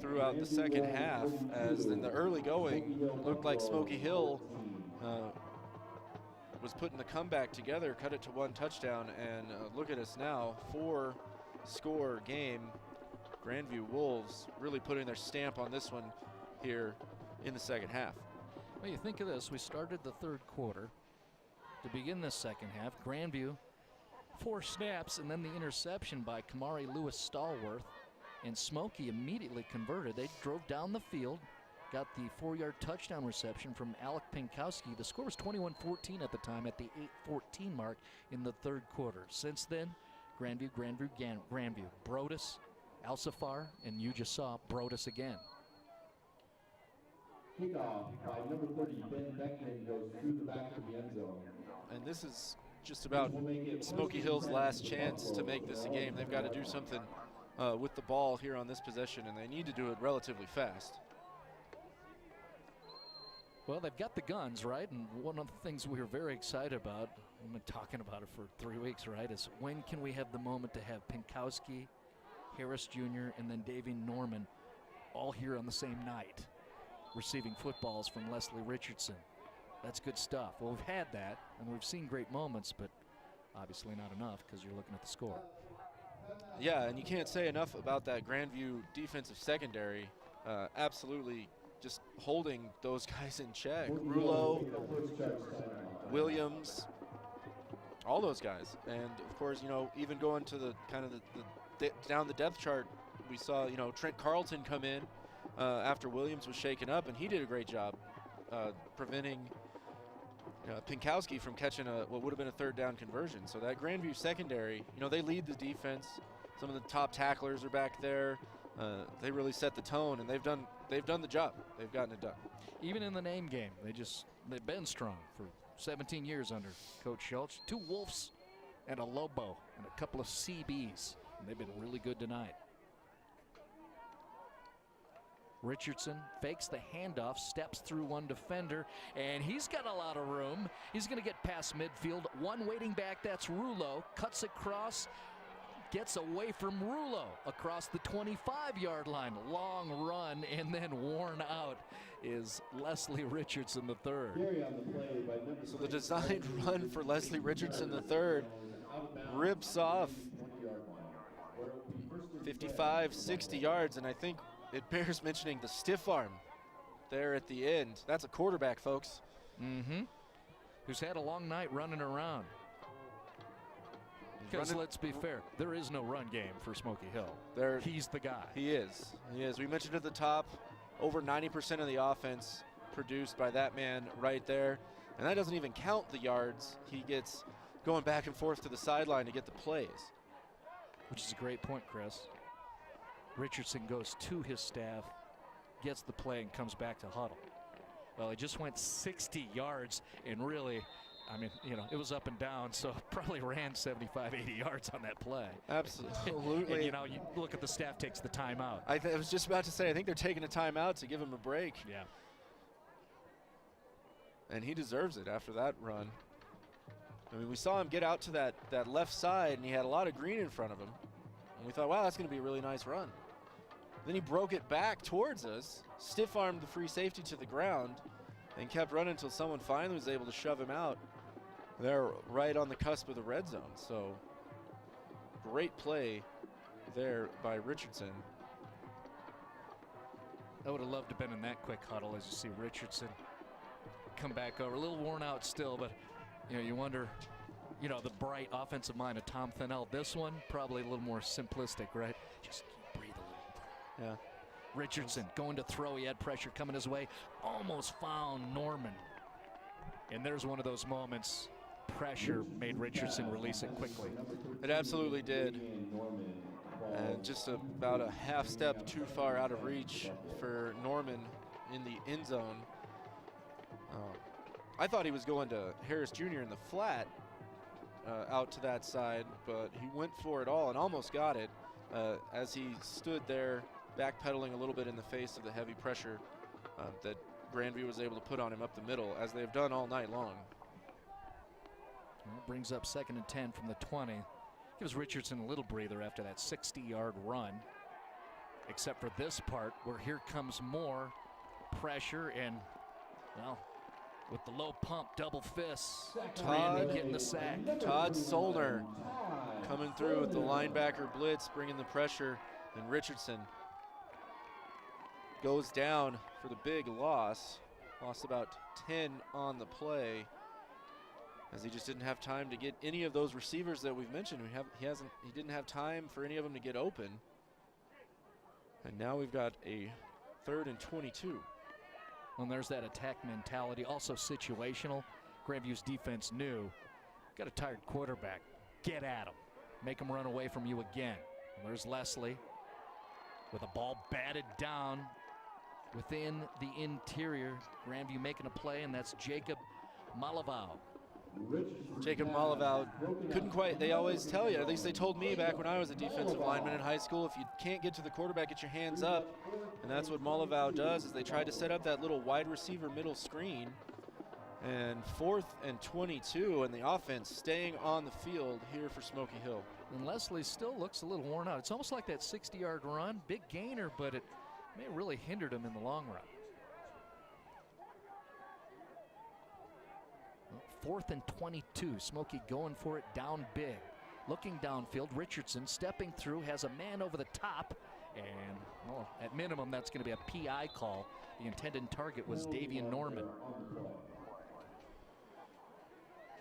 throughout the second half, as in the early going, it looked like Smoky Hill was putting the comeback together, cut it to 1 touchdown, and look at us now, 4-score game. Grandview Wolves really putting their stamp on this one here in the second half. Well, you think of this, we started the third quarter. To begin this second half, Grandview, 4 snaps, and then the interception by Kamari Lewis Stallworth, and Smoky immediately converted. They drove down the field, got the 4-yard touchdown reception from Alec Pinkowski. The score was 21-14 at the time at the 8:14 mark in the third quarter. Since then, Grandview, Brodus, Alsafar, and you just saw Brodus again. Kickoff by number 30, Ben Beckman, goes through the back of the end zone. And this is just about Smoky Hill's last chance to make this a game. They've got to do something with the ball here on this possession, and they need to do it relatively fast. Well, they've got the guns, right? And one of the things we were very excited about, we've been talking about it for 3 weeks, right, is when can we have the moment to have Pinkowski, Harris Jr., and then Davey Norman all here on the same night, receiving footballs from Leslie Richardson. That's good stuff. Well, we've had that, and we've seen great moments, but obviously not enough because you're looking at the score. Yeah, and you can't say enough about that Grandview defensive secondary. Absolutely just holding those guys in check. Rulo, Williams, all those guys. And, of course, you know, even going to the kind of down the depth chart, we saw, you know, Trent Carlton come in after Williams was shaken up, and he did a great job preventing Pinkowski from catching what would have been a third down conversion. So that Grandview secondary, you know, they lead the defense. Some of the top tacklers are back there. They really set the tone, and they've done the job. They've gotten it done. Even in the name game, they've been strong for 17 years under Coach Schultz. 2 Wolves and a Lobo and a couple of CBs, and they've been really good tonight. Richardson fakes the handoff, steps through one defender, and he's got a lot of room. He's going to get past midfield. One waiting back, that's Rulo. Cuts across, gets away from Rulo across the 25-yard line. Long run, and then worn out is Leslie Richardson III. So the designed run for Leslie Richardson III rips off 55, 60 yards, and I think it bears mentioning the stiff arm there at the end. That's a quarterback, folks. Mm-hmm. Who's had a long night running around. Because let's be fair, there is no run game for Smoky Hill. He's the guy. He is. He is. We mentioned at the top, over 90% of the offense produced by that man right there. And that doesn't even count the yards he gets going back and forth to the sideline to get the plays. Which is a great point, Chris. Richardson goes to his staff, gets the play, and comes back to huddle. Well, he just went 60 yards, and really, I mean, you know, it was up and down, so probably ran 75, 80 yards on that play. Absolutely. And, you know, you look at the staff takes the timeout. I was just about to say, I think they're taking a timeout to give him a break. Yeah. And he deserves it after that run. I mean, we saw him get out to that left side, and he had a lot of green in front of him. And we thought, wow, that's going to be a really nice run. Then he broke it back towards us, stiff-armed the free safety to the ground, and kept running until someone finally was able to shove him out. They're right on the cusp of the red zone. So great play there by Richardson. I would have loved to have been in that quick huddle as you see Richardson come back over. A little worn out still, but you know, you wonder, you know, the bright offensive mind of Tom Thinnell. This one, probably a little more simplistic, right? Just breathe a little. Yeah. Richardson going to throw. He had pressure coming his way. Almost found Norman. And there's one of those moments. Pressure made Richardson release it quickly. It absolutely did. And just about a half step too far out of reach for Norman in the end zone. I thought he was going to Harris Jr. in the flat, out to that side, but he went for it all and almost got it as he stood there backpedaling a little bit in the face of the heavy pressure that Grandview was able to put on him up the middle, as they've done all night long. Well, brings up 2nd and 10 from the 20. Gives Richardson a little breather after that 60-yard run, except for this part where here comes more pressure and, well, with the low pump, double fists, Randy getting the sack. Todd Solner coming through with the linebacker blitz, bringing the pressure, and Richardson goes down for the big loss. Lost about 10 on the play, as he just didn't have time to get any of those receivers that we've mentioned. He didn't have time for any of them to get open. And now we've got a 3rd and 22. Well, there's that attack mentality, also situational. Grandview's defense knew, got a tired quarterback, get at him, make him run away from you again. And there's Leslie with a ball batted down within the interior. Grandview making a play, and that's Jacob Malavau. Jacob Malavau couldn't quite, they always tell you, at least they told me back when I was a defensive lineman in high school, if you can't get to the quarterback, get your hands up. And that's what Malavau does, is they tried to set up that little wide receiver middle screen. And 4th and 22, and the offense staying on the field here for Smoky Hill. And Leslie still looks a little worn out. It's almost like that 60-yard run, big gainer, but it may have really hindered him in the long run. 4th and 22, Smoky going for it down big. Looking downfield, Richardson stepping through, has a man over the top, and well, at minimum that's going to be a PI call. The intended target was Davian Norman.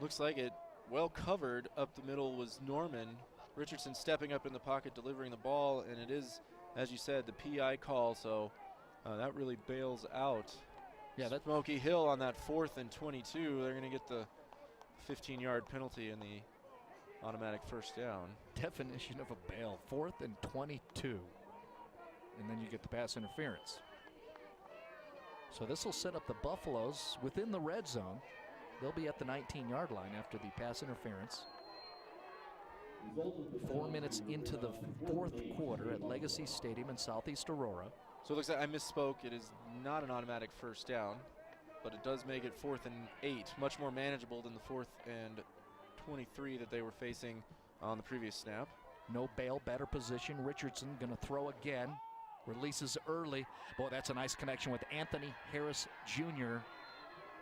Looks like it well covered up the middle was Norman. Richardson stepping up in the pocket, delivering the ball, and it is, as you said, the PI call, so that really bails out. Yeah, that's Smoky Hill on that 4th and 22. They're going to get the 15-yard penalty and the automatic first down. Definition of a bail, 4th and 22. And then you get the pass interference. So this will set up the Buffaloes within the red zone. They'll be at the 19-yard line after the pass interference. 4 minutes into the 4th quarter at Legacy Stadium in Southeast Aurora. So it looks like I misspoke. It is not an automatic first down, but it does make it 4th and 8, much more manageable than the 4th and 23 that they were facing on the previous snap. No bail, better position. Richardson going to throw again. Releases early. Boy, that's a nice connection with Anthony Harris Jr.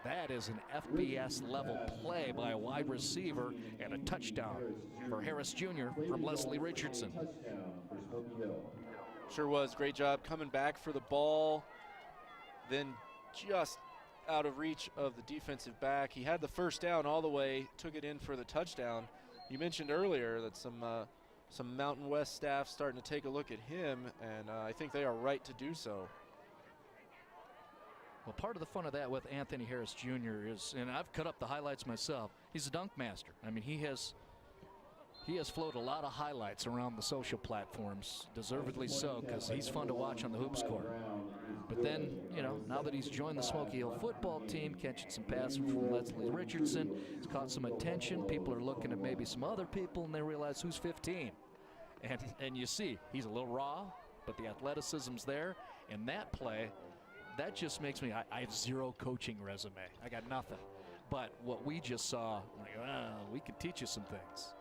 That is an FBS level play by a wide receiver, and a touchdown for Harris Jr. from Leslie Richardson. Sure was. Great job coming back for the ball. Then just out of reach of the defensive back. He had the first down all the way, took it in for the touchdown. You mentioned earlier that some Mountain West staff starting to take a look at him, and I think they are right to do so. Well, part of the fun of that with Anthony Harris Jr. is, and I've cut up the highlights myself, he's a dunk master. I mean, he has floated a lot of highlights around the social platforms, deservedly so, because he's fun to watch on the hoops court. But then, you know, now that he's joined the Smoky Hill football team, catching some passes from Leslie Richardson, he's caught some attention. People are looking at maybe some other people, and they realize who's 15. And you see, he's a little raw, but the athleticism's there. And that play, that just makes me, I have zero coaching resume. I got nothing. But what we just saw, like, we could teach you some things.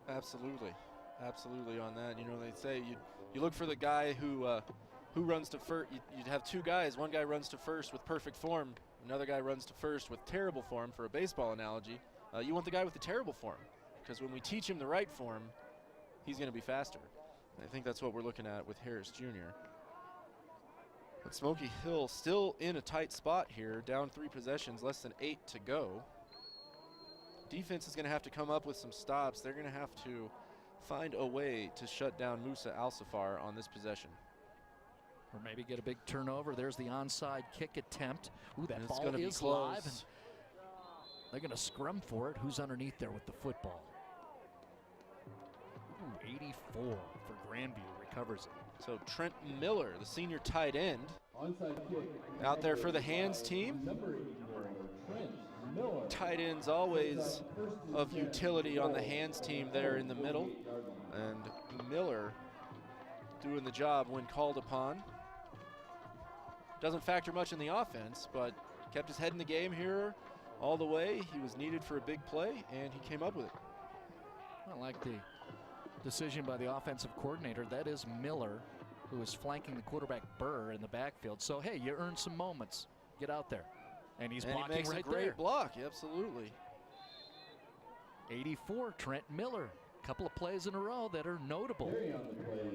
Absolutely. Absolutely on that. You know, they say you look for the guy who runs to first. You'd have two guys. One guy runs to first with perfect form. Another guy runs to first with terrible form, for a baseball analogy. You want the guy with the terrible form, because when we teach him the right form, he's going to be faster. And I think that's what we're looking at with Harris Jr. But Smoky Hill still in a tight spot here, down 3 possessions, less than 8 to go. Defense is going to have to come up with some stops. They're going to have to find a way to shut down Musa Al-Safar on this possession. Or maybe get a big turnover. There's the onside kick attempt. Ooh, that ball gonna is live. And they're going to scrum for it. Who's underneath there with the football? Ooh, 84 for Grandview, recovers it. So Trent Miller, the senior tight end, Onside kick. out there for the hands team. Number 84, Trent tight ends always of utility on the hands team there in the middle. And Miller doing the job when called upon. Doesn't factor much in the offense, but kept his head in the game here all the way. He was needed for a big play, and he came up with it. I like the decision by the offensive coordinator. That is Miller, who is flanking the quarterback Burr in the backfield. So, hey, you earned some moments. Get out there. And he's blocking he makes right a great there. block, absolutely. 84, Trent Miller. A couple of plays in a row that are notable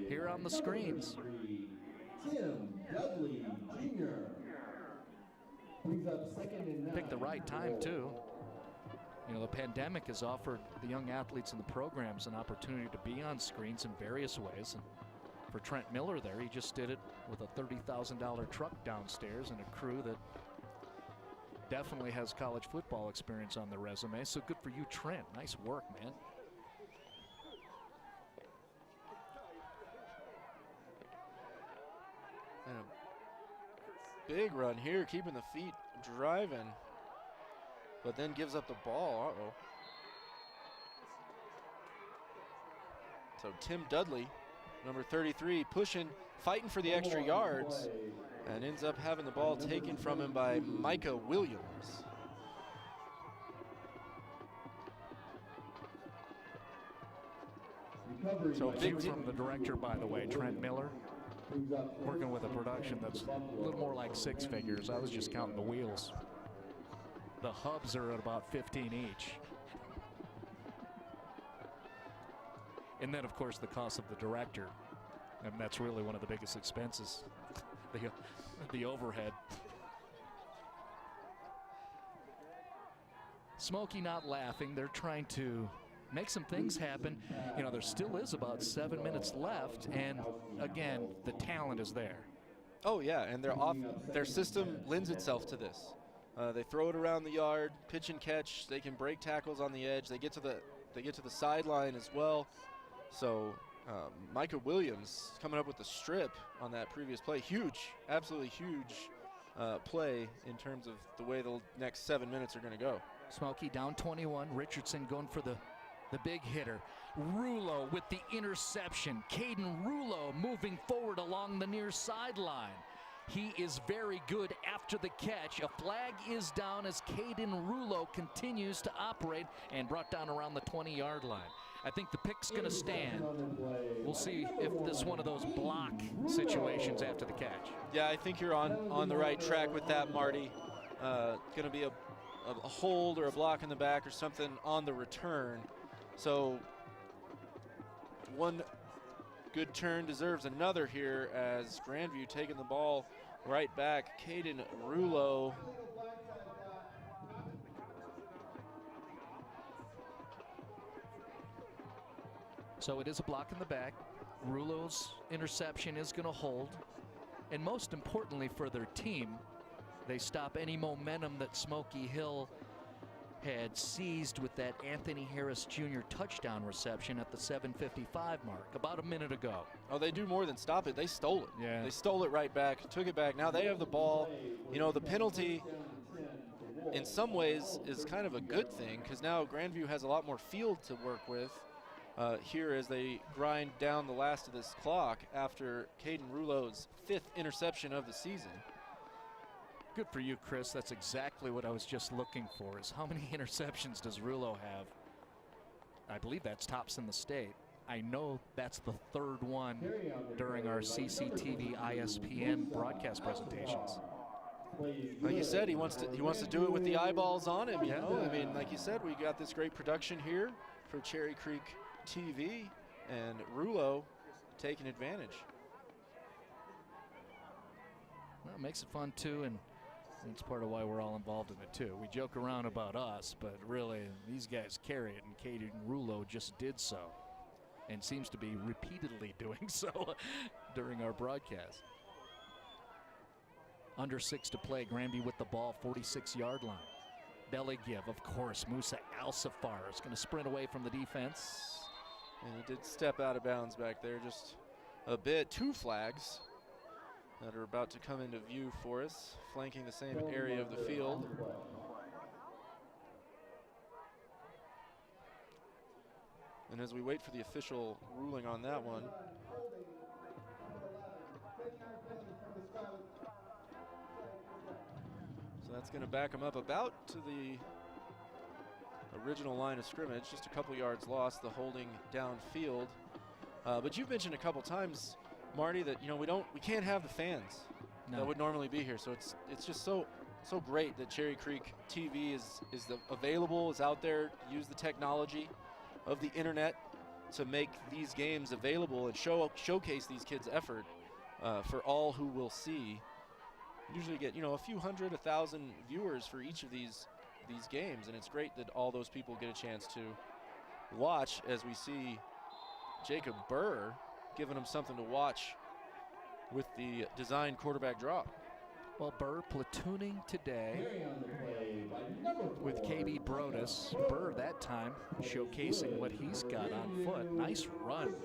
here on the screens. Tim Dudley Jr. brings up 2nd and 9. Picked the right time, too. You know, the pandemic has offered the young athletes in the programs an opportunity to be on screens in various ways. And for Trent Miller there, he just did it with a $30,000 truck downstairs and a crew that definitely has college football experience on their resume. So good for you, Trent. Nice work, man. And a big run here, keeping the feet driving, but then gives up the ball. Uh-oh. So Tim Dudley, number 33, pushing, fighting for the extra yards, and ends up having the ball taken from him by Micah Williams. So big from the director, by the way, Trent Miller, working with a production that's a little more like 6 figures. I was just counting the wheels. The hubs are at about 15 each. And then, of course, the cost of the director. And that's really one of the biggest expenses, the overhead. Smoky not laughing. They're trying to make some things happen. You know, there still is about 7 minutes left. And, again, the talent is there. Oh, yeah, and their system lends itself to this. They throw it around the yard, pitch and catch. They can break tackles on the edge. They get to the sideline as well. So Micah Williams coming up with the strip on that previous play. Huge, absolutely huge play in terms of the way the next 7 minutes are going to go. Smoky down 21. Richardson going for the big hitter. Rulo with the interception. Caden Rulo moving forward along the near sideline. He is very good after the catch. A flag is down as Caden Rulo continues to operate and brought down around the 20-yard line. I think the pick's going to stand. We'll see if this is one of those block situations after the catch. Yeah, I think you're on the right track with that, Marty. Going to be a hold or a block in the back or something on the return. So one good turn deserves another here as Grandview taking the ball right back. Caden Rulo. So it is a block in the back. Rulo's interception is going to hold. And most importantly for their team, they stop any momentum that Smoky Hill had seized with that Anthony Harris Jr. touchdown reception at the 7:55 mark about a minute ago. Oh, they do more than stop it. They stole it. Yeah. They stole it right back, took it back. Now they have the ball. You know, the penalty in some ways is kind of a good thing because now Grandview has a lot more field to work with here as they grind down the last of this clock after Caden Rulo's 5th interception of the season. Good for you, Chris. That's exactly what I was just looking for, is how many interceptions does Rulo have? I believe that's tops in the state. I know that's the 3rd one during our CCTV ISPN broadcast presentations. Like you said, he wants to do it with the eyeballs on him, you know? I mean, like you said, we got this great production here for Cherry Creek TV, and Rulo taking advantage. Well, it makes it fun, too, and it's part of why we're all involved in it, too. We joke around about us, but really, these guys carry it, and Caden Rulo just did so, and seems to be repeatedly doing so during our broadcast. Under 6 to play, Grandview with the ball, 46-yard line. Belly give, of course. Musa Al-Safar is going to sprint away from the defense. And he did step out of bounds back there just a bit. 2 flags that are about to come into view for us, flanking the same area of the field. And as we wait for the official ruling on that one, so that's going to back him up about to the original line of scrimmage, just a couple yards lost, the holding downfield. But you've mentioned a couple times, Marty, that we can't have the fans that would normally be here. So it's just so great that Cherry Creek TV is available, is out there. Use the technology of the internet to make these games available and showcase these kids' effort for all who will see. Usually get a few hundred, 1,000 viewers for each of these games, and it's great that all those people get a chance to watch as we see Jacob Burr giving them something to watch with the design quarterback draw. Well, Burr platooning today with KB Brodus. Burr that time showcasing what he's got on foot. Nice run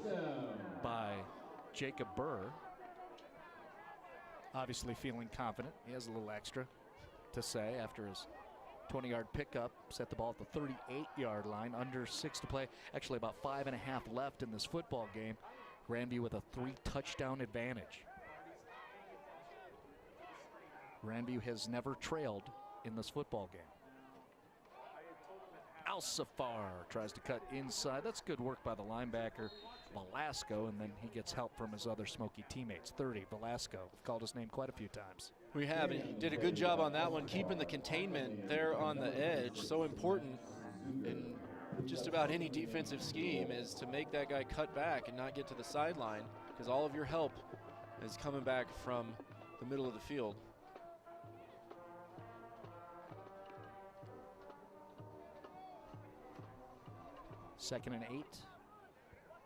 by Jacob Burr. Obviously feeling confident. He has a little extra to say after his 20-yard pickup. Set the ball at the 38-yard line. Under 6 to play. Actually about 5.5 left in this football game. Grandview with a 3-touchdown advantage. Grandview has never trailed in this football game. Alsafar tries to cut inside. That's good work by the linebacker, Velasco, and then he gets help from his other Smoky teammates. 30, Velasco. We've called his name quite a few times. We have, and he did a good job on that one, keeping the containment there on the edge. So important in just about any defensive scheme is to make that guy cut back and not get to the sideline, because all of your help is coming back from the middle of the field. Second and 8,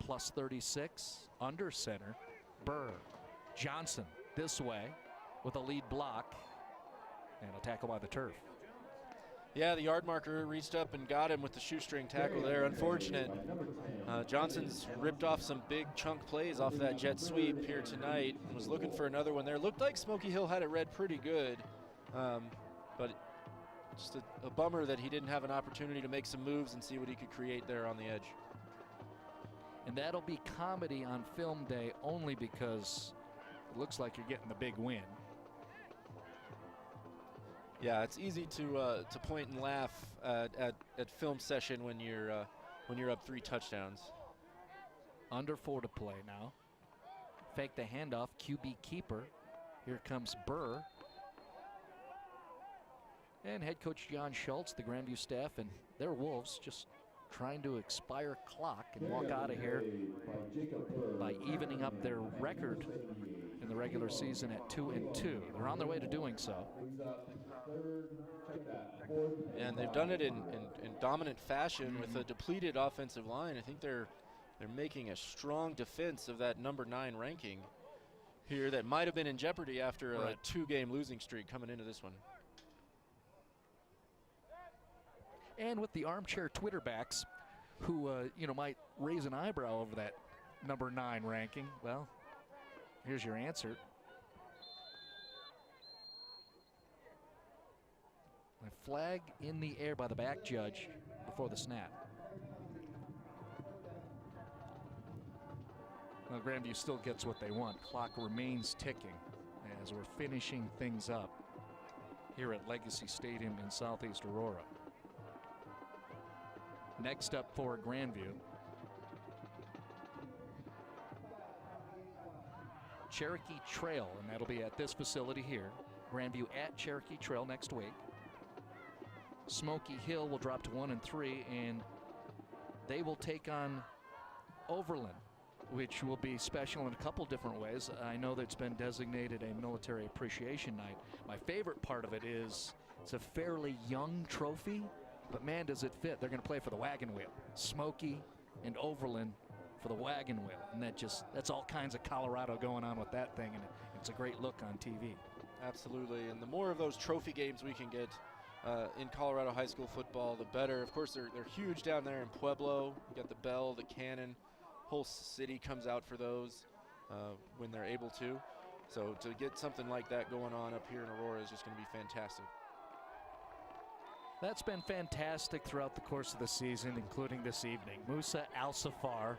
plus 36, under center. Burr, Johnson this way with a lead block and a tackle by the turf. Yeah, the yard marker reached up and got him with the shoestring tackle there. Unfortunate. Johnson's ripped off some big chunk plays off that jet sweep here tonight and was looking for another one there. Looked like Smoky Hill had it read pretty good, but just a bummer that he didn't have an opportunity to make some moves and see what he could create there on the edge. And that'll be comedy on film day only because it looks like you're getting the big win. Yeah, it's easy to point and laugh at film session when you're up 3 touchdowns. Under 4 to play now. Fake the handoff, QB keeper. Here comes Burr. And head coach John Schultz, the Grandview staff, and their Wolves just trying to expire clock and walk out of here by evening up their record in the regular season at 2-2. They're on their way to doing so. And they've done it in dominant fashion with a depleted offensive line. I think they're making a strong defense of that number 9 ranking here that might have been in jeopardy after a 2-game losing streak coming into this one. And with the armchair Twitterbacks who, might raise an eyebrow over that number 9 ranking, well, here's your answer. A flag in the air by the back judge before the snap. Well, Grandview still gets what they want. Clock remains ticking as we're finishing things up here at Legacy Stadium in Southeast Aurora. Next up for Grandview, Cherokee Trail, and that'll be at this facility here. Grandview at Cherokee Trail next week. Smoky Hill will drop to 1-3, and they will take on Overland, which will be special in a couple different ways. I know that it's been designated a military appreciation night. My favorite part of it is it's a fairly young trophy, but man, does it fit. They're going to play for the wagon wheel. Smoky and Overland for the wagon wheel. And that's all kinds of Colorado going on with that thing, and it's a great look on TV. Absolutely, and the more of those trophy games we can get in Colorado high school football, the better. Of course, they're huge down there in Pueblo. You got the bell, the cannon. Whole city comes out for those when they're able to. So to get something like that going on up here in Aurora is just going to be fantastic. That's been fantastic throughout the course of the season, including this evening. Musa Al-Safar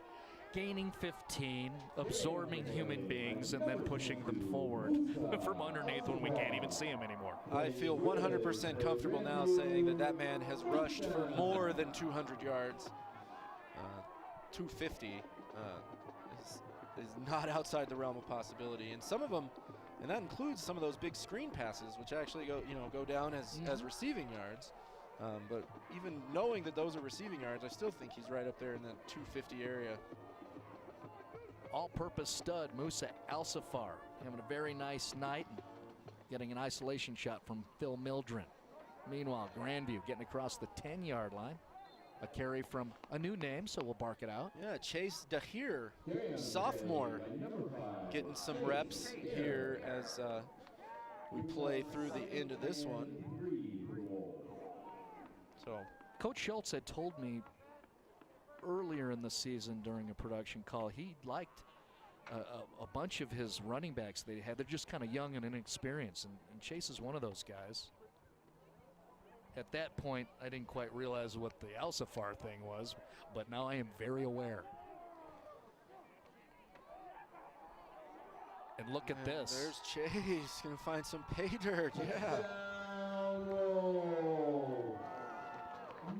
gaining 15, absorbing human beings, and then pushing them forward from underneath when we can't even see them anymore. I feel 100% comfortable now saying that that man has rushed for more than 200 yards. 250 is not outside the realm of possibility, and some of them, and that includes some of those big screen passes, which actually go down as receiving yards. But even knowing that those are receiving yards, I still think he's right up there in that 250 area. All-purpose stud Musa Al-Safar having a very nice night and getting an isolation shot from Phil Mildren. Meanwhile, Grandview getting across the 10-yard line. A carry from a new name, so we'll bark it out. Yeah, Chase Dahir, sophomore, getting some reps here as we play through the end of this one. So, Coach Schultz had told me earlier in the season during a production call he liked a bunch of his running backs they had. They're just kind of young and inexperienced, and Chase is one of those guys. At that point, I didn't quite realize what the Al-Safar thing was, but now I am very aware. And look at this. There's Chase, gonna find some pay dirt, yeah.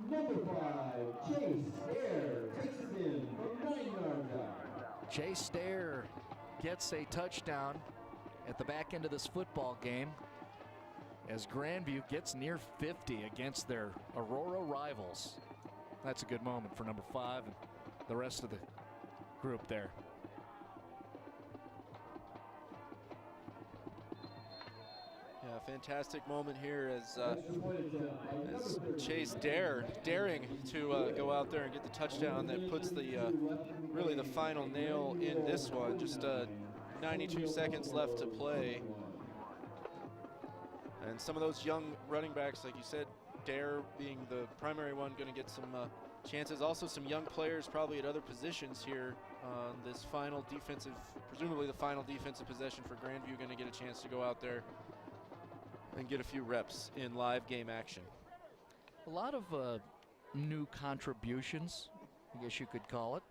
Number 5, Chase Dare takes it in from 9 yards out. Chase Dare gets a touchdown at the back end of this football game as Grandview gets near 50 against their Aurora rivals. That's a good moment for number 5 and the rest of the group there. Yeah, fantastic moment here as Chase daring to go out there and get the touchdown that puts the really the final nail in this one. Just 92 seconds left to play. And some of those young running backs, like you said, Dare being the primary one, going to get some chances. Also some young players probably at other positions here on this final defensive, presumably the final defensive possession for Grandview, going to get a chance to go out there and get a few reps in live game action. A lot of new contributions, I guess you could call it.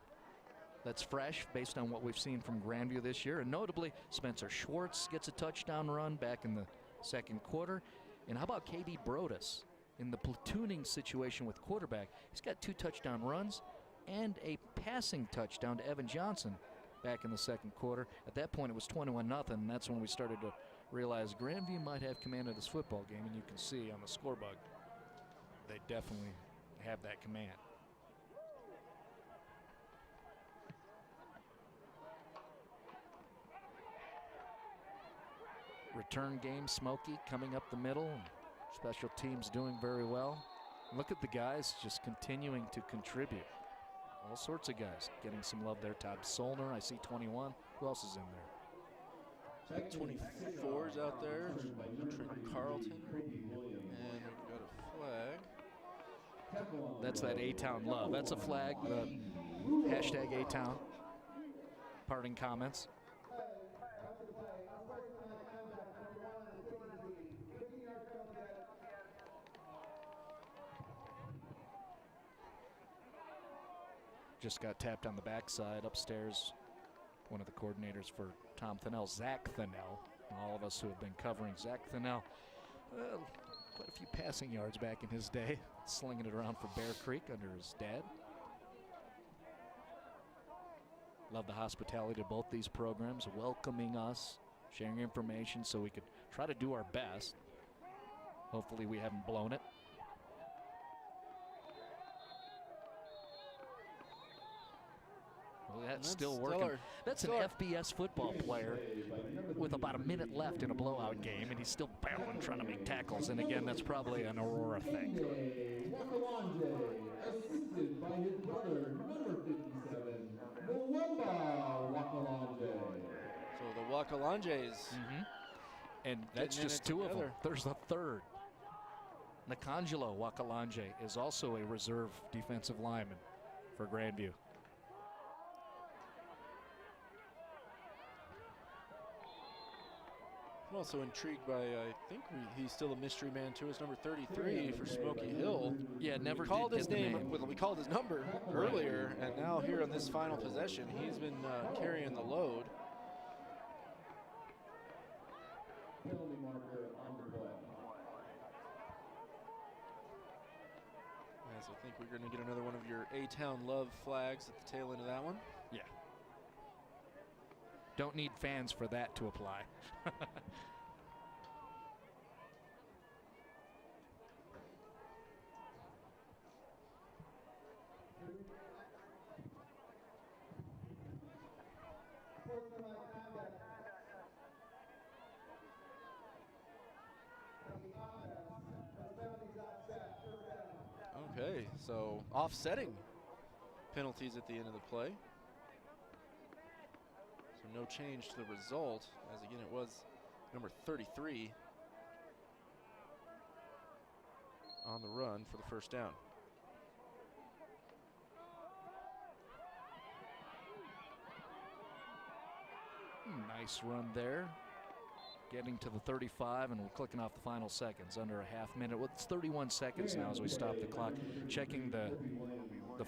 That's fresh based on what we've seen from Grandview this year. And notably, Spencer Schwartz gets a touchdown run back in the second quarter. And how about KD Brodus in the platooning situation with quarterback? He's got 2 touchdown runs and a passing touchdown to Evan Johnson back in the second quarter. At that point, it was 21-0, and that's when we started to realize Grandview might have command of this football game, and you can see on the scoreboard they definitely have that command. Return game, Smoky coming up the middle. Special teams doing very well. Look at the guys just continuing to contribute. All sorts of guys getting some love there. Todd Solner, I see 21. Who else is in there? 24's out there. Trent Carlton. And we've got a flag. That's that A-Town love. That's a flag. Hashtag A-Town. Parting comments. Just got tapped on the backside upstairs. One of the coordinators for Tom Thinnell, Zach Thinnell. All of us who have been covering Zach Thinnell, quite a few passing yards back in his day, slinging it around for Bear Creek under his dad. Love the hospitality of both these programs, welcoming us, sharing information so we could try to do our best. Hopefully we haven't blown it. Well, that's still working. That's an FBS football player with about a minute left in a blowout game, and he's still battling, trying to make tackles. And again, that's probably an Aurora thing. Assisted by his brother, number 57, So the Wakalanjes. And that's just 2 of them. There's a third. Nakangelo Wakalanje is also a reserve defensive lineman for Grandview. I'm also intrigued by, I think he's still a mystery man too. It's number 33 for Smoky Hill. Yeah, never we called did his get the name. Well, we called his number earlier, and now here on this final possession, he's been carrying the load. Penalty marker on the play. As I think we're going to get another one of your A-Town love flags at the tail end of that one. Yeah. Don't need fans for that to apply. Okay, so offsetting penalties at the end of the play. So no change to the result, as again it was number 33 on the run for the first down. Nice run there. Getting to the 35, and we're clicking off the final seconds. Under a half minute. Well, it's 31 seconds now as we stop the clock. Checking the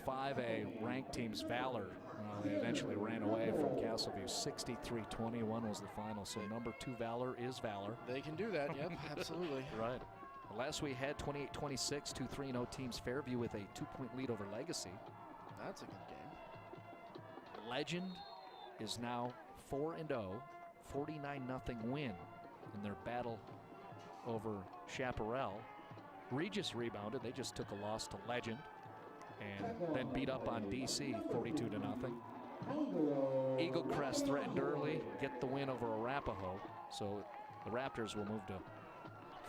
5A ranked teams, Valor. They eventually ran away from Castleview. 63-21 was the final. So number 2 Valor is Valor. They can do that. Yep, absolutely. Right. Last we had 28-26, 2 3-0 teams. Fairview with a 2-point lead over Legacy. That's a good game. Legend is now 4-0. 49-0 win in their battle over Chaparral. Regis rebounded. They just took a loss to Legend and then beat up on DC 42-0. Eagle Crest threatened early, get the win over Arapahoe. So the Raptors will move to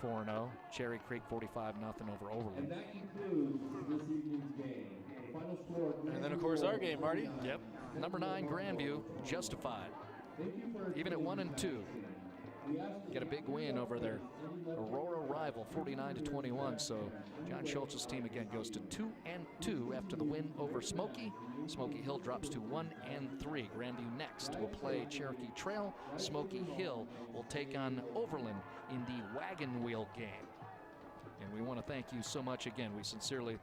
4-0. Cherry Creek 45-0 over Overland. And that concludes this evening's game. The final score. And then of course our game, Marty. Yep. Number 9 Grandview, justified. Even at 1-2, get a big win over their Aurora rival, 49-21. So John Schultz's team again goes to 2-2 after the win over Smoky. Smoky Hill drops to 1-3. Grandview next will play Cherokee Trail. Smoky Hill will take on Overland in the wagon wheel game. And we want to thank you so much again. We sincerely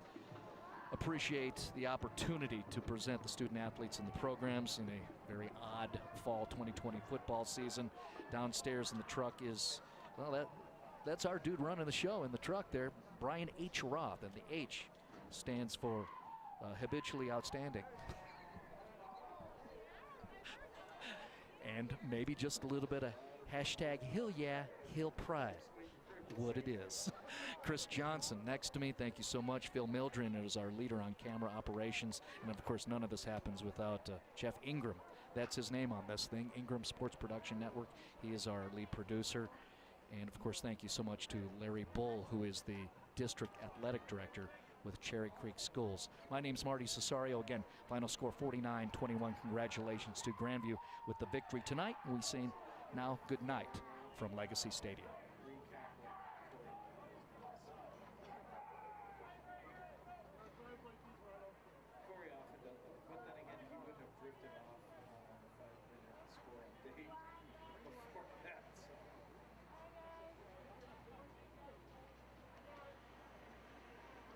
appreciate the opportunity to present the student athletes and the programs in a very odd fall 2020 football season. Downstairs in the truck is, well, that's our dude running the show in the truck there, Brian H. Roth, and the H stands for habitually outstanding. And maybe just a little bit of hashtag Hill Yeah, Hill Pride. What it is. Chris Johnson next to me, thank you so much. Phil Mildren is our leader on camera operations, and of course none of this happens without Jeff Ingram. That's his name on this thing, Ingram Sports Production Network. He is our lead producer, and of course thank you so much to Larry Bull, who is the district athletic director with Cherry Creek Schools. My name's Marty Cesario. Again, final score 49-21. Congratulations to Grandview with the victory tonight. We say now good night from Legacy Stadium.